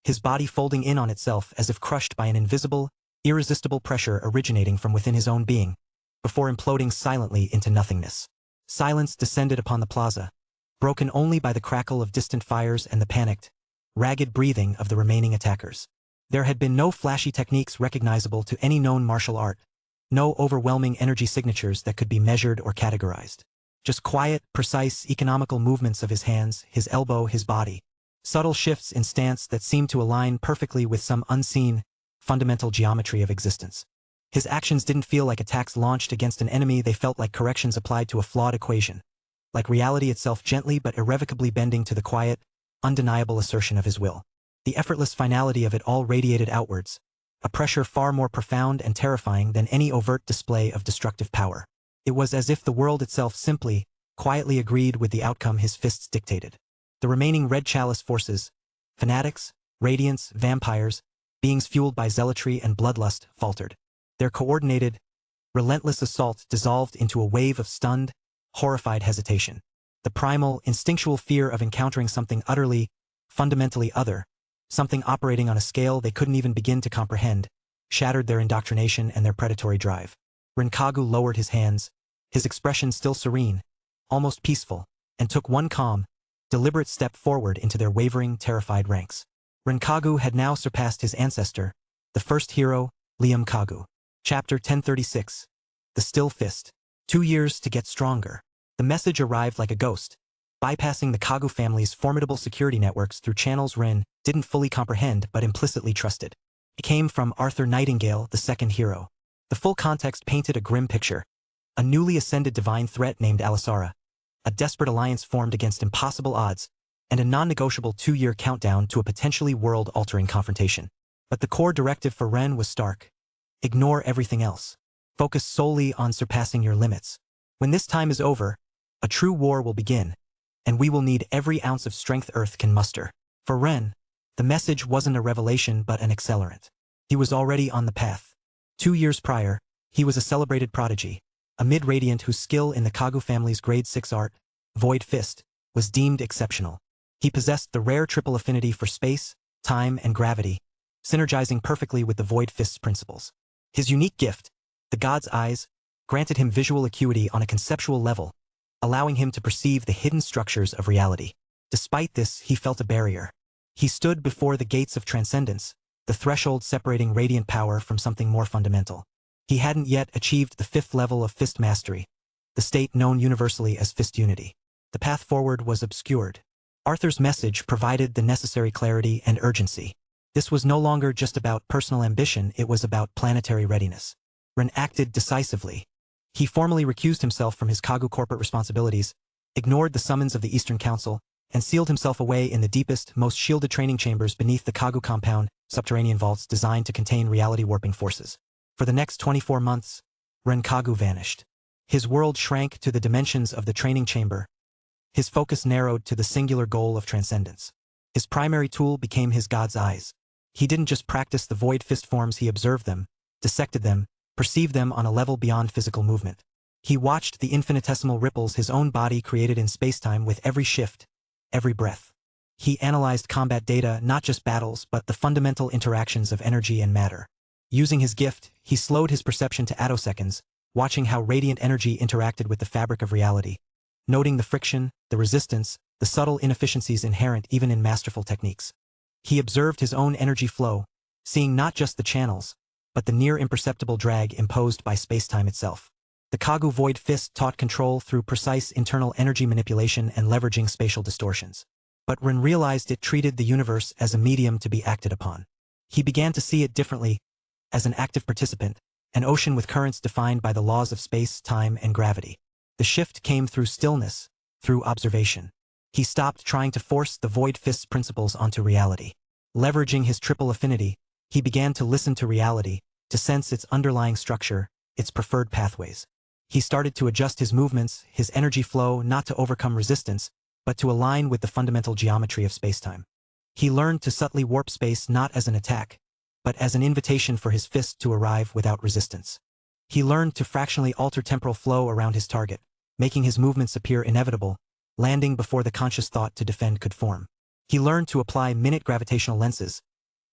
his body folding in on itself as if crushed by an invisible, irresistible pressure originating from within his own being, before imploding silently into nothingness. Silence descended upon the plaza, broken only by the crackle of distant fires and the panicked, ragged breathing of the remaining attackers. There had been no flashy techniques recognizable to any known martial art, No overwhelming energy signatures that could be measured or categorized. Just quiet, precise, economical movements of his hands, his elbow, his body. Subtle shifts in stance that seemed to align perfectly with some unseen, fundamental geometry of existence. His actions didn't feel like attacks launched against an enemy, they felt like corrections applied to a flawed equation. Like reality itself gently but irrevocably bending to the quiet, undeniable assertion of his will. The effortless finality of it all radiated outwards, a pressure far more profound and terrifying than any overt display of destructive power. It was as if the world itself simply, quietly agreed with the outcome his fists dictated. The remaining Red Chalice forces, fanatics, radiants, vampires, beings fueled by zealotry and bloodlust, faltered. Their coordinated, relentless assault dissolved into a wave of stunned, horrified hesitation. The primal, instinctual fear of encountering something utterly, fundamentally other, something operating on a scale they couldn't even begin to comprehend, shattered their indoctrination and their predatory drive. Renkagu lowered his hands, his expression still serene, almost peaceful, and took one calm, deliberate step forward into their wavering, terrified ranks. Renkagu had now surpassed his ancestor, the first hero, Liam Kagu. Chapter 1036. The Still Fist. 2 years to get stronger. The message arrived like a ghost, bypassing the Kagu family's formidable security networks through channels Ren didn't fully comprehend but implicitly trusted. It came from Arthur Nightingale, the second hero. The full context painted a grim picture. A newly ascended divine threat named Alisara, a desperate alliance formed against impossible odds, and a non-negotiable 2-year countdown to a potentially world-altering confrontation. But the core directive for Ren was stark. Ignore everything else. Focus solely on surpassing your limits. When this time is over, a true war will begin, and we will need every ounce of strength Earth can muster. For Ren, the message wasn't a revelation but an accelerant. He was already on the path. 2 years prior, he was a celebrated prodigy, a mid-radiant whose skill in the Kagu family's grade 6 art, Void Fist, was deemed exceptional. He possessed the rare triple affinity for space, time, and gravity, synergizing perfectly with the Void Fist's principles. His unique gift, the God's Eyes, granted him visual acuity on a conceptual level, allowing him to perceive the hidden structures of reality. Despite this, he felt a barrier. He stood before the gates of transcendence, the threshold separating radiant power from something more fundamental. He hadn't yet achieved the 5th level of fist mastery, the state known universally as fist unity. The path forward was obscured. Arthur's message provided the necessary clarity and urgency. This was no longer just about personal ambition, it was about planetary readiness. Ren acted decisively. He formally recused himself from his Kagu corporate responsibilities, ignored the summons of the Eastern Council, and sealed himself away in the deepest, most shielded training chambers beneath the Kagu compound, subterranean vaults designed to contain reality-warping forces. For the next 24 months, Ren Kagu vanished. His world shrank to the dimensions of the training chamber. His focus narrowed to the singular goal of transcendence. His primary tool became his God's Eyes. He didn't just practice the Void Fist forms, he observed them, dissected them, perceived them on a level beyond physical movement. He watched the infinitesimal ripples his own body created in spacetime with every shift, every breath. He analyzed combat data, not just battles, but the fundamental interactions of energy and matter. Using his gift, he slowed his perception to attoseconds, watching how radiant energy interacted with the fabric of reality, noting the friction, the resistance, the subtle inefficiencies inherent even in masterful techniques. He observed his own energy flow, seeing not just the channels, but the near-imperceptible drag imposed by spacetime itself. The Kagu Void Fist taught control through precise internal energy manipulation and leveraging spatial distortions. But Ren realized it treated the universe as a medium to be acted upon. He began to see it differently, as an active participant, an ocean with currents defined by the laws of space, time, and gravity. The shift came through stillness, through observation. He stopped trying to force the Void Fist's principles onto reality. Leveraging his triple affinity, he began to listen to reality, to sense its underlying structure, its preferred pathways. He started to adjust his movements, his energy flow, not to overcome resistance, but to align with the fundamental geometry of spacetime. He learned to subtly warp space not as an attack, but as an invitation for his fist to arrive without resistance. He learned to fractionally alter temporal flow around his target, making his movements appear inevitable, landing before the conscious thought to defend could form. He learned to apply minute gravitational lenses,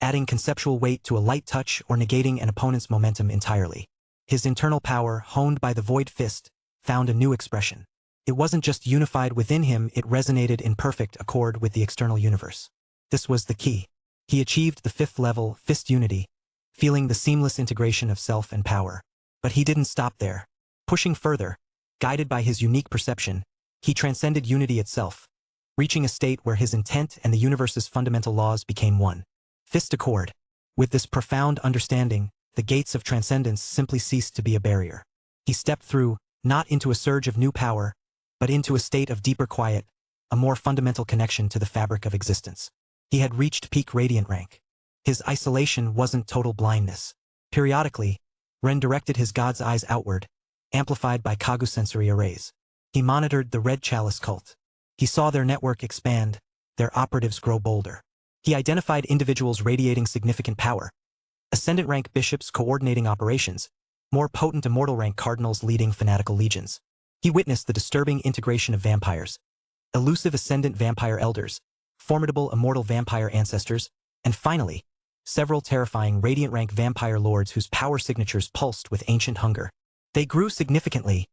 adding conceptual weight to a light touch or negating an opponent's momentum entirely. His internal power, honed by the Void Fist, found a new expression. It wasn't just unified within him, it resonated in perfect accord with the external universe. This was the key. He achieved the 5th level, Fist Unity, feeling the seamless integration of self and power. But he didn't stop there. Pushing further, guided by his unique perception, he transcended unity itself, reaching a state where his intent and the universe's fundamental laws became one. Fist accord. With this profound understanding, the gates of transcendence simply ceased to be a barrier. He stepped through, not into a surge of new power, but into a state of deeper quiet, a more fundamental connection to the fabric of existence. He had reached peak radiant rank. His isolation wasn't total blindness. Periodically, Ren directed his god's eyes outward, amplified by Kagu sensory arrays. He monitored the Red Chalice cult. He saw their network expand, their operatives grow bolder. He identified individuals radiating significant power. Ascendant rank bishops coordinating operations, more potent immortal rank cardinals leading fanatical legions. He witnessed the disturbing integration of vampires, elusive ascendant vampire elders, formidable immortal vampire ancestors, and finally, several terrifying radiant rank vampire lords whose power signatures pulsed with ancient hunger. They grew significantly,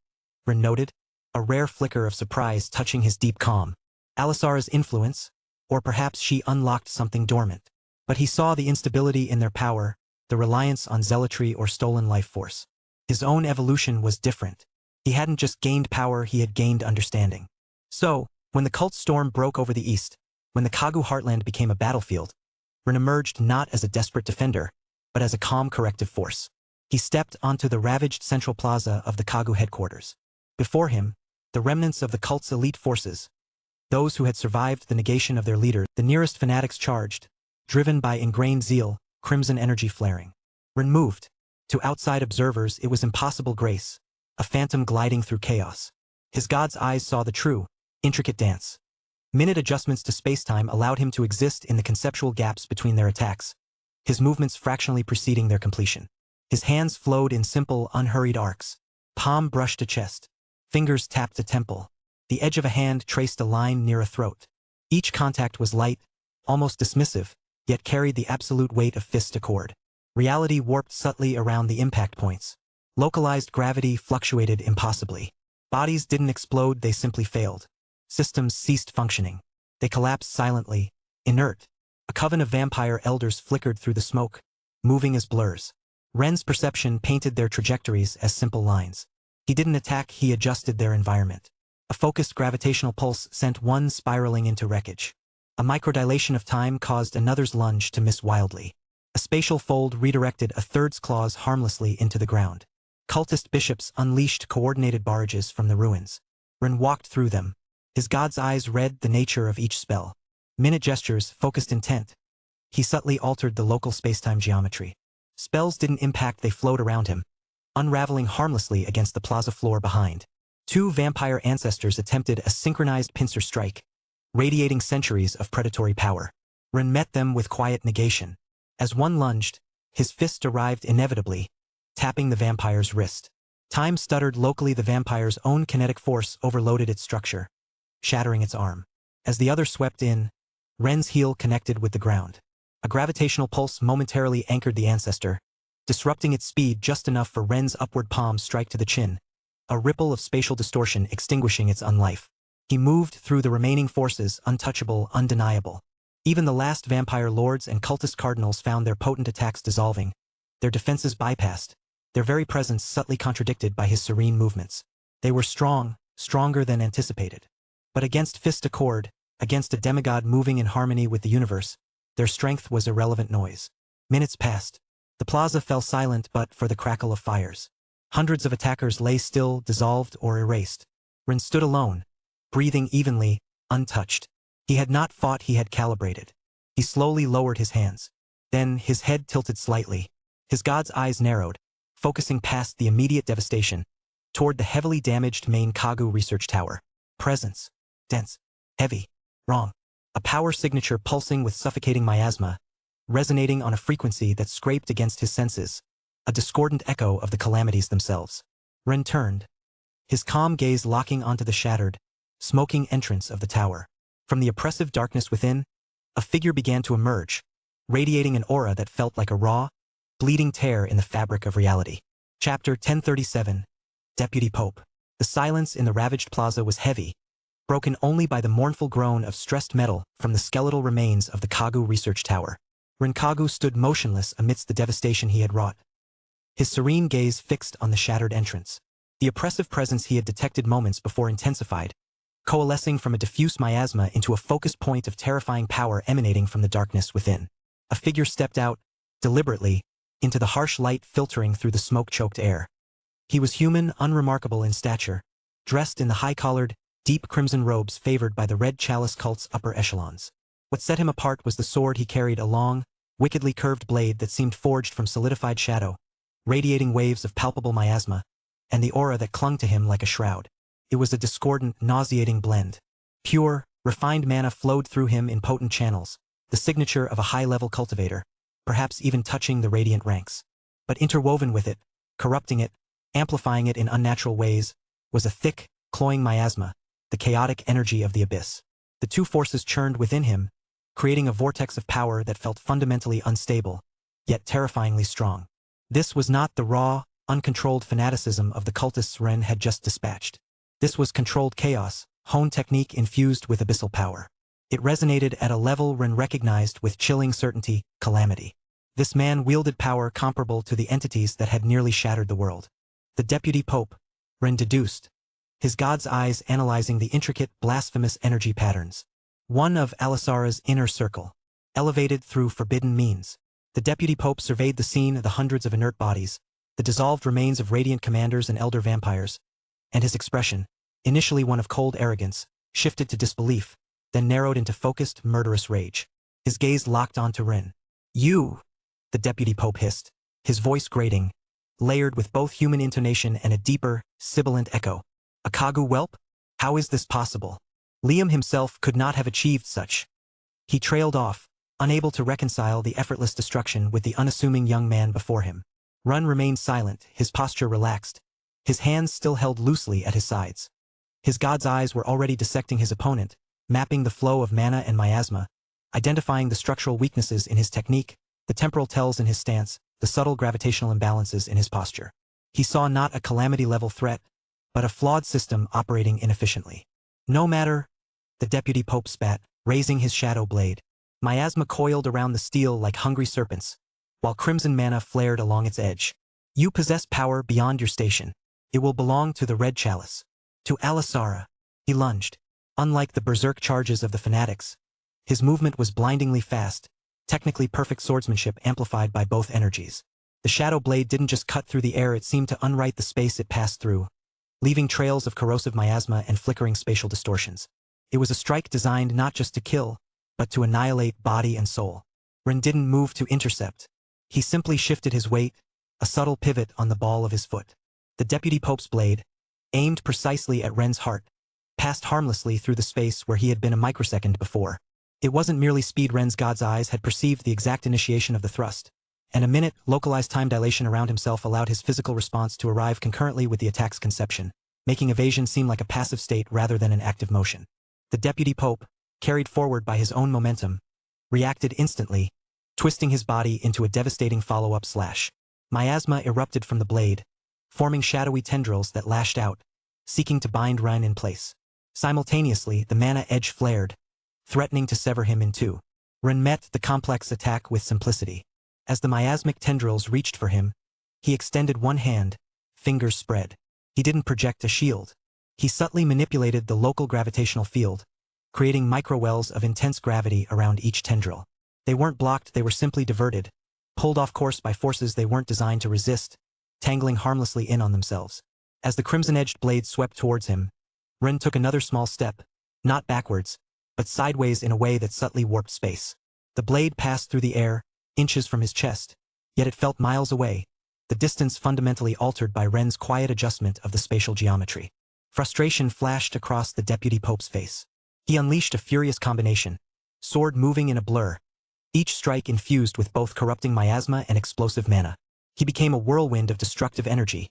Ren noted, a rare flicker of surprise touching his deep calm. Alisara's influence, or perhaps she unlocked something dormant. But he saw the instability in their power, the reliance on zealotry or stolen life force. His own evolution was different. He hadn't just gained power, he had gained understanding. So, when the cult storm broke over the east, when the Kagu heartland became a battlefield, Ren emerged not as a desperate defender, but as a calm corrective force. He stepped onto the ravaged central plaza of the Kagu headquarters. Before him, the remnants of the cult's elite forces, those who had survived the negation of their leader, the nearest fanatics charged, driven by ingrained zeal, crimson energy flaring. Ren moved. To outside observers, it was impossible grace, a phantom gliding through chaos. His god's eyes saw the true, intricate dance. Minute adjustments to spacetime allowed him to exist in the conceptual gaps between their attacks, his movements fractionally preceding their completion. His hands flowed in simple, unhurried arcs. Palm brushed a chest. Fingers tapped a temple. The edge of a hand traced a line near a throat. Each contact was light, almost dismissive, yet carried the absolute weight of fist accord. Reality warped subtly around the impact points. Localized gravity fluctuated impossibly. Bodies didn't explode, they simply failed. Systems ceased functioning. They collapsed silently, inert. A coven of vampire elders flickered through the smoke, moving as blurs. Ren's perception painted their trajectories as simple lines. He didn't attack, he adjusted their environment. A focused gravitational pulse sent one spiraling into wreckage. A microdilation of time caused another's lunge to miss wildly. A spatial fold redirected a third's claws harmlessly into the ground. Cultist bishops unleashed coordinated barrages from the ruins. Ren walked through them. His god's eyes read the nature of each spell. Minute gestures, focused intent. He subtly altered the local spacetime geometry. Spells didn't impact, they flowed around him, unraveling harmlessly against the plaza floor behind. Two vampire ancestors attempted a synchronized pincer strike, radiating centuries of predatory power. Ren met them with quiet negation. As one lunged, his fist arrived inevitably, tapping the vampire's wrist. Time stuttered locally, the vampire's own kinetic force overloaded its structure, shattering its arm. As the other swept in, Ren's heel connected with the ground. A gravitational pulse momentarily anchored the ancestor, disrupting its speed just enough for Ren's upward palm strike to the chin, a ripple of spatial distortion extinguishing its unlife. He moved through the remaining forces, untouchable, undeniable. Even the last vampire lords and cultist cardinals found their potent attacks dissolving, their defenses bypassed, their very presence subtly contradicted by his serene movements. They were strong, stronger than anticipated. But against fist accord, against a demigod moving in harmony with the universe, their strength was irrelevant noise. Minutes passed. The plaza fell silent but for the crackle of fires. Hundreds of attackers lay still, dissolved or erased. Ren stood alone, breathing evenly, untouched. He had not fought, he had calibrated. He slowly lowered his hands. Then his head tilted slightly. His god's eyes narrowed, focusing past the immediate devastation, toward the heavily damaged main Kagu research tower. Presence. Dense. Heavy. Wrong. A power signature pulsing with suffocating miasma, resonating on a frequency that scraped against his senses, a discordant echo of the calamities themselves. Ren turned, his calm gaze locking onto the shattered, smoking entrance of the tower. From the oppressive darkness within, a figure began to emerge, radiating an aura that felt like a raw, bleeding tear in the fabric of reality. Chapter 1037. Deputy Pope. The silence in the ravaged plaza was heavy, broken only by the mournful groan of stressed metal from the skeletal remains of the Kagu research tower. Ren Kagu stood motionless amidst the devastation he had wrought. his serene gaze fixed on the shattered entrance. The oppressive presence he had detected moments before intensified, coalescing from a diffuse miasma into a focused point of terrifying power emanating from the darkness within. A figure stepped out, deliberately, into the harsh light filtering through the smoke-choked air. He was human, unremarkable in stature, dressed in the high-collared, deep crimson robes favored by the Red Chalice cult's upper echelons. What set him apart was the sword he carried, a long, wickedly curved blade that seemed forged from solidified shadow, radiating waves of palpable miasma, and the aura that clung to him like a shroud. It was a discordant, nauseating blend. Pure, refined mana flowed through him in potent channels, the signature of a high-level cultivator, perhaps even touching the radiant ranks. But interwoven with it, corrupting it, amplifying it in unnatural ways, was a thick, cloying miasma, the chaotic energy of the abyss. The two forces churned within him, creating a vortex of power that felt fundamentally unstable, yet terrifyingly strong. This was not the raw, uncontrolled fanaticism of the cultists Ren had just dispatched. This was controlled chaos, honed technique infused with abyssal power. It resonated at a level Ren recognized with chilling certainty: calamity. This man wielded power comparable to the entities that had nearly shattered the world. The Deputy Pope, Ren deduced, his god's eyes analyzing the intricate, blasphemous energy patterns. One of Alisara's inner circle, elevated through forbidden means. The Deputy Pope surveyed the scene, the hundreds of inert bodies, the dissolved remains of radiant commanders and elder vampires, and his expression, initially one of cold arrogance, shifted to disbelief, then narrowed into focused, murderous rage. His gaze locked onto Ren. "You!" the Deputy Pope hissed, his voice grating, layered with both human intonation and a deeper, sibilant echo. "A Kagu whelp? How is this possible? Liam himself could not have achieved such." He trailed off, unable to reconcile the effortless destruction with the unassuming young man before him. Ren remained silent, his posture relaxed, his hands still held loosely at his sides. His god's eyes were already dissecting his opponent, mapping the flow of mana and miasma, identifying the structural weaknesses in his technique, the temporal tells in his stance, the subtle gravitational imbalances in his posture. He saw not a calamity-level threat, but a flawed system operating inefficiently. "No matter," the Deputy Pope spat, raising his shadow blade. Miasma coiled around the steel like hungry serpents, while crimson mana flared along its edge. "You possess power beyond your station. It will belong to the Red Chalice. To Alisara." He lunged. Unlike the berserk charges of the fanatics, his movement was blindingly fast, technically perfect swordsmanship amplified by both energies. The shadow blade didn't just cut through the air, it seemed to unwrite the space it passed through, leaving trails of corrosive miasma and flickering spatial distortions. It was a strike designed not just to kill, but to annihilate body and soul. Ren didn't move to intercept. He simply shifted his weight, a subtle pivot on the ball of his foot. The Deputy Pope's blade, aimed precisely at Ren's heart, passed harmlessly through the space where he had been a microsecond before. It wasn't merely speed. Ren's god's eyes had perceived the exact initiation of the thrust, and a minute, localized time dilation around himself allowed his physical response to arrive concurrently with the attack's conception, making evasion seem like a passive state rather than an active motion. The Deputy Pope, carried forward by his own momentum, reacted instantly, twisting his body into a devastating follow-up slash. Miasma erupted from the blade, forming shadowy tendrils that lashed out, seeking to bind Ren in place. Simultaneously, the mana edge flared, threatening to sever him in two. Ren met the complex attack with simplicity. As the miasmic tendrils reached for him, he extended one hand, fingers spread. He didn't project a shield. He subtly manipulated the local gravitational field, creating microwells of intense gravity around each tendril. They weren't blocked, they were simply diverted, pulled off course by forces they weren't designed to resist, tangling harmlessly in on themselves. As the crimson-edged blade swept towards him, Ren took another small step, not backwards, but sideways in a way that subtly warped space. The blade passed through the air, inches from his chest, yet it felt miles away, the distance fundamentally altered by Ren's quiet adjustment of the spatial geometry. Frustration flashed across the Deputy Pope's face. He unleashed a furious combination, sword moving in a blur, each strike infused with both corrupting miasma and explosive mana. He became a whirlwind of destructive energy,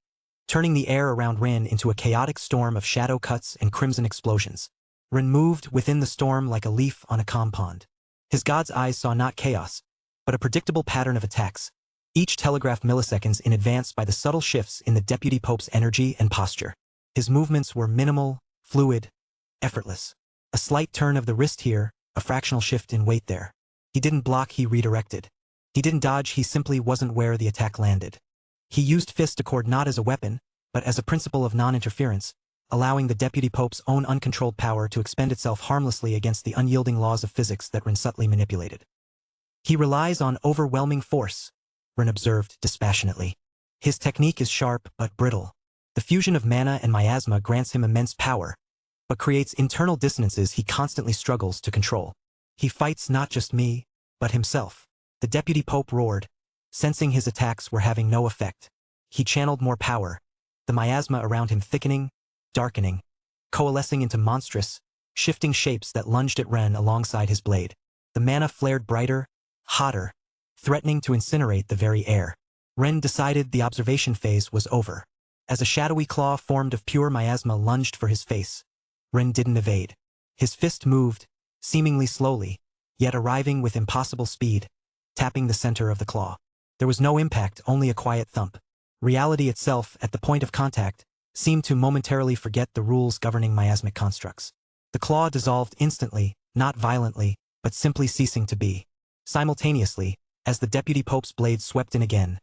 turning the air around Ren into a chaotic storm of shadow cuts and crimson explosions. Ren moved within the storm like a leaf on a calm pond. His god's eyes saw not chaos, but a predictable pattern of attacks, each telegraphed milliseconds in advance by the subtle shifts in the Deputy Pope's energy and posture. His movements were minimal, fluid, effortless. A slight turn of the wrist here, a fractional shift in weight there. He didn't block, he redirected. He didn't dodge, he simply wasn't where the attack landed. He used fist accord not as a weapon, but as a principle of non-interference, allowing the Deputy Pope's own uncontrolled power to expend itself harmlessly against the unyielding laws of physics that Ren subtly manipulated. He relies on overwhelming force, Ren observed dispassionately. His technique is sharp but brittle. The fusion of mana and miasma grants him immense power, but creates internal dissonances he constantly struggles to control. He fights not just me, but himself. The Deputy Pope roared, sensing his attacks were having no effect. He channeled more power, the miasma around him thickening, darkening, coalescing into monstrous, shifting shapes that lunged at Ren alongside his blade. The mana flared brighter, hotter, threatening to incinerate the very air. Ren decided the observation phase was over. As a shadowy claw formed of pure miasma lunged for his face, Ren didn't evade. His fist moved, seemingly slowly, yet arriving with impossible speed, tapping the center of the claw. There was no impact, only a quiet thump. Reality itself, at the point of contact, seemed to momentarily forget the rules governing miasmic constructs. The claw dissolved instantly, not violently, but simply ceasing to be. Simultaneously, as the Deputy Pope's blade swept in again,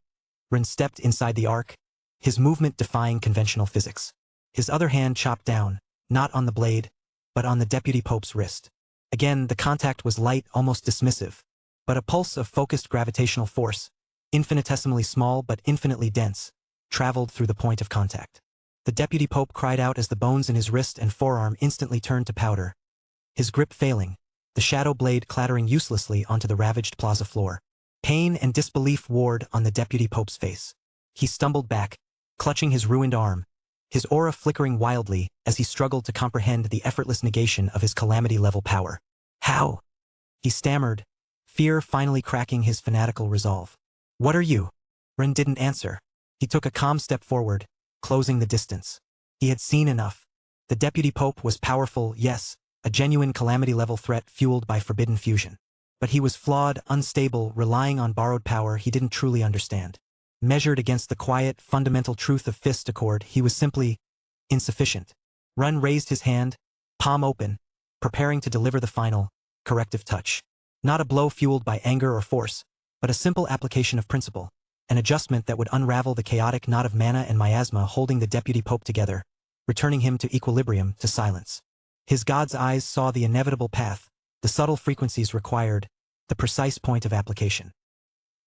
Ren stepped inside the arc, his movement defying conventional physics. His other hand chopped down, not on the blade, but on the Deputy Pope's wrist. Again, the contact was light, almost dismissive, but a pulse of focused gravitational force, infinitesimally small but infinitely dense, traveled through the point of contact. The Deputy Pope cried out as the bones in his wrist and forearm instantly turned to powder, his grip failing, the shadow blade clattering uselessly onto the ravaged plaza floor. Pain and disbelief warred on the Deputy Pope's face. He stumbled back, clutching his ruined arm, his aura flickering wildly as he struggled to comprehend the effortless negation of his calamity-level power. How? He stammered, fear finally cracking his fanatical resolve. What are you? Ren didn't answer. He took a calm step forward, closing the distance. He had seen enough. The Deputy Pope was powerful, yes, a genuine calamity-level threat fueled by forbidden fusion. But he was flawed, unstable, relying on borrowed power he didn't truly understand. Measured against the quiet, fundamental truth of fist accord, he was simply insufficient. Ren raised his hand, palm open, preparing to deliver the final, corrective touch. Not a blow fueled by anger or force, but a simple application of principle, an adjustment that would unravel the chaotic knot of mana and miasma holding the Deputy Pope together, returning him to equilibrium, to silence. His god's eyes saw the inevitable path, the subtle frequencies required, the precise point of application.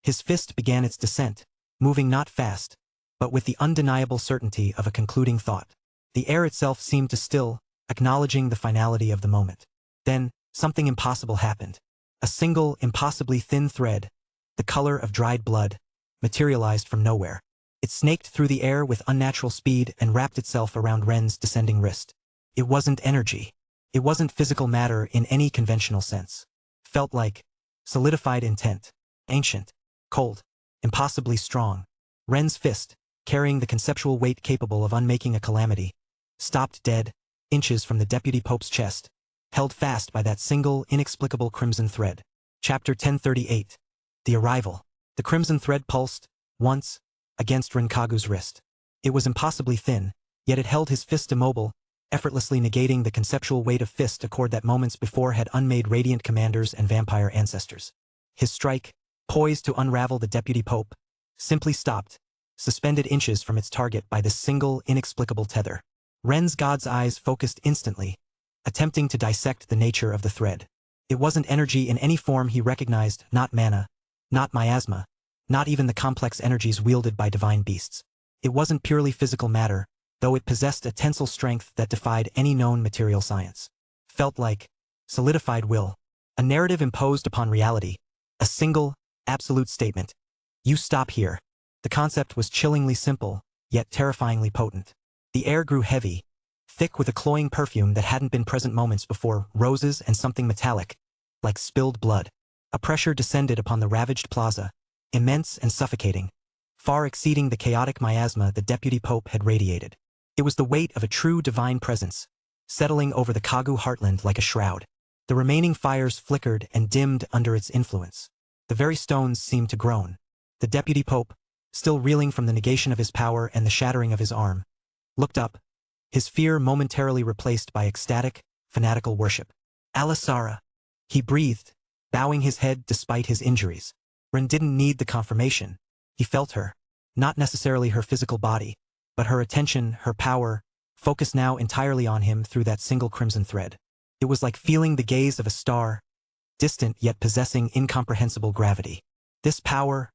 His fist began its descent, moving not fast, but with the undeniable certainty of a concluding thought. The air itself seemed to still, acknowledging the finality of the moment. Then, something impossible happened. A single, impossibly thin thread, the color of dried blood, materialized from nowhere. It snaked through the air with unnatural speed and wrapped itself around Ren's descending wrist. It wasn't energy. It wasn't physical matter in any conventional sense. Felt like solidified intent, ancient, cold, impossibly strong. Ren's fist, carrying the conceptual weight capable of unmaking a calamity, stopped dead, inches from the Deputy Pope's chest, held fast by that single, inexplicable crimson thread. Chapter 1038. The Arrival. The crimson thread pulsed, once, against Renkagu's wrist. It was impossibly thin, yet it held his fist immobile, effortlessly negating the conceptual weight of fist accord that moments before had unmade radiant commanders and vampire ancestors. His strike, poised to unravel the Deputy Pope, simply stopped, suspended inches from its target by this single, inexplicable tether. Ren's god's eyes focused instantly, attempting to dissect the nature of the thread. It wasn't energy in any form he recognized, not mana, not miasma, not even the complex energies wielded by divine beasts. It wasn't purely physical matter, though it possessed a tensile strength that defied any known material science. Felt like solidified will, a narrative imposed upon reality, a single, absolute statement. You stop here. The concept was chillingly simple, yet terrifyingly potent. The air grew heavy, thick with a cloying perfume that hadn't been present moments before, roses and something metallic, like spilled blood. A pressure descended upon the ravaged plaza, immense and suffocating, far exceeding the chaotic miasma the Deputy Pope had radiated. It was the weight of a true divine presence, settling over the Kagu heartland like a shroud. The remaining fires flickered and dimmed under its influence. The very stones seemed to groan. The Deputy Pope, still reeling from the negation of his power and the shattering of his arm, looked up, his fear momentarily replaced by ecstatic, fanatical worship. Alisara, he breathed, bowing his head despite his injuries. Ren didn't need the confirmation. He felt her. not necessarily her physical body, but her attention, her power, focused now entirely on him through that single crimson thread. It was like feeling the gaze of a star, distant yet possessing incomprehensible gravity. This power,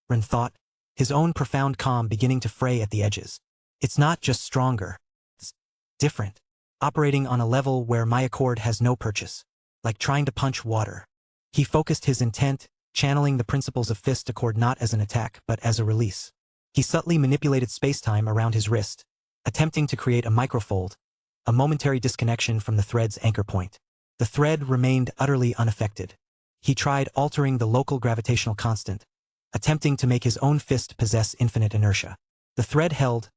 Ren thought, his own profound calm beginning to fray at the edges. It's not just stronger. It's different. Operating on a level where my accord has no purchase. Like trying to punch water. He focused his intent, channeling the principles of fist accord not as an attack but as a release. He subtly manipulated space-time around his wrist, attempting to create a microfold, a momentary disconnection from the thread's anchor point. The thread remained utterly unaffected. He tried altering the local gravitational constant, attempting to make his own fist possess infinite inertia. The thread held,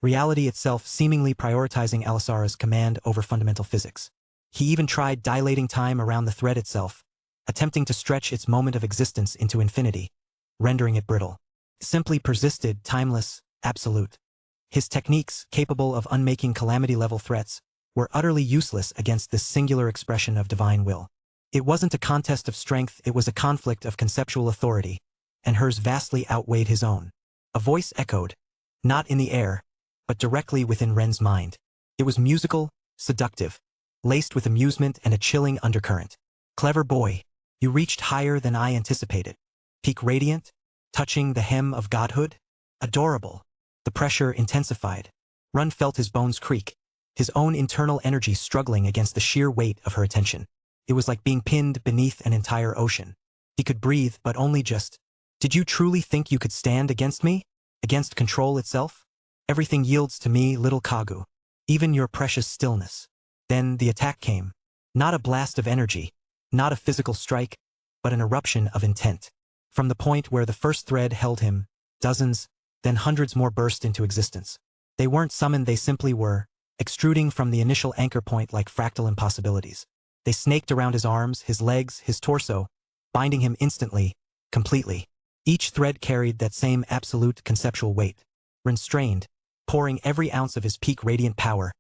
reality itself seemingly prioritizing Alisara's command over fundamental physics. He even tried dilating time around the thread itself, attempting to stretch its moment of existence into infinity, rendering it brittle. Simply persisted, timeless, absolute. His techniques, capable of unmaking calamity-level threats, were utterly useless against this singular expression of divine will. It wasn't a contest of strength, it was a conflict of conceptual authority, and hers vastly outweighed his own. A voice echoed, not in the air, but directly within Ren's mind. It was musical, seductive, laced with amusement and a chilling undercurrent. Clever boy, you reached higher than I anticipated. Peak radiant, touching the hem of godhood? Adorable. The pressure intensified. Ren felt his bones creak, his own internal energy struggling against the sheer weight of her attention. It was like being pinned beneath an entire ocean. He could breathe, but only just. Did you truly think you could stand against me? Against control itself? Everything yields to me, little Kagu. Even your precious stillness. Then the attack came. Not a blast of energy, not a physical strike, but an eruption of intent. From the point where the first thread held him, dozens, then hundreds more burst into existence. They weren't summoned, they simply were, extruding from the initial anchor point like fractal impossibilities. They snaked around his arms, his legs, his torso, binding him instantly, completely. Each thread carried that same absolute conceptual weight. Restrained, pouring every ounce of his peak radiant power,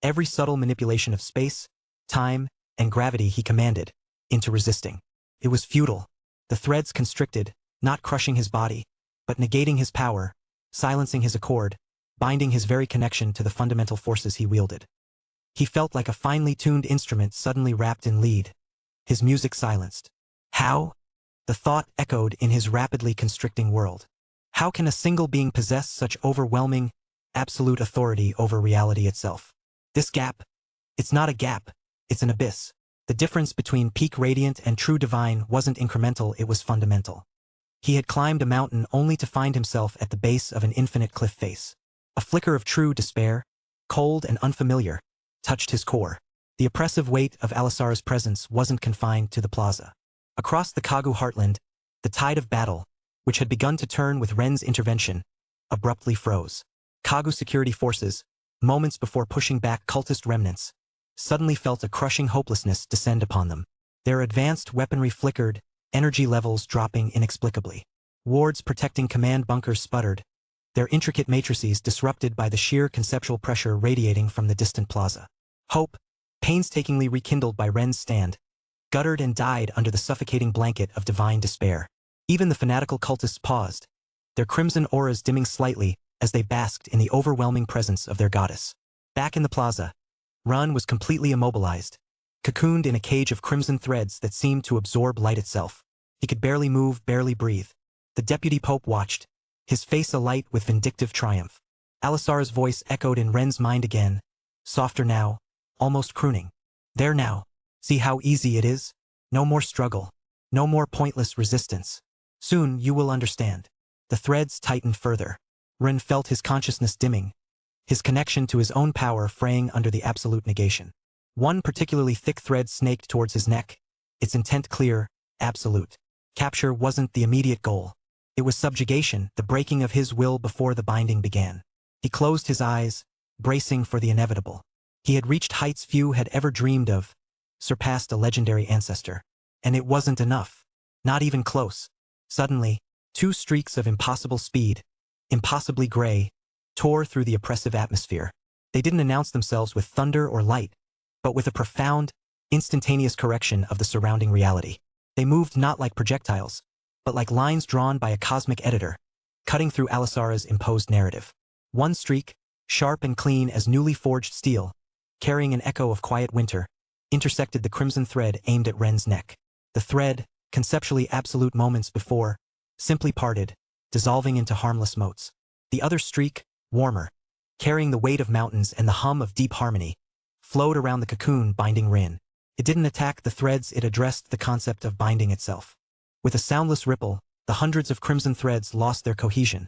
every subtle manipulation of space, time, and gravity he commanded, into resisting. It was futile. The threads constricted, not crushing his body, but negating his power, silencing his accord, binding his very connection to the fundamental forces he wielded. He felt like a finely tuned instrument suddenly wrapped in lead, his music silenced. How? The thought echoed in his rapidly constricting world. How can a single being possess such overwhelming, absolute authority over reality itself? This gap, it's not a gap, it's an abyss. The difference between peak radiant and true divine wasn't incremental, it was fundamental. He had climbed a mountain only to find himself at the base of an infinite cliff face. A flicker of true despair, cold and unfamiliar, touched his core. The oppressive weight of Alisara's presence wasn't confined to the plaza. Across the Kagu heartland, the tide of battle, which had begun to turn with Ren's intervention, abruptly froze. Kagu security forces, moments before pushing back cultist remnants, suddenly felt a crushing hopelessness descend upon them. Their advanced weaponry flickered, energy levels dropping inexplicably. Wards protecting command bunkers sputtered, their intricate matrices disrupted by the sheer conceptual pressure radiating from the distant plaza. Hope, painstakingly rekindled by Ren's stand, guttered and died under the suffocating blanket of divine despair. Even the fanatical cultists paused, their crimson auras dimming slightly as they basked in the overwhelming presence of their goddess. Back in the plaza, Ren was completely immobilized, cocooned in a cage of crimson threads that seemed to absorb light itself. He could barely move, barely breathe. The deputy pope watched, his face alight with vindictive triumph. Alisara's voice echoed in Ren's mind again, softer now, almost crooning. There now, see how easy it is? No more struggle, no more pointless resistance. Soon you will understand. The threads tightened further. Ren felt his consciousness dimming, his connection to his own power fraying under the absolute negation. One particularly thick thread snaked towards his neck, its intent clear, absolute. Capture wasn't the immediate goal. It was subjugation, the breaking of his will before the binding began. He closed his eyes, bracing for the inevitable. He had reached heights few had ever dreamed of, surpassed a legendary ancestor. And it wasn't enough. Not even close. Suddenly, two streaks of impossible speed, impossibly gray, tore through the oppressive atmosphere. They didn't announce themselves with thunder or light, but with a profound, instantaneous correction of the surrounding reality. They moved not like projectiles, but like lines drawn by a cosmic editor, cutting through Alisara's imposed narrative. One streak, sharp and clean as newly forged steel, carrying an echo of quiet winter, intersected the crimson thread aimed at Ren's neck. The thread, conceptually absolute moments before, simply parted, dissolving into harmless motes. The other streak, warmer, carrying the weight of mountains and the hum of deep harmony, flowed around the cocoon binding Rin. It didn't attack the threads, it addressed the concept of binding itself. With a soundless ripple, the hundreds of crimson threads lost their cohesion,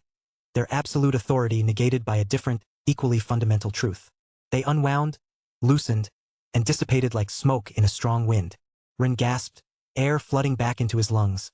their absolute authority negated by a different, equally fundamental truth. They unwound, loosened, and dissipated like smoke in a strong wind. Rin gasped, air flooding back into his lungs,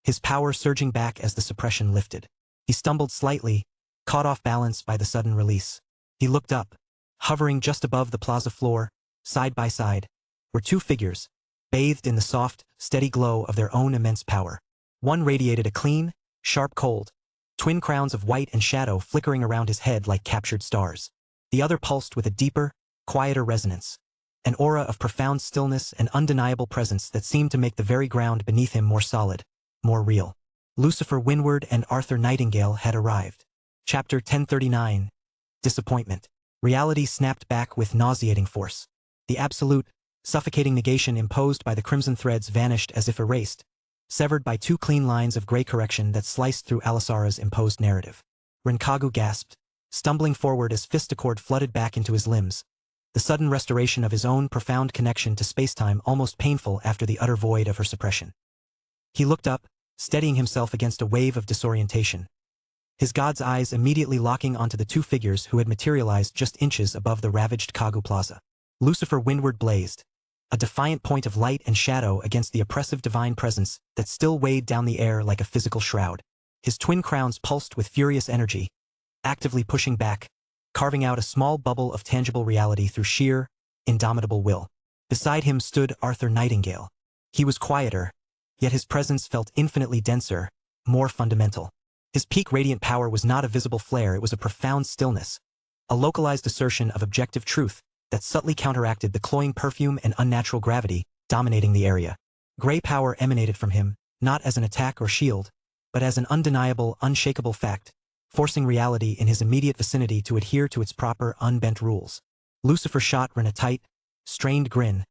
his power surging back as the suppression lifted. He stumbled slightly, caught off balance by the sudden release. He looked up. Hovering just above the plaza floor, side by side, were two figures, bathed in the soft, steady glow of their own immense power. One radiated a clean, sharp cold, twin crowns of white and shadow flickering around his head like captured stars. The other pulsed with a deeper, quieter resonance, an aura of profound stillness and undeniable presence that seemed to make the very ground beneath him more solid, more real. Lucifer Windward and Arthur Nightingale had arrived. Chapter 1039. Disappointment. Reality snapped back with nauseating force. The absolute, suffocating negation imposed by the crimson threads vanished as if erased, severed by two clean lines of gray correction that sliced through Alisara's imposed narrative. Rinkagu gasped, stumbling forward as fisticord flooded back into his limbs, the sudden restoration of his own profound connection to spacetime almost painful after the utter void of her suppression. He looked up, steadying himself against a wave of disorientation, his god's eyes immediately locking onto the two figures who had materialized just inches above the ravaged Kagu Plaza. Lucifer Windward blazed, a defiant point of light and shadow against the oppressive divine presence that still weighed down the air like a physical shroud. His twin crowns pulsed with furious energy, actively pushing back, carving out a small bubble of tangible reality through sheer, indomitable will. Beside him stood Arthur Nightingale. He was quieter, yet his presence felt infinitely denser, more fundamental. His peak radiant power was not a visible flare, it was a profound stillness, a localized assertion of objective truth that subtly counteracted the cloying perfume and unnatural gravity dominating the area. Gray power emanated from him, not as an attack or shield, but as an undeniable, unshakable fact, forcing reality in his immediate vicinity to adhere to its proper, unbent rules. Lucifer shot Rin a tight, strained grin,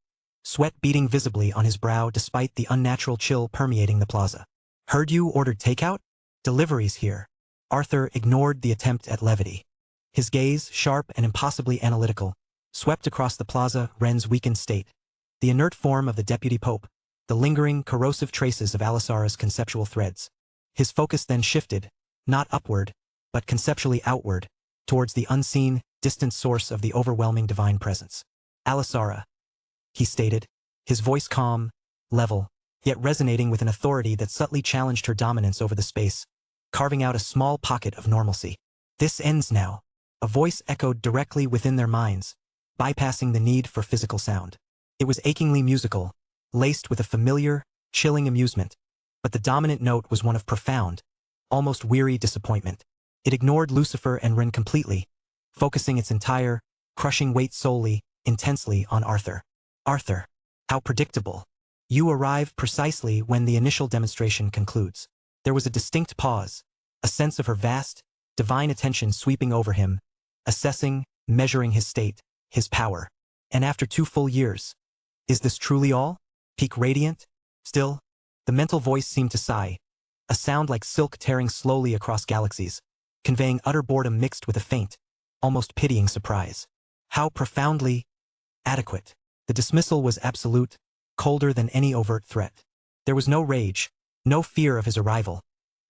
sweat beading visibly on his brow despite the unnatural chill permeating the plaza. "Heard you ordered takeout? Deliveries here." Arthur ignored the attempt at levity. His gaze, sharp and impossibly analytical, swept across the plaza, Ren's weakened state, the inert form of the deputy pope, the lingering, corrosive traces of Alisara's conceptual threads. His focus then shifted, not upward, but conceptually outward, towards the unseen, distant source of the overwhelming divine presence. "Alisara," he stated, his voice calm, level, yet resonating with an authority that subtly challenged her dominance over the space, carving out a small pocket of normalcy. "This ends now." A voice echoed directly within their minds, bypassing the need for physical sound. It was achingly musical, laced with a familiar, chilling amusement, but the dominant note was one of profound, almost weary disappointment. It ignored Lucifer and Rin completely, focusing its entire, crushing weight solely, intensely on Arthur. "Arthur, how predictable. You arrive precisely when the initial demonstration concludes." There was a distinct pause, a sense of her vast, divine attention sweeping over him, assessing, measuring his state, his power. "And after 2 full years, is this truly all? Peak radiant? Still?" The mental voice seemed to sigh, a sound like silk tearing slowly across galaxies, conveying utter boredom mixed with a faint, almost pitying surprise. How profoundly adequate. The dismissal was absolute, colder than any overt threat. There was no rage, no fear of his arrival,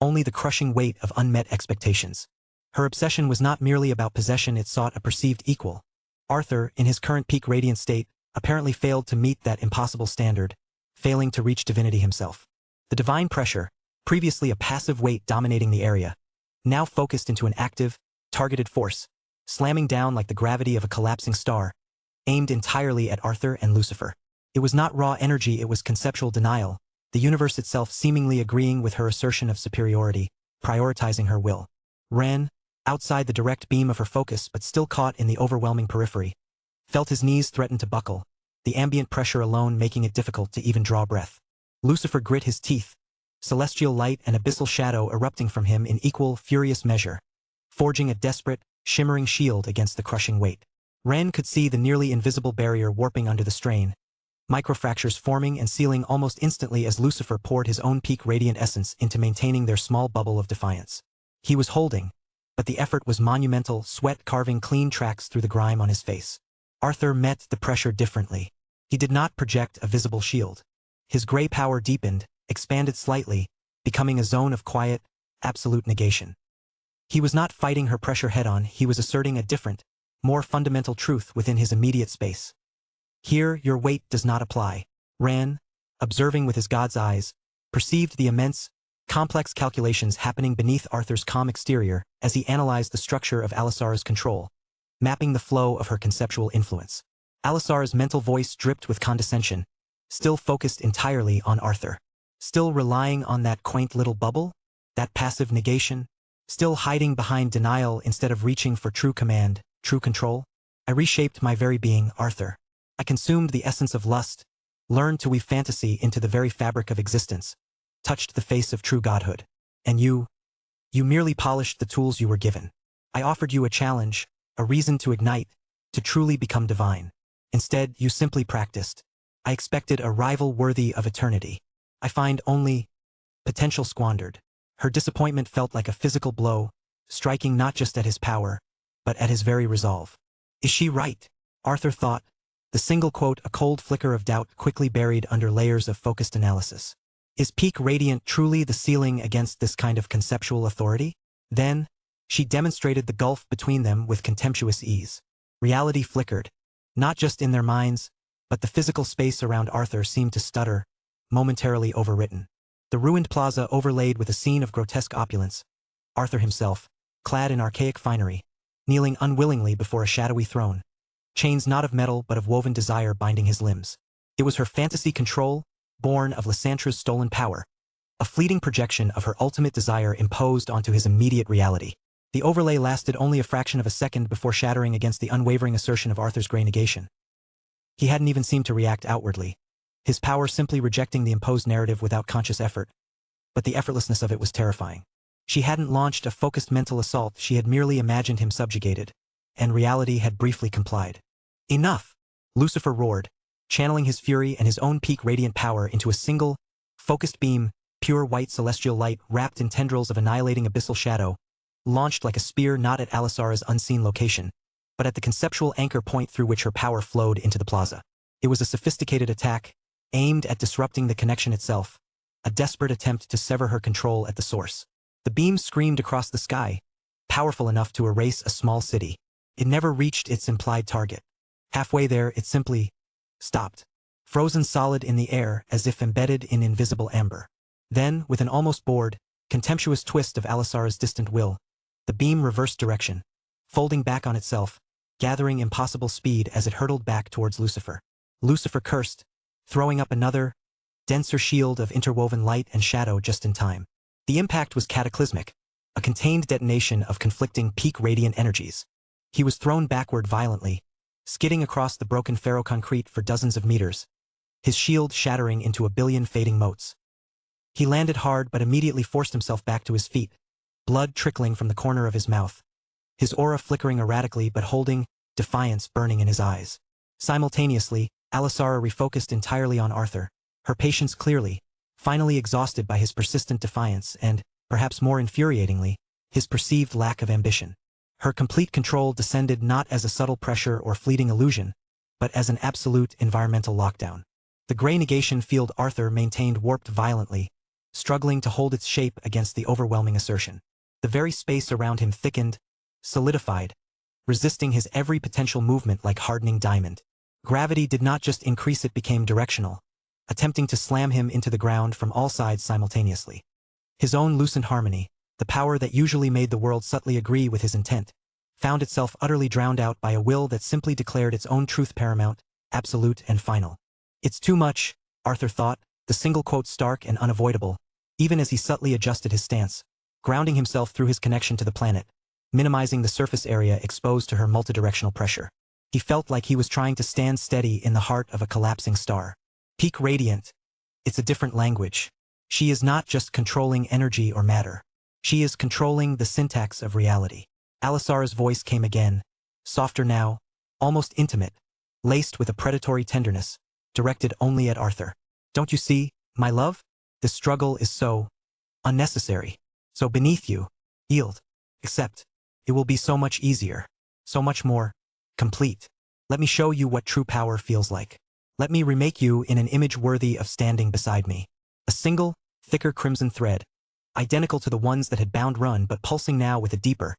only the crushing weight of unmet expectations. Her obsession was not merely about possession, it sought a perceived equal. Arthur, in his current peak radiant state, apparently failed to meet that impossible standard, failing to reach divinity himself. The divine pressure, previously a passive weight dominating the area, now focused into an active, targeted force, slamming down like the gravity of a collapsing star, aimed entirely at Arthur and Lucifer. It was not raw energy, it was conceptual denial, the universe itself seemingly agreeing with her assertion of superiority, prioritizing her will. Ren, outside the direct beam of her focus but still caught in the overwhelming periphery, felt his knees threaten to buckle, the ambient pressure alone making it difficult to even draw breath. Lucifer grit his teeth, celestial light and abyssal shadow erupting from him in equal, furious measure, forging a desperate, shimmering shield against the crushing weight. Ren could see the nearly invisible barrier warping under the strain, microfractures forming and sealing almost instantly as Lucifer poured his own peak radiant essence into maintaining their small bubble of defiance. He was holding, but the effort was monumental, sweat carving clean tracks through the grime on his face. Arthur met the pressure differently. He did not project a visible shield. His gray power deepened, expanded slightly, becoming a zone of quiet, absolute negation. He was not fighting her pressure head-on, he was asserting a different, more fundamental truth within his immediate space. Here, your weight does not apply. Ran, observing with his god's eyes, perceived the immense, complex calculations happening beneath Arthur's calm exterior as he analyzed the structure of Alisara's control, mapping the flow of her conceptual influence. Alisara's mental voice dripped with condescension, still focused entirely on Arthur. Still relying on that quaint little bubble? That passive negation? Still hiding behind denial instead of reaching for true command, true control? I reshaped my very being, Arthur. I consumed the essence of lust, learned to weave fantasy into the very fabric of existence, touched the face of true godhood. And you merely polished the tools you were given. I offered you a challenge, a reason to ignite, to truly become divine. Instead, you simply practiced. I expected a rival worthy of eternity. I find only potential squandered. Her disappointment felt like a physical blow, striking not just at his power, but at his very resolve. Is she right? Arthur thought, the single quote a cold flicker of doubt quickly buried under layers of focused analysis. Is peak radiant truly the ceiling against this kind of conceptual authority? Then, she demonstrated the gulf between them with contemptuous ease. Reality flickered, not just in their minds, but the physical space around Arthur seemed to stutter, momentarily overwritten. The ruined plaza overlaid with a scene of grotesque opulence. Arthur himself, clad in archaic finery, kneeling unwillingly before a shadowy throne, chains not of metal but of woven desire binding his limbs. It was her fantasy control, born of Lysandra's stolen power, a fleeting projection of her ultimate desire imposed onto his immediate reality. The overlay lasted only a fraction of a second before shattering against the unwavering assertion of Arthur's gray negation. He hadn't even seemed to react outwardly, his power simply rejecting the imposed narrative without conscious effort, but the effortlessness of it was terrifying. She hadn't launched a focused mental assault, she had merely imagined him subjugated, and reality had briefly complied. Enough! Lucifer roared, channeling his fury and his own peak radiant power into a single, focused beam, pure white celestial light wrapped in tendrils of annihilating abyssal shadow, launched like a spear not at Alisara's unseen location, but at the conceptual anchor point through which her power flowed into the plaza. It was a sophisticated attack, aimed at disrupting the connection itself, a desperate attempt to sever her control at the source. The beam screamed across the sky, powerful enough to erase a small city. It never reached its implied target. Halfway there, it simply stopped, frozen solid in the air as if embedded in invisible amber. Then, with an almost bored, contemptuous twist of Alisara's distant will, the beam reversed direction, folding back on itself, gathering impossible speed as it hurtled back towards Lucifer. Lucifer cursed, throwing up another, denser shield of interwoven light and shadow just in time. The impact was cataclysmic, a contained detonation of conflicting peak radiant energies. He was thrown backward violently, skidding across the broken ferroconcrete for dozens of meters, his shield shattering into a billion fading motes. He landed hard but immediately forced himself back to his feet, blood trickling from the corner of his mouth, his aura flickering erratically but holding defiance burning in his eyes. Simultaneously, Alisara refocused entirely on Arthur, her patience clearly, finally exhausted by his persistent defiance and, perhaps more infuriatingly, his perceived lack of ambition. Her complete control descended not as a subtle pressure or fleeting illusion, but as an absolute environmental lockdown. The gray negation field Arthur maintained warped violently, struggling to hold its shape against the overwhelming assertion. The very space around him thickened, solidified, resisting his every potential movement like hardening diamond. Gravity did not just increase, it became directional, attempting to slam him into the ground from all sides simultaneously. His own lucent harmony, the power that usually made the world subtly agree with his intent, found itself utterly drowned out by a will that simply declared its own truth paramount, absolute and final. It's too much, Arthur thought, the single quote stark and unavoidable, even as he subtly adjusted his stance, grounding himself through his connection to the planet, minimizing the surface area exposed to her multidirectional pressure. He felt like he was trying to stand steady in the heart of a collapsing star. Peak radiant. It's a different language. She is not just controlling energy or matter. She is controlling the syntax of reality. Alisara's voice came again, softer now, almost intimate, laced with a predatory tenderness, directed only at Arthur. Don't you see, my love? This struggle is so unnecessary, so beneath you. Yield. Accept. It will be so much easier, so much more complete. Let me show you what true power feels like. Let me remake you in an image worthy of standing beside me. A single, thicker crimson thread, identical to the ones that had bound Run but pulsing now with a deeper,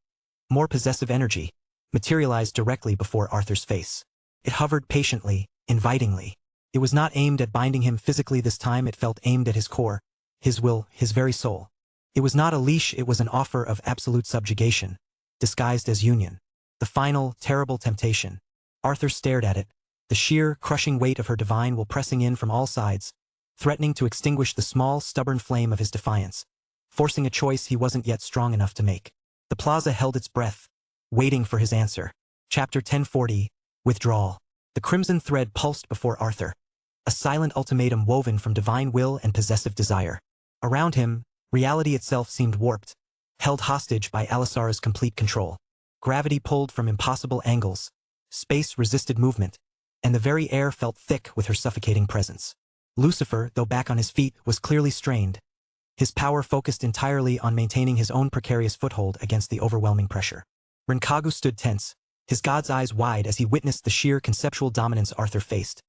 more possessive energy, materialized directly before Arthur's face. It hovered patiently, invitingly. It was not aimed at binding him physically this time, it felt aimed at his core, his will, his very soul. It was not a leash, it was an offer of absolute subjugation, disguised as union. The final, terrible temptation. Arthur stared at it, the sheer, crushing weight of her divine will pressing in from all sides, threatening to extinguish the small, stubborn flame of his defiance, forcing a choice he wasn't yet strong enough to make. The plaza held its breath, waiting for his answer. Chapter 1040, Withdrawal. The crimson thread pulsed before Arthur, a silent ultimatum woven from divine will and possessive desire. Around him, reality itself seemed warped, held hostage by Alisara's complete control. Gravity pulled from impossible angles, space resisted movement, and the very air felt thick with her suffocating presence. Lucifer, though back on his feet, was clearly strained, his power focused entirely on maintaining his own precarious foothold against the overwhelming pressure. Rinkagu stood tense, his god's eyes wide as he witnessed the sheer conceptual dominance Arthur faced.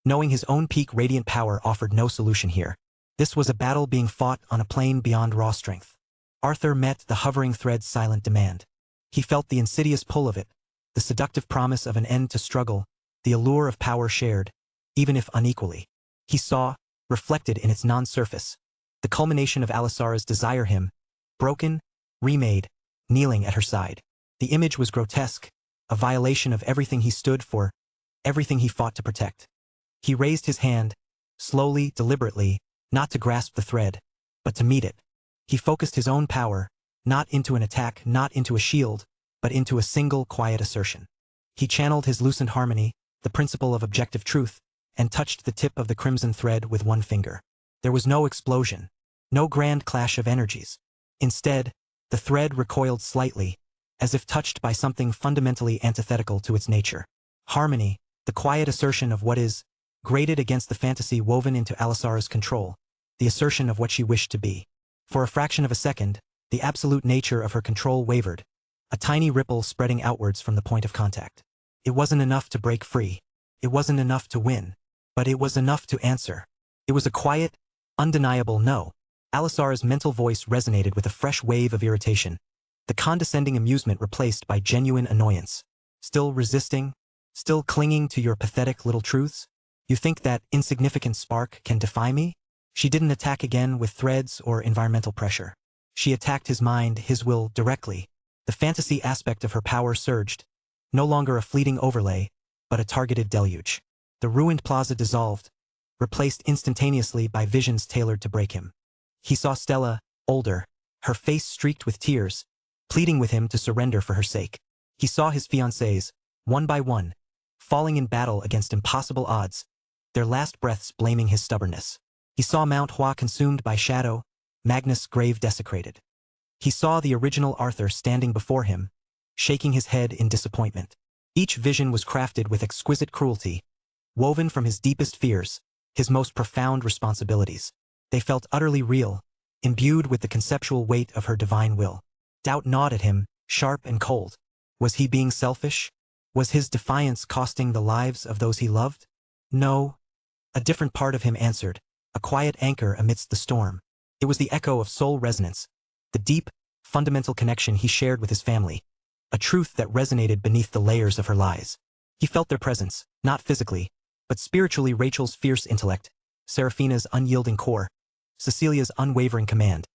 Knowing his own peak radiant power offered no solution here. This was a battle being fought on a plane beyond raw strength. Arthur met the hovering thread's silent demand. He felt the insidious pull of it, the seductive promise of an end to struggle, the allure of power shared, even if unequally. He saw, reflected in its non-surface, the culmination of Alisara's desire him, broken, remade, kneeling at her side. The image was grotesque, a violation of everything he stood for, everything he fought to protect. He raised his hand, slowly, deliberately, not to grasp the thread, but to meet it. He focused his own power, not into an attack, not into a shield, but into a single, quiet assertion. He channeled his lucent harmony, the principle of objective truth, and touched the tip of the crimson thread with one finger. There was no explosion, no grand clash of energies. Instead, the thread recoiled slightly, as if touched by something fundamentally antithetical to its nature. Harmony, the quiet assertion of what is, grated against the fantasy woven into Alisara's control, the assertion of what she wished to be. For a fraction of a second, the absolute nature of her control wavered, a tiny ripple spreading outwards from the point of contact. It wasn't enough to break free. It wasn't enough to win. But it was enough to answer. It was a quiet, undeniable no. Alisara's mental voice resonated with a fresh wave of irritation, the condescending amusement replaced by genuine annoyance. Still resisting? Still clinging to your pathetic little truths? You think that insignificant spark can defy me? She didn't attack again with threads or environmental pressure. She attacked his mind, his will, directly. The fantasy aspect of her power surged, no longer a fleeting overlay, but a targeted deluge. The ruined plaza dissolved, replaced instantaneously by visions tailored to break him. He saw Stella, older, her face streaked with tears, pleading with him to surrender for her sake. He saw his fiancés, one by one, falling in battle against impossible odds, their last breaths blaming his stubbornness. He saw Mount Hua consumed by shadow, Magnus' grave desecrated. He saw the original Arthur standing before him, shaking his head in disappointment. Each vision was crafted with exquisite cruelty, woven from his deepest fears, his most profound responsibilities. They felt utterly real, imbued with the conceptual weight of her divine will. Doubt gnawed at him, sharp and cold. Was he being selfish? Was his defiance costing the lives of those he loved? No. A different part of him answered, a quiet anchor amidst the storm. It was the echo of soul resonance, the deep, fundamental connection he shared with his family, a truth that resonated beneath the layers of her lies. He felt their presence, not physically, but spiritually. Rachel's fierce intellect, Seraphina's unyielding core, Cecilia's unwavering command,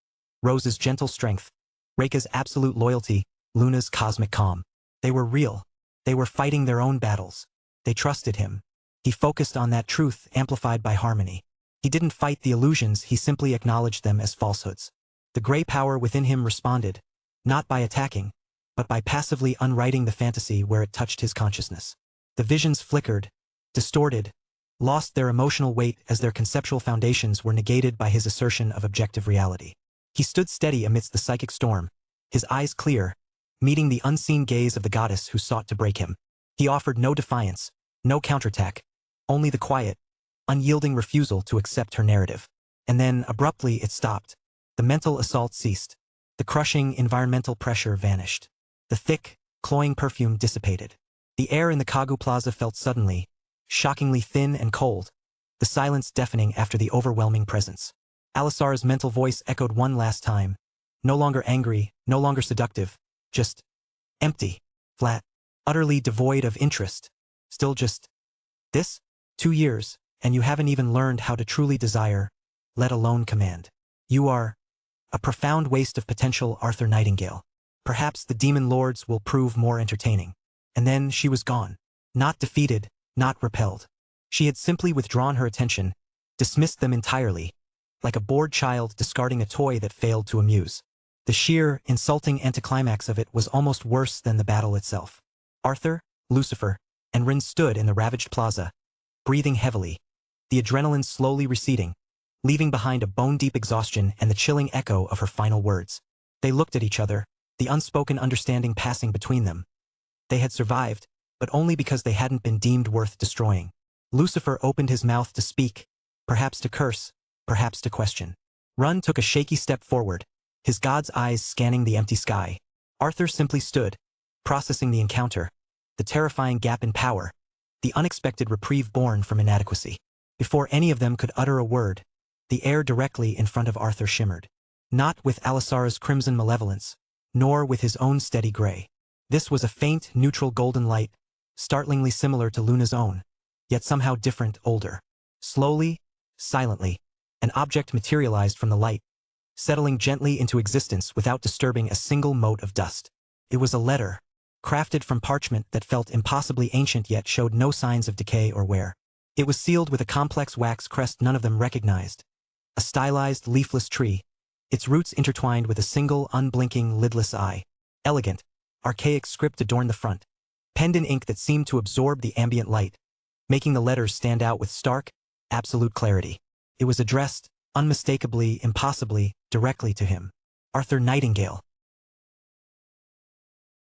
Rose's gentle strength, Reka's absolute loyalty, Luna's cosmic calm. They were real. They were fighting their own battles. They trusted him. He focused on that truth amplified by harmony. He didn't fight the illusions, he simply acknowledged them as falsehoods. The gray power within him responded, not by attacking, but by passively unwriting the fantasy where it touched his consciousness. The visions flickered, distorted, lost their emotional weight as their conceptual foundations were negated by his assertion of objective reality. He stood steady amidst the psychic storm, his eyes clear, meeting the unseen gaze of the goddess who sought to break him. He offered no defiance, no counterattack, only the quiet, unyielding refusal to accept her narrative. And then, abruptly, it stopped. The mental assault ceased. The crushing environmental pressure vanished. The thick, cloying perfume dissipated. The air in the Kagu Plaza felt suddenly, shockingly thin and cold, the silence deafening after the overwhelming presence. Alisara's mental voice echoed one last time, no longer angry, no longer seductive, just empty, flat, utterly devoid of interest. Still just this? 2 years, and you haven't even learned how to truly desire, let alone command. You are a profound waste of potential, Arthur Nightingale. Perhaps the demon lords will prove more entertaining. And then she was gone. Not defeated, not repelled. She had simply withdrawn her attention, dismissed them entirely, like a bored child discarding a toy that failed to amuse. The sheer, insulting anticlimax of it was almost worse than the battle itself. Arthur, Lucifer, and Rin stood in the ravaged plaza, breathing heavily, the adrenaline slowly receding, leaving behind a bone-deep exhaustion and the chilling echo of her final words. They looked at each other, the unspoken understanding passing between them. They had survived, but only because they hadn't been deemed worth destroying. Lucifer opened his mouth to speak, perhaps to curse, perhaps to question. Run took a shaky step forward, his god's eyes scanning the empty sky. Arthur simply stood, processing the encounter, the terrifying gap in power, the unexpected reprieve born from inadequacy. Before any of them could utter a word, the air directly in front of Arthur shimmered. Not with Alisara's crimson malevolence, nor with his own steady gray. This was a faint, neutral golden light, startlingly similar to Luna's own, yet somehow different, older. Slowly, silently, an object materialized from the light, settling gently into existence without disturbing a single mote of dust. It was a letter, crafted from parchment that felt impossibly ancient yet showed no signs of decay or wear. It was sealed with a complex wax crest none of them recognized, a stylized, leafless tree, its roots intertwined with a single, unblinking, lidless eye. Elegant, archaic script adorned the front, penned in ink that seemed to absorb the ambient light, making the letters stand out with stark, absolute clarity. It was addressed, unmistakably, impossibly, directly to him. Arthur Nightingale.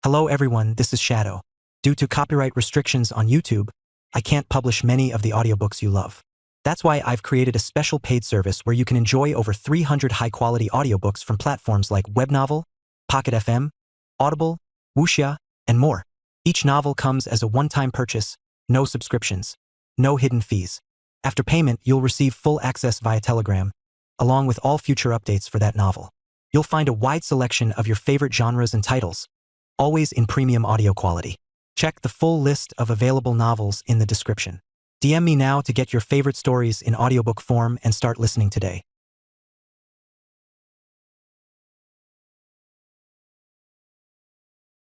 Hello everyone, this is Shadow. Due to copyright restrictions on YouTube, I can't publish many of the audiobooks you love. That's why I've created a special paid service where you can enjoy over 300 high-quality audiobooks from platforms like Webnovel, Pocket FM, Audible, Wuxia, and more. Each novel comes as a one-time purchase, no subscriptions, no hidden fees. After payment, you'll receive full access via Telegram, along with all future updates for that novel. You'll find a wide selection of your favorite genres and titles, always in premium audio quality. Check the full list of available novels in the description. DM me now to get your favorite stories in audiobook form and start listening today.